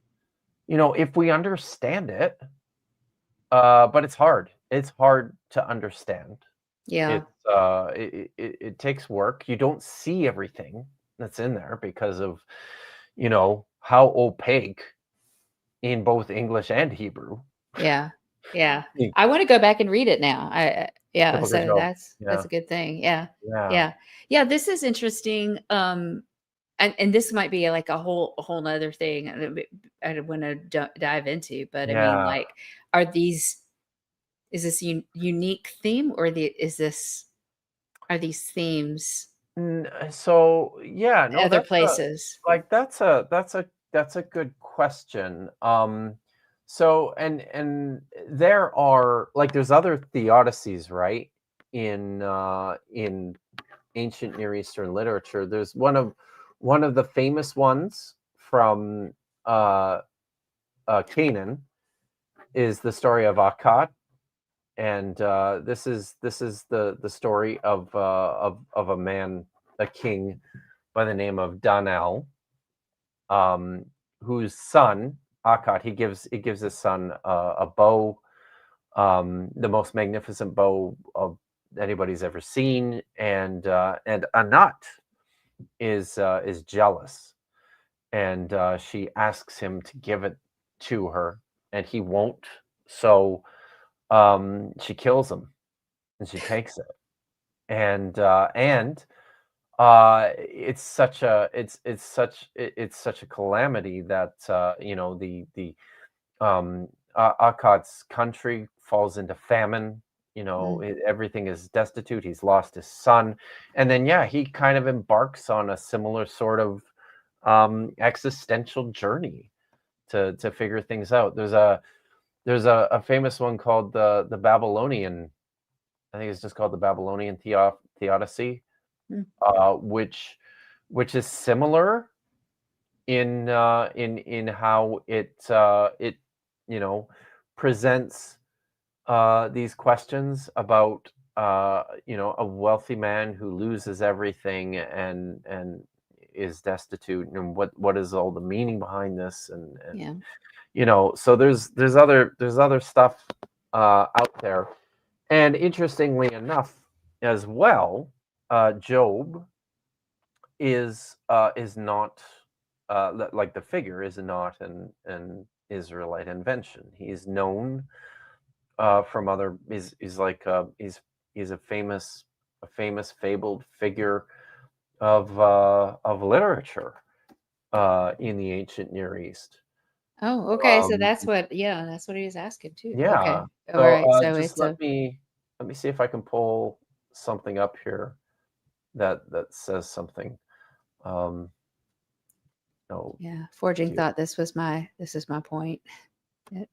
if we understand it, but it's hard. It's hard to understand. Yeah. It takes work. You don't see everything that's in there because of, how opaque in both English and Hebrew. Yeah. Yeah. The I wanna go back and read it now. Yeah, book of so Job. that's Yeah. a good thing. Yeah. Yeah. Yeah. Yeah, this is interesting. And this might be like a whole nother thing that I don't wanna dive into, but I mean, Yeah. like, is this unique theme, or are these themes So yeah, no, other places? that's a good question. So and there are like there's other theodicies, right? In ancient Near Eastern literature. There's one of the famous ones from Canaan is the story of Akkad. And this is the story of a man, a king by the name of Danel, whose son Akkad, he gives his son a bow, the most magnificent bow of anybody's ever seen, and Anat is jealous, and she asks him to give it to her, and he won't. So she kills him and she takes it. And it's such a it's such a calamity that the Akkad's country falls into famine. Everything is destitute. He's lost his son, and then he kind of embarks on a similar sort of existential journey to figure things out. There's a famous one called the Babylonian. I think it's just called the Babylonian Theodicy, Mm. Which is similar in how it presents these questions about a wealthy man who loses everything and is destitute, and what is all the meaning behind this, and Yeah. so there's other stuff out there. And interestingly enough as well, Job is not like the figure is not an Israelite invention. He's known from other. He's like he's a famous fabled figure of literature in the ancient Near East. Oh, okay. So Um, that's what he was asking too. Okay. yeah. All So right. So just it's a let me see if I can pull something up here that says something. No, Forging dear. thought this is my point. It,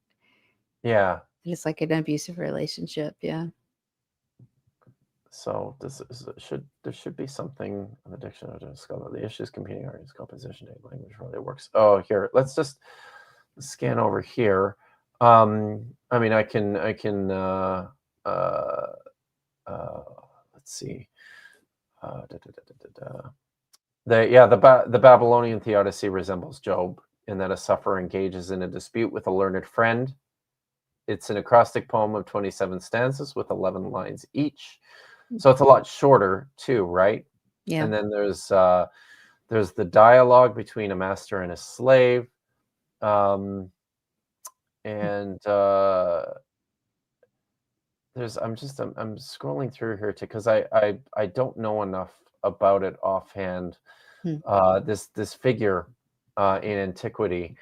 Yeah. it's like an abusive relationship. Yeah. So there should be something in the dictionary to discover the issues competing arguments, composition, date, language, really works. Oh, here, let's just scan over here. I mean, I can let's see. The Babylonian theodicy resembles Job in that a sufferer engages in a dispute with a learned friend. It's an acrostic poem of 27 stanzas with 11 lines each. So it's a lot shorter too, right? Yeah. And then there's the dialogue between a master and a slave. And I'm scrolling through here too, because I don't know enough about it offhand. This figure in antiquity,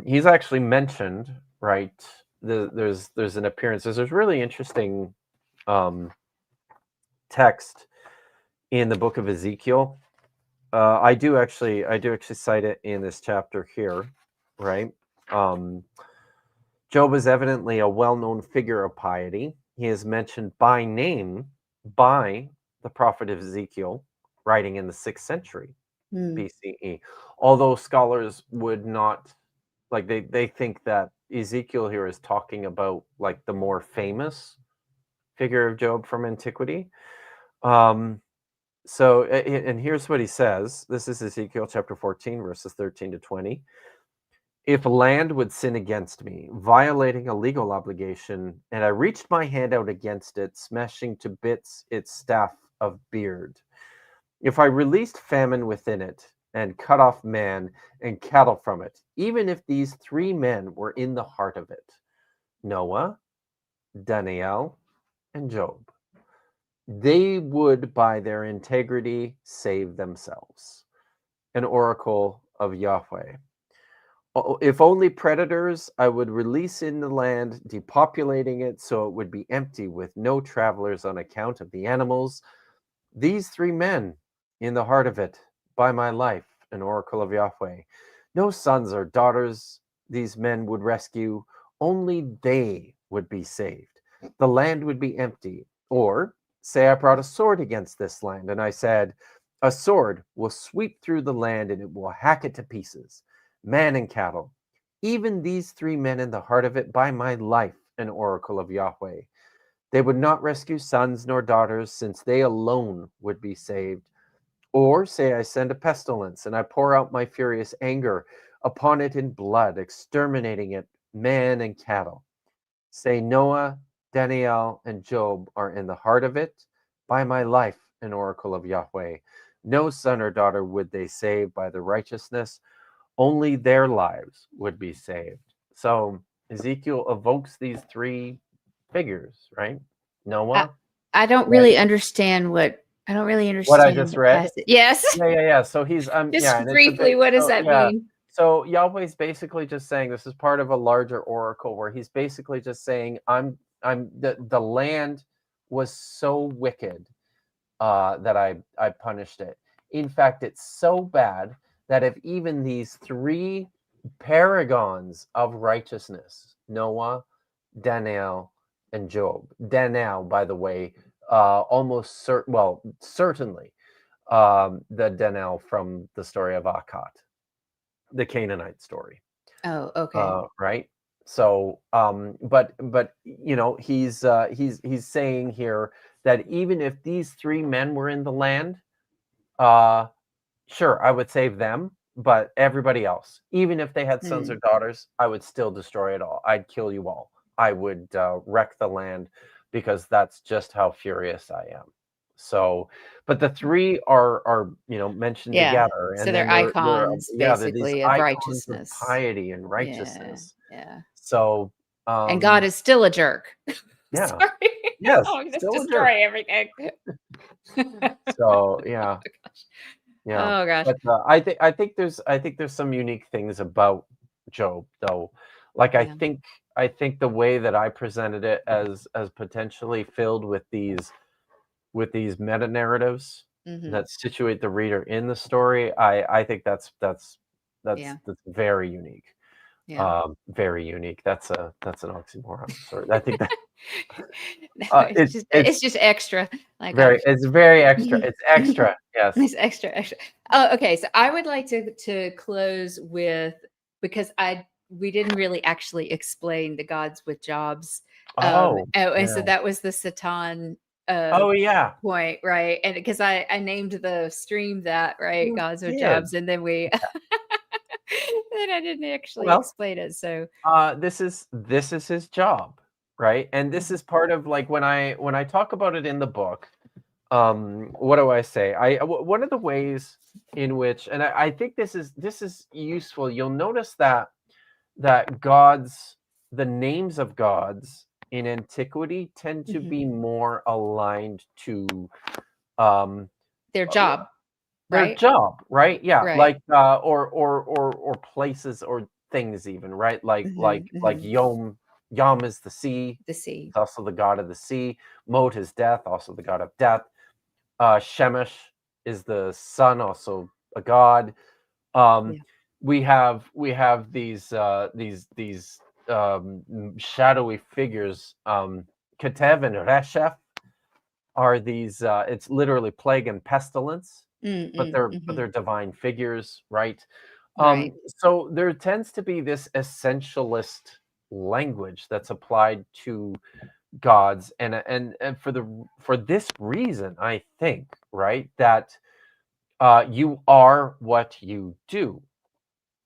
he's actually mentioned, right? There's an appearance. There's really interesting text in the book of Ezekiel. I do actually cite it in this chapter here, right? Job is evidently a well-known figure of piety. He is mentioned by name by the prophet of Ezekiel, writing in the 6th century BCE. Although scholars would not, like, they think that Ezekiel here is talking about like the more famous figure of Job from antiquity. So, and here's what he says. This is Ezekiel chapter 14, verses 13 to 20. If land would sin against me, violating a legal obligation, and I reached my hand out against it, smashing to bits its staff of beard, if I released famine within it, and cut off man and cattle from it, even if these 3 men were in the heart of it, Noah, Daniel, and Job, they would by their integrity save themselves. An oracle of Yahweh. If only predators, I would release in the land, depopulating it so it would be empty with no travelers on account of the animals. These 3 men in the heart of it, by my life, an oracle of Yahweh. No sons or daughters these men would rescue, only they would be saved. The land would be empty. Or, say I brought a sword against this land, and I said, a sword will sweep through the land and it will hack it to pieces, man and cattle. Even these 3 men in the heart of it, by my life, an oracle of Yahweh. They would not rescue sons nor daughters, since they alone would be saved. Or say I send a pestilence, and I pour out my furious anger upon it in blood, exterminating it, man and cattle. Say Noah, Daniel, and Job are in the heart of it, by my life, an oracle of Yahweh. No son or daughter would they save by the righteousness, only their lives would be saved. So Ezekiel evokes these 3 figures, right? Noah. I don't really understand what I just the read. passage. Yes. Yeah. So he's Just and it's a briefly, bit. what does So that yeah. mean? So Yahweh's basically just saying this is part of a larger oracle where he's basically just saying I'm the land was so wicked that I punished it. In fact, it's so bad that if even these 3 paragons of righteousness, Noah, Daniel, and Job. Daniel, by the way, certainly the Daniel from the story of Akkad, the Canaanite story. Oh, okay. Right. So, but he's saying here that even if these 3 men were in the land, Sure, I would save them, but everybody else, even if they had sons or daughters, I would still destroy it all. I'd kill you all. I would wreck the land because that's just how furious I am. So, but the three are mentioned Yeah. together, So and they're then they're icons they're these basically of icons of righteousness. piety and Yeah. righteousness. Yeah. So, And God is still a jerk. yeah, Sorry. yes, Oh, just still a jerk. destroy everything. So, yeah. Yeah, Oh gosh. but, I think there's some unique things about Job, though. Like, I Yeah. think I think the way that I presented it as potentially filled with these meta narratives Hmm. that situate the reader in the story, I think that's Yeah. that's very unique. Yeah. Very unique. That's an oxymoron. Sorry. I think that No, it's it's just extra. Like it's very extra. It's extra. Yes. it's extra, extra. Oh, okay. So I would like to close with, because we didn't really actually explain the gods with jobs. Oh, And so yeah. that was the Satan Oh, yeah. point, right? And because I named the stream that, right, You gods with did. jobs, and then we then I didn't actually Well, explain it. So this is his job, right? And this mhm, is part of, like, when I talk about it in the book. What do I say? One of the ways in which, and I think this is useful. You'll notice that the names of gods in antiquity tend to mhm. be more aligned to um, Their job, their right? job, right? Yeah, Right. like or places or things even, right? Like like Hmm. like Hmm. Yom is the sea. The sea. It's also the god of the sea. Mot is death, also the god of death. Shemesh is the sun, also a god. Um, Yeah. we have these shadowy figures. Ketev and Reshef are these. It's literally plague and pestilence, but Mm-mm, they're mhm. divine figures, right? Right. So there tends to be this essentialist language that's applied to gods, and for this reason, I think, right, that you are what you do.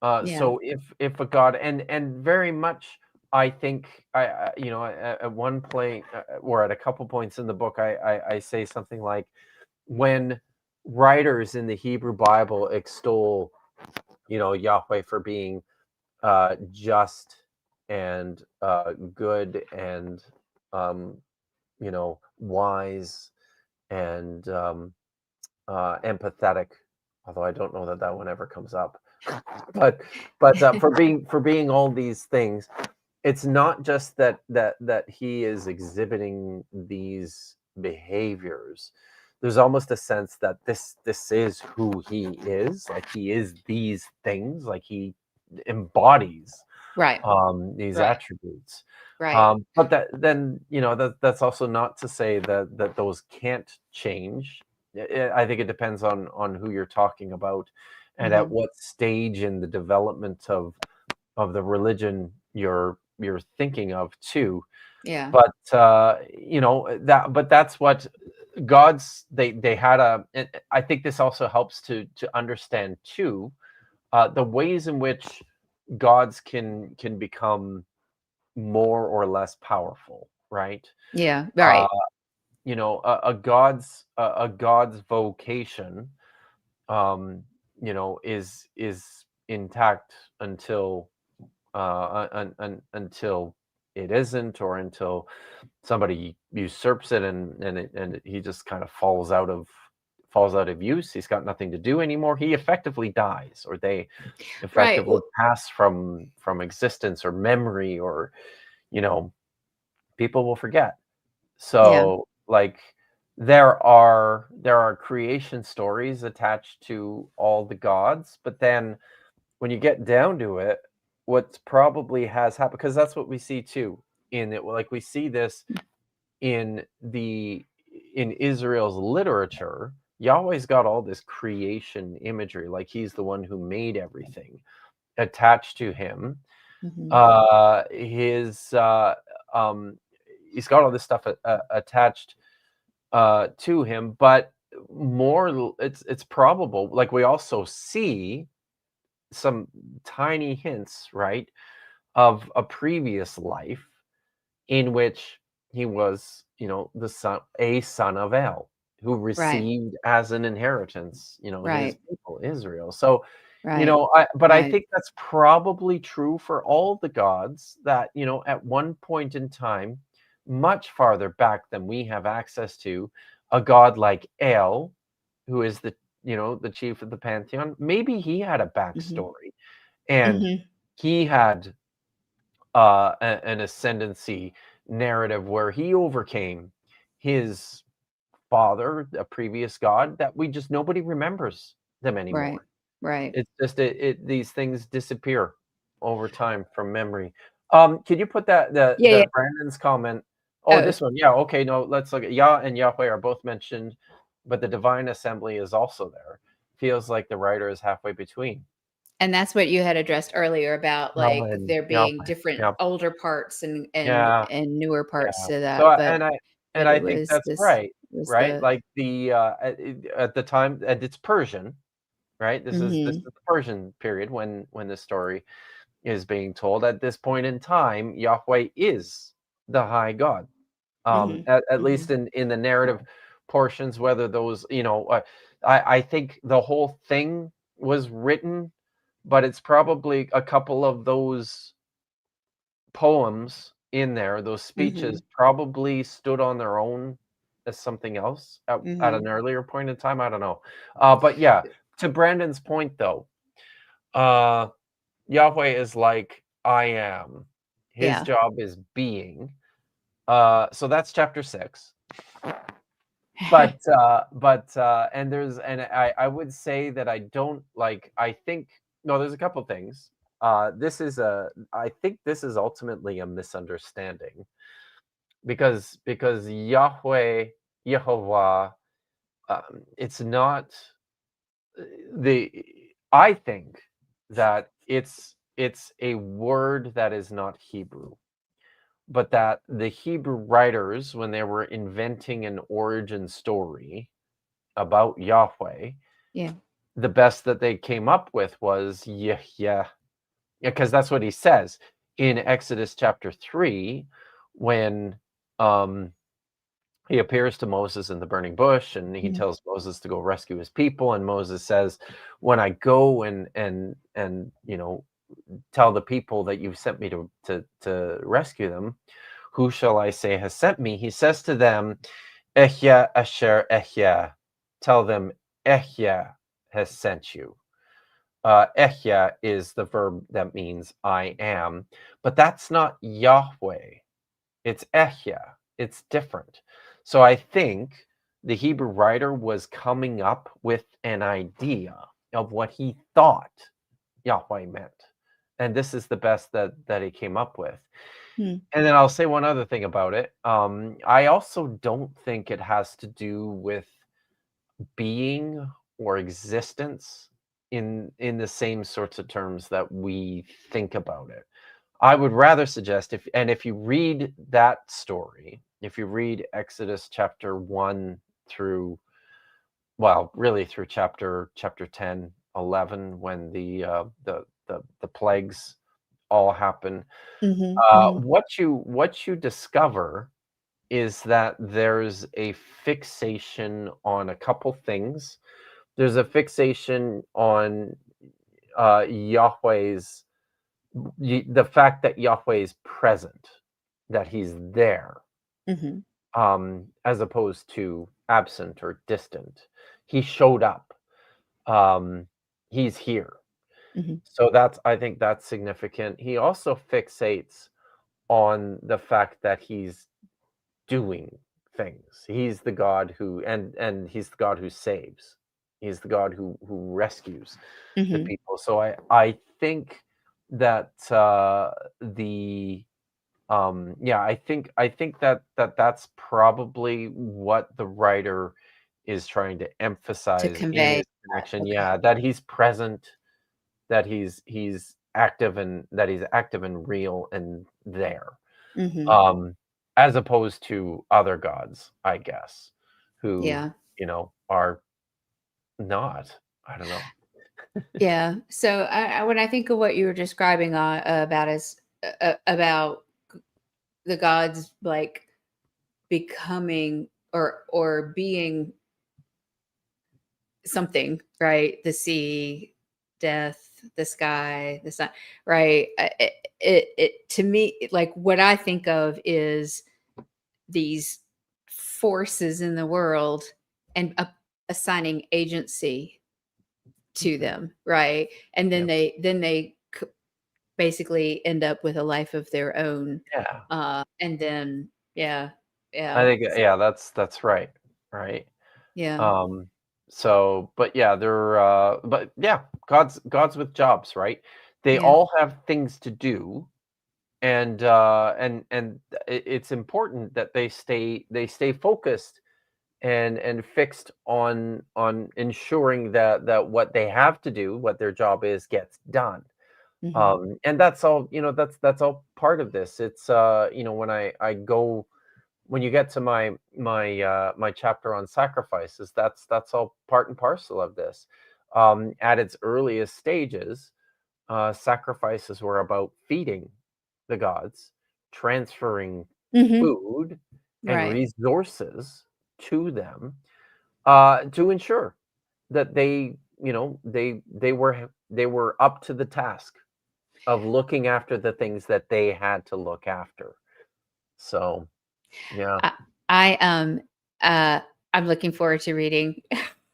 Yeah. So if a god, and very much, I think, at one point, or at a couple points in the book, I say something like, when writers in the Hebrew Bible extol, Yahweh for being just and good and um, wise and empathetic. Although I don't know that one ever comes up, but for being all these things, it's not just that he is exhibiting these behaviors. There's almost a sense that this is who he is, like he is these things, like he embodies Right. these Right. attributes. Right. But that's also not to say that those can't change. I think it depends on who you're talking about and at Mhm. what stage in the development of the religion you're thinking of too. Yeah. But that's what gods, they had and I think this also helps to understand too, the ways in which gods can become more or less powerful, right? Yeah. Uh, Right. a god's vocation, is intact until until it isn't, or until somebody usurps it, and he just kind of falls out of use. He's got nothing to do anymore. He effectively dies, or they Right. effectively pass from existence or memory, or you know people will forget. Yeah. So, like, there are creation stories attached to all the gods, but then when you get down to it, what probably has happened, because that's what we see too in it. Like, we see this in the in Israel's literature. Yahweh's got all this creation imagery, like he's the one who made everything attached to him. Mhm. His He's got all this stuff attached to him, but it's probable, like we also see some tiny hints, right, of a previous life in which he was, a son of El, who Right. received as an inheritance, his Right. people, Israel. So, Right. but I Right. think that's probably true for all the gods that, at one point in time, much farther back than we have access to, a god like El, who is the chief of the pantheon, maybe he had a Mhm. backstory and Mhm. he had an ascendancy narrative where he overcame his father, a previous god, that nobody remembers them Right. anymore. Right. It's just these things disappear over time from memory. Can you put that Yeah, yeah. Brandon's comment? Oh, Oh, this one. Yeah, okay, no, let's look at Yah and Yahweh are both mentioned, but the divine assembly is also there. Feels like the writer is halfway between. and that's what you had addressed earlier about, Yahweh like, and there being Yahweh. different Yeah, older parts and yeah. newer parts Yeah. to So that, but I it think was that's this right, was right? the Like at the time, and it's Persian, right? This is Mhm. the Persian period when this story is being told. At this point in time, Yahweh is the high God. Mhm. At least Mhm. in the narrative portions, whether those, I think the whole thing was written, but it's probably a couple of those poems in there, those speeches Mhm. probably stood on their own as something else at an Mhm. earlier point in time. I don't know. But yeah, to Brandon's point though, uh, Yahweh is like I am. His Yeah. job is being. So that's chapter 6. And I would say that I don't like. I think no. There's a couple things. I think this is ultimately a misunderstanding because Yahweh, Yehovah, it's not the. I think that it's a word that is not Hebrew, but that the Hebrew writers, when they were inventing an origin story about Yahweh, Yeah. the best that they came up with was yeah, because that's what he says in Exodus chapter 3 when um he appears to Moses in the burning bush and he Mhm. tells Moses to go rescue his people, and Moses says, when I go and tell the people that you've sent me to rescue them, who shall I say has sent me? He says to them, Ehya asher ehya, tell them Ehya has sent you. Ehya is the verb that means I am, but that's not Yahweh. It's Ehya. It's different. So I think the Hebrew writer was coming up with an idea of what he thought Yahweh meant. And this is the best that he came up with. Hmm. And then I'll say one other thing about it. I also don't think it has to do with being or existence in the same sorts of terms that we think about it. I would rather suggest if you read that story, if you read Exodus chapter 1 through really through chapter 10, 11, when the plagues all happen, Mhm. Mhm. what you discover is that there's a fixation on a couple things. There's a fixation on Yahweh's the fact that Yahweh is present, that he's there, Mhm. as opposed to absent or distant. He showed up. Um, he's here. Mhm. So I think that's significant. He also fixates on the fact that he's doing things. He's the God who and he's the God who saves. He's the God who rescues the Mhm. people. So I think that the yeah, I think that's probably what the writer is trying to To emphasize in convey his that. connection. Okay. Yeah, that he's present, that he's active and real and there. Mhm. Um, as opposed to other gods, I guess, who, Yeah. you know, are not. I don't know. Yeah. So when I think of what you were describing about about the gods like becoming or being something, right? The sea, death, the sky, the sun, right? It to me, like what I think of is these forces in the world and assigning agency to them, right? And then Yep. they basically end up with a life of their own. Yeah. And then I yeah, think that's right. Right. yeah, Um, so, but yeah, but yeah, gods with jobs, right? They yeah. all have things to do, and it's important that they stay focused and fixed on ensuring that what they have to do, what their job is, gets done. Hmm. And that's all, that's all part of this. It's when you get to my chapter on sacrifices, that's all part and parcel of this. At its earliest stages, sacrifices were about feeding the gods, transferring Hmm. food and Right. resources to them, to ensure that they were up to the task of looking after the things that they had to look after. So yeah. I, I uh I'm looking forward to reading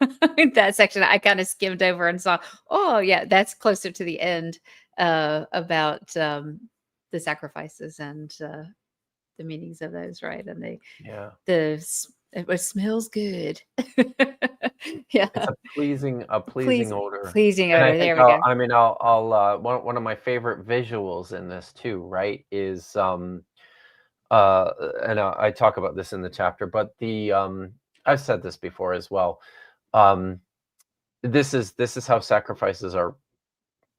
that section. I kind of skimmed over and saw, oh yeah, that's closer to the end about the sacrifices and the meanings of those, right? And Yeah. it smells good. Yeah. It's a pleasing Please, odor. pleasing And I odor. think There we go. one of my favorite visuals in this too, right, is and I talk about this in the chapter, but I've said this before as well. Um, this is how sacrifices are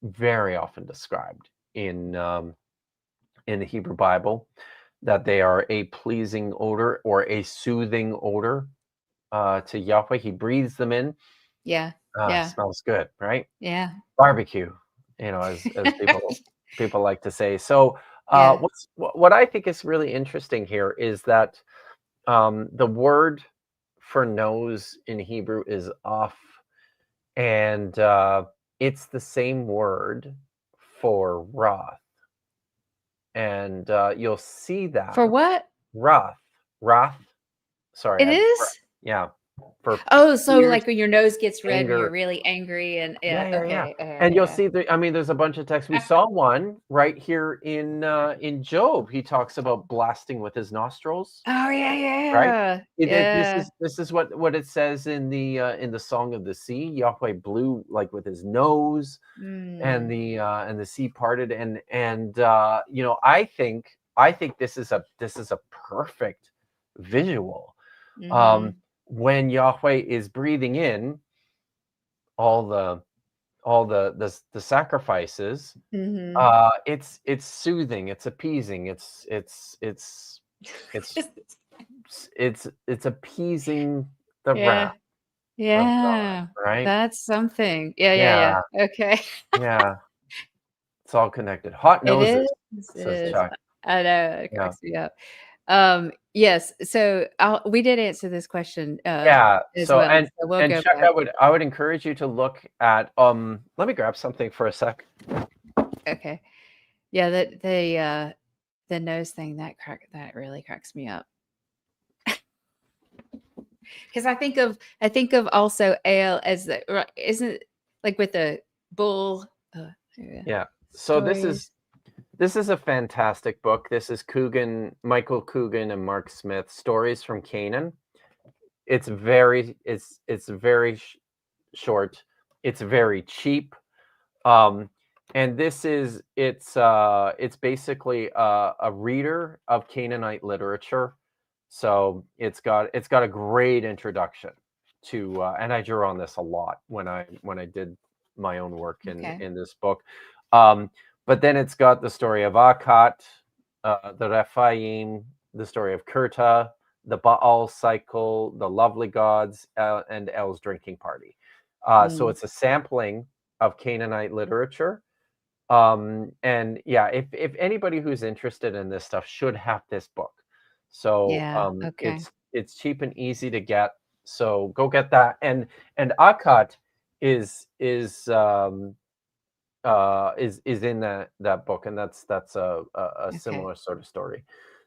very often described in the Hebrew Bible, that they are a pleasing odor or a soothing odor to Yahweh. He breathes them in. Yeah. Yeah. Smells good, right? Yeah. Barbecue, as people like to say. So, Yeah. what I think is really interesting here is that the word for nose in Hebrew is af, and it's the same word for wrath, and you'll see For that what? wrath, wrath. Sorry, It is? yeah, for Oh, so fierce like when your nose gets red and you're anger. really angry and yeah, Yeah, yeah, yeah. okay. And you'll Yeah. see I mean, there's a bunch of texts. We saw one right here in Job. He talks about blasting with his nostrils, Oh yeah, right? yeah. This Yeah. is what it says in the Song of the Sea. Yahweh blew like with his nose, and Mm. the sea parted, and I think this is a perfect visual. Mhm. Um, when Yahweh is breathing in all the sacrifices, Mhm. it's soothing, it's appeasing, it's it's appeasing the Yeah. wrath of God, Yeah. right? That's something. Yeah, yeah, Yeah, yeah. Okay. yeah, it's all connected. Hot It noses, it says is. Chuck. I know, it Yeah. cracks me up. Yes, so we did answer this question, Yeah. as So well, and so we'll and go Chuck, back. I would encourage you to look at let me grab something for a sec. Okay. Yeah, the nose thing, that really cracks me up. Because I think of also ale as the isn't it like with the bull yeah, Yeah. So stories. this is a fantastic book. This is Michael Coogan and Mark Smith, Stories from Canaan. It's very short. It's very cheap. Um, and it's basically a reader of Canaanite literature. So it's got a great introduction to, and I drew on this a lot when I did my own work in Okay. in this book. Um, but then it's got the story of Akat, the Rephaim, the story of Kurta, the Baal cycle, the lovely gods, and El's drinking party. So it's a sampling of Canaanite literature. And yeah, if anybody who's interested in this stuff should have this book. So Yeah. Okay. it's cheap and easy to get. So go get that. And Akkad is in that book, and that's a Okay. similar sort of story.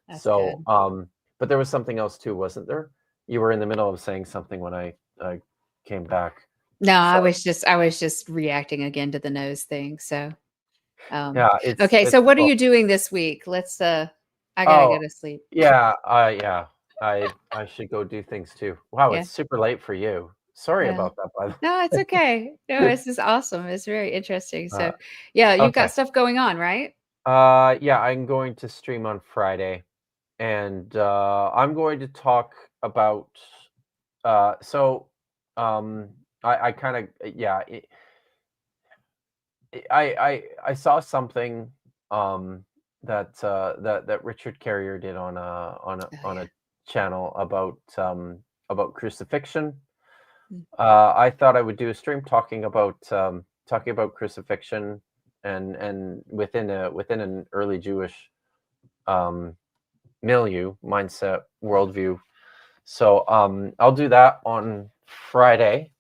That's So good. but there was something else too, wasn't there? You were in the middle of saying something when I came back. No, I Sorry. was just reacting again to the nose thing. So, Yeah, it's okay. So what are cool. you doing this week? Let's, I gotta Oh, go to sleep. yeah, I should go do things too. Wow, Yeah. it's super late for you. Sorry Well, about that, by no, it's the okay. No, way. this is awesome. It's very interesting. Uh, So, yeah, you've okay. got stuff going on, right? Yeah, I'm going to stream on Friday, and I'm going to talk about so I kind of yeah, I saw something that Richard Carrier did on Oh, on yeah. a channel about crucifixion. Mm. I thought I would do a stream talking about crucifixion and within an early Jewish um, milieu, mindset, worldview. So I'll do that on Friday,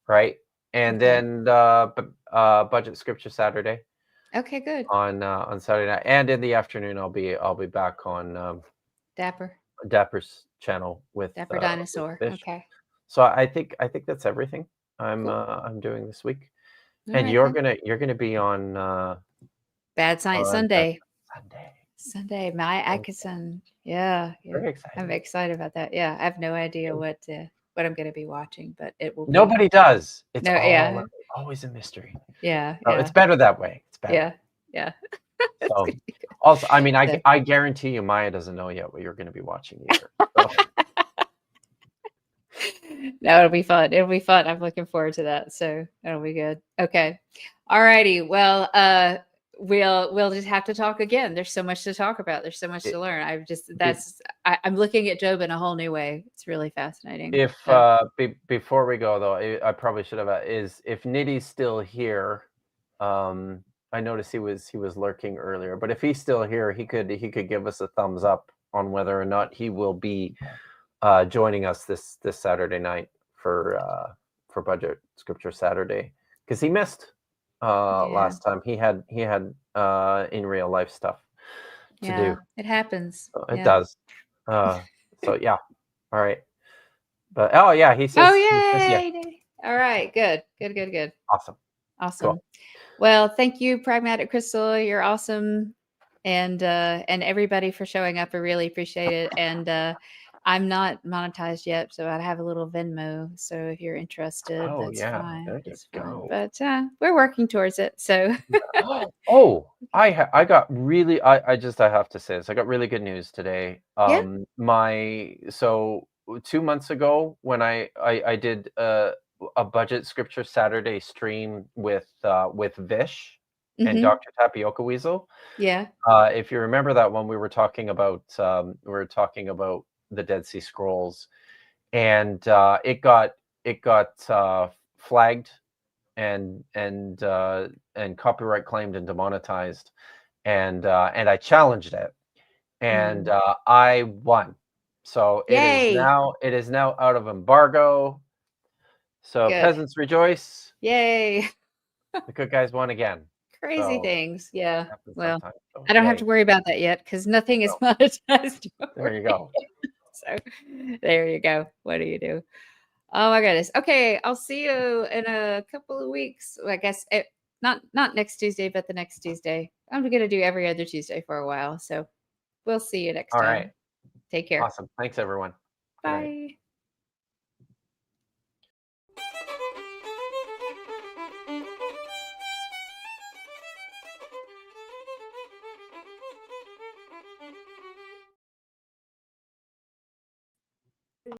right? And Okay. then budget scripture Saturday Okay, good. on Saturday night, and in the afternoon I'll be back on Dapper. Dapper's channel with Dapper dinosaur. Fish. Okay. So I think that's everything Cool. I'm doing this week. All And right then. you're gonna be on Bad Science Bad Sunday. Sunday. Sunday, my Okay. Atkinson. Yeah, yeah. Very I'm excited. excited about that. Yeah, I have no idea what I'm going to be watching, but it will be. Nobody does. It's No, yeah, always a mystery. yeah, Oh, it's yeah, better that way. It's better. yeah, yeah. It's So gonna be good. also, I mean, So, I guarantee you, Maya doesn't know yet what you're going to be watching either. So, no, it'll be fun. It'll be fun. I'm looking forward to that. So that'll be good. Okay. All righty. Well, we'll just have to talk again. There's so much to talk about. There's so much i- to learn. I've just be- I'm looking at Job in a whole new way. It's really fascinating. if So before we go though, I probably should have is if Nitty's still here. I noticed he was lurking earlier, but if he's still here, he could give us a thumbs up on whether or not he will be joining us this Saturday night for Budget Scripture Saturday, because he missed yeah, last time. He had in real life stuff to yeah, do. it happens. It Yeah. does. So yeah, all right. But oh yeah, Oh, he says yeah. yay! All right, good, good, good, good. Awesome. Awesome. Cool. Well, thank you, Pragmatic Crystal. You're awesome, and everybody for showing up. I really appreciate it. And I'm not monetized yet, so I have a little Venmo. So if you're interested, Oh that's yeah, fine. there you That's fine. go. But we're working towards it. So Oh, I got really I have to say this. I got really good news today. yeah. My so 2 months ago when I did a Budget Scripture Saturday stream with Vish and Mm-hmm. Dr. Tapioca Weasel. Yeah. If you remember that one, we were talking about the Dead Sea Scrolls, and it got flagged and copyright claimed and demonetized, and I challenged it, and I won. So Yay! it is now out of embargo. So Good. peasants rejoice. Yay! The good guys won again. Crazy So things. Yeah. happens Well, sometimes. So I don't have yay. to worry about that yet because nothing is So monetized. there you go. So there you go. What do you do? Oh my goodness. Okay, I'll see you in a couple of weeks. I guess not next Tuesday, but the next Tuesday. I'm gonna do every other Tuesday for a while. So we'll see you next All right. time. Take care. Awesome. Thanks everyone. Good night. Bye.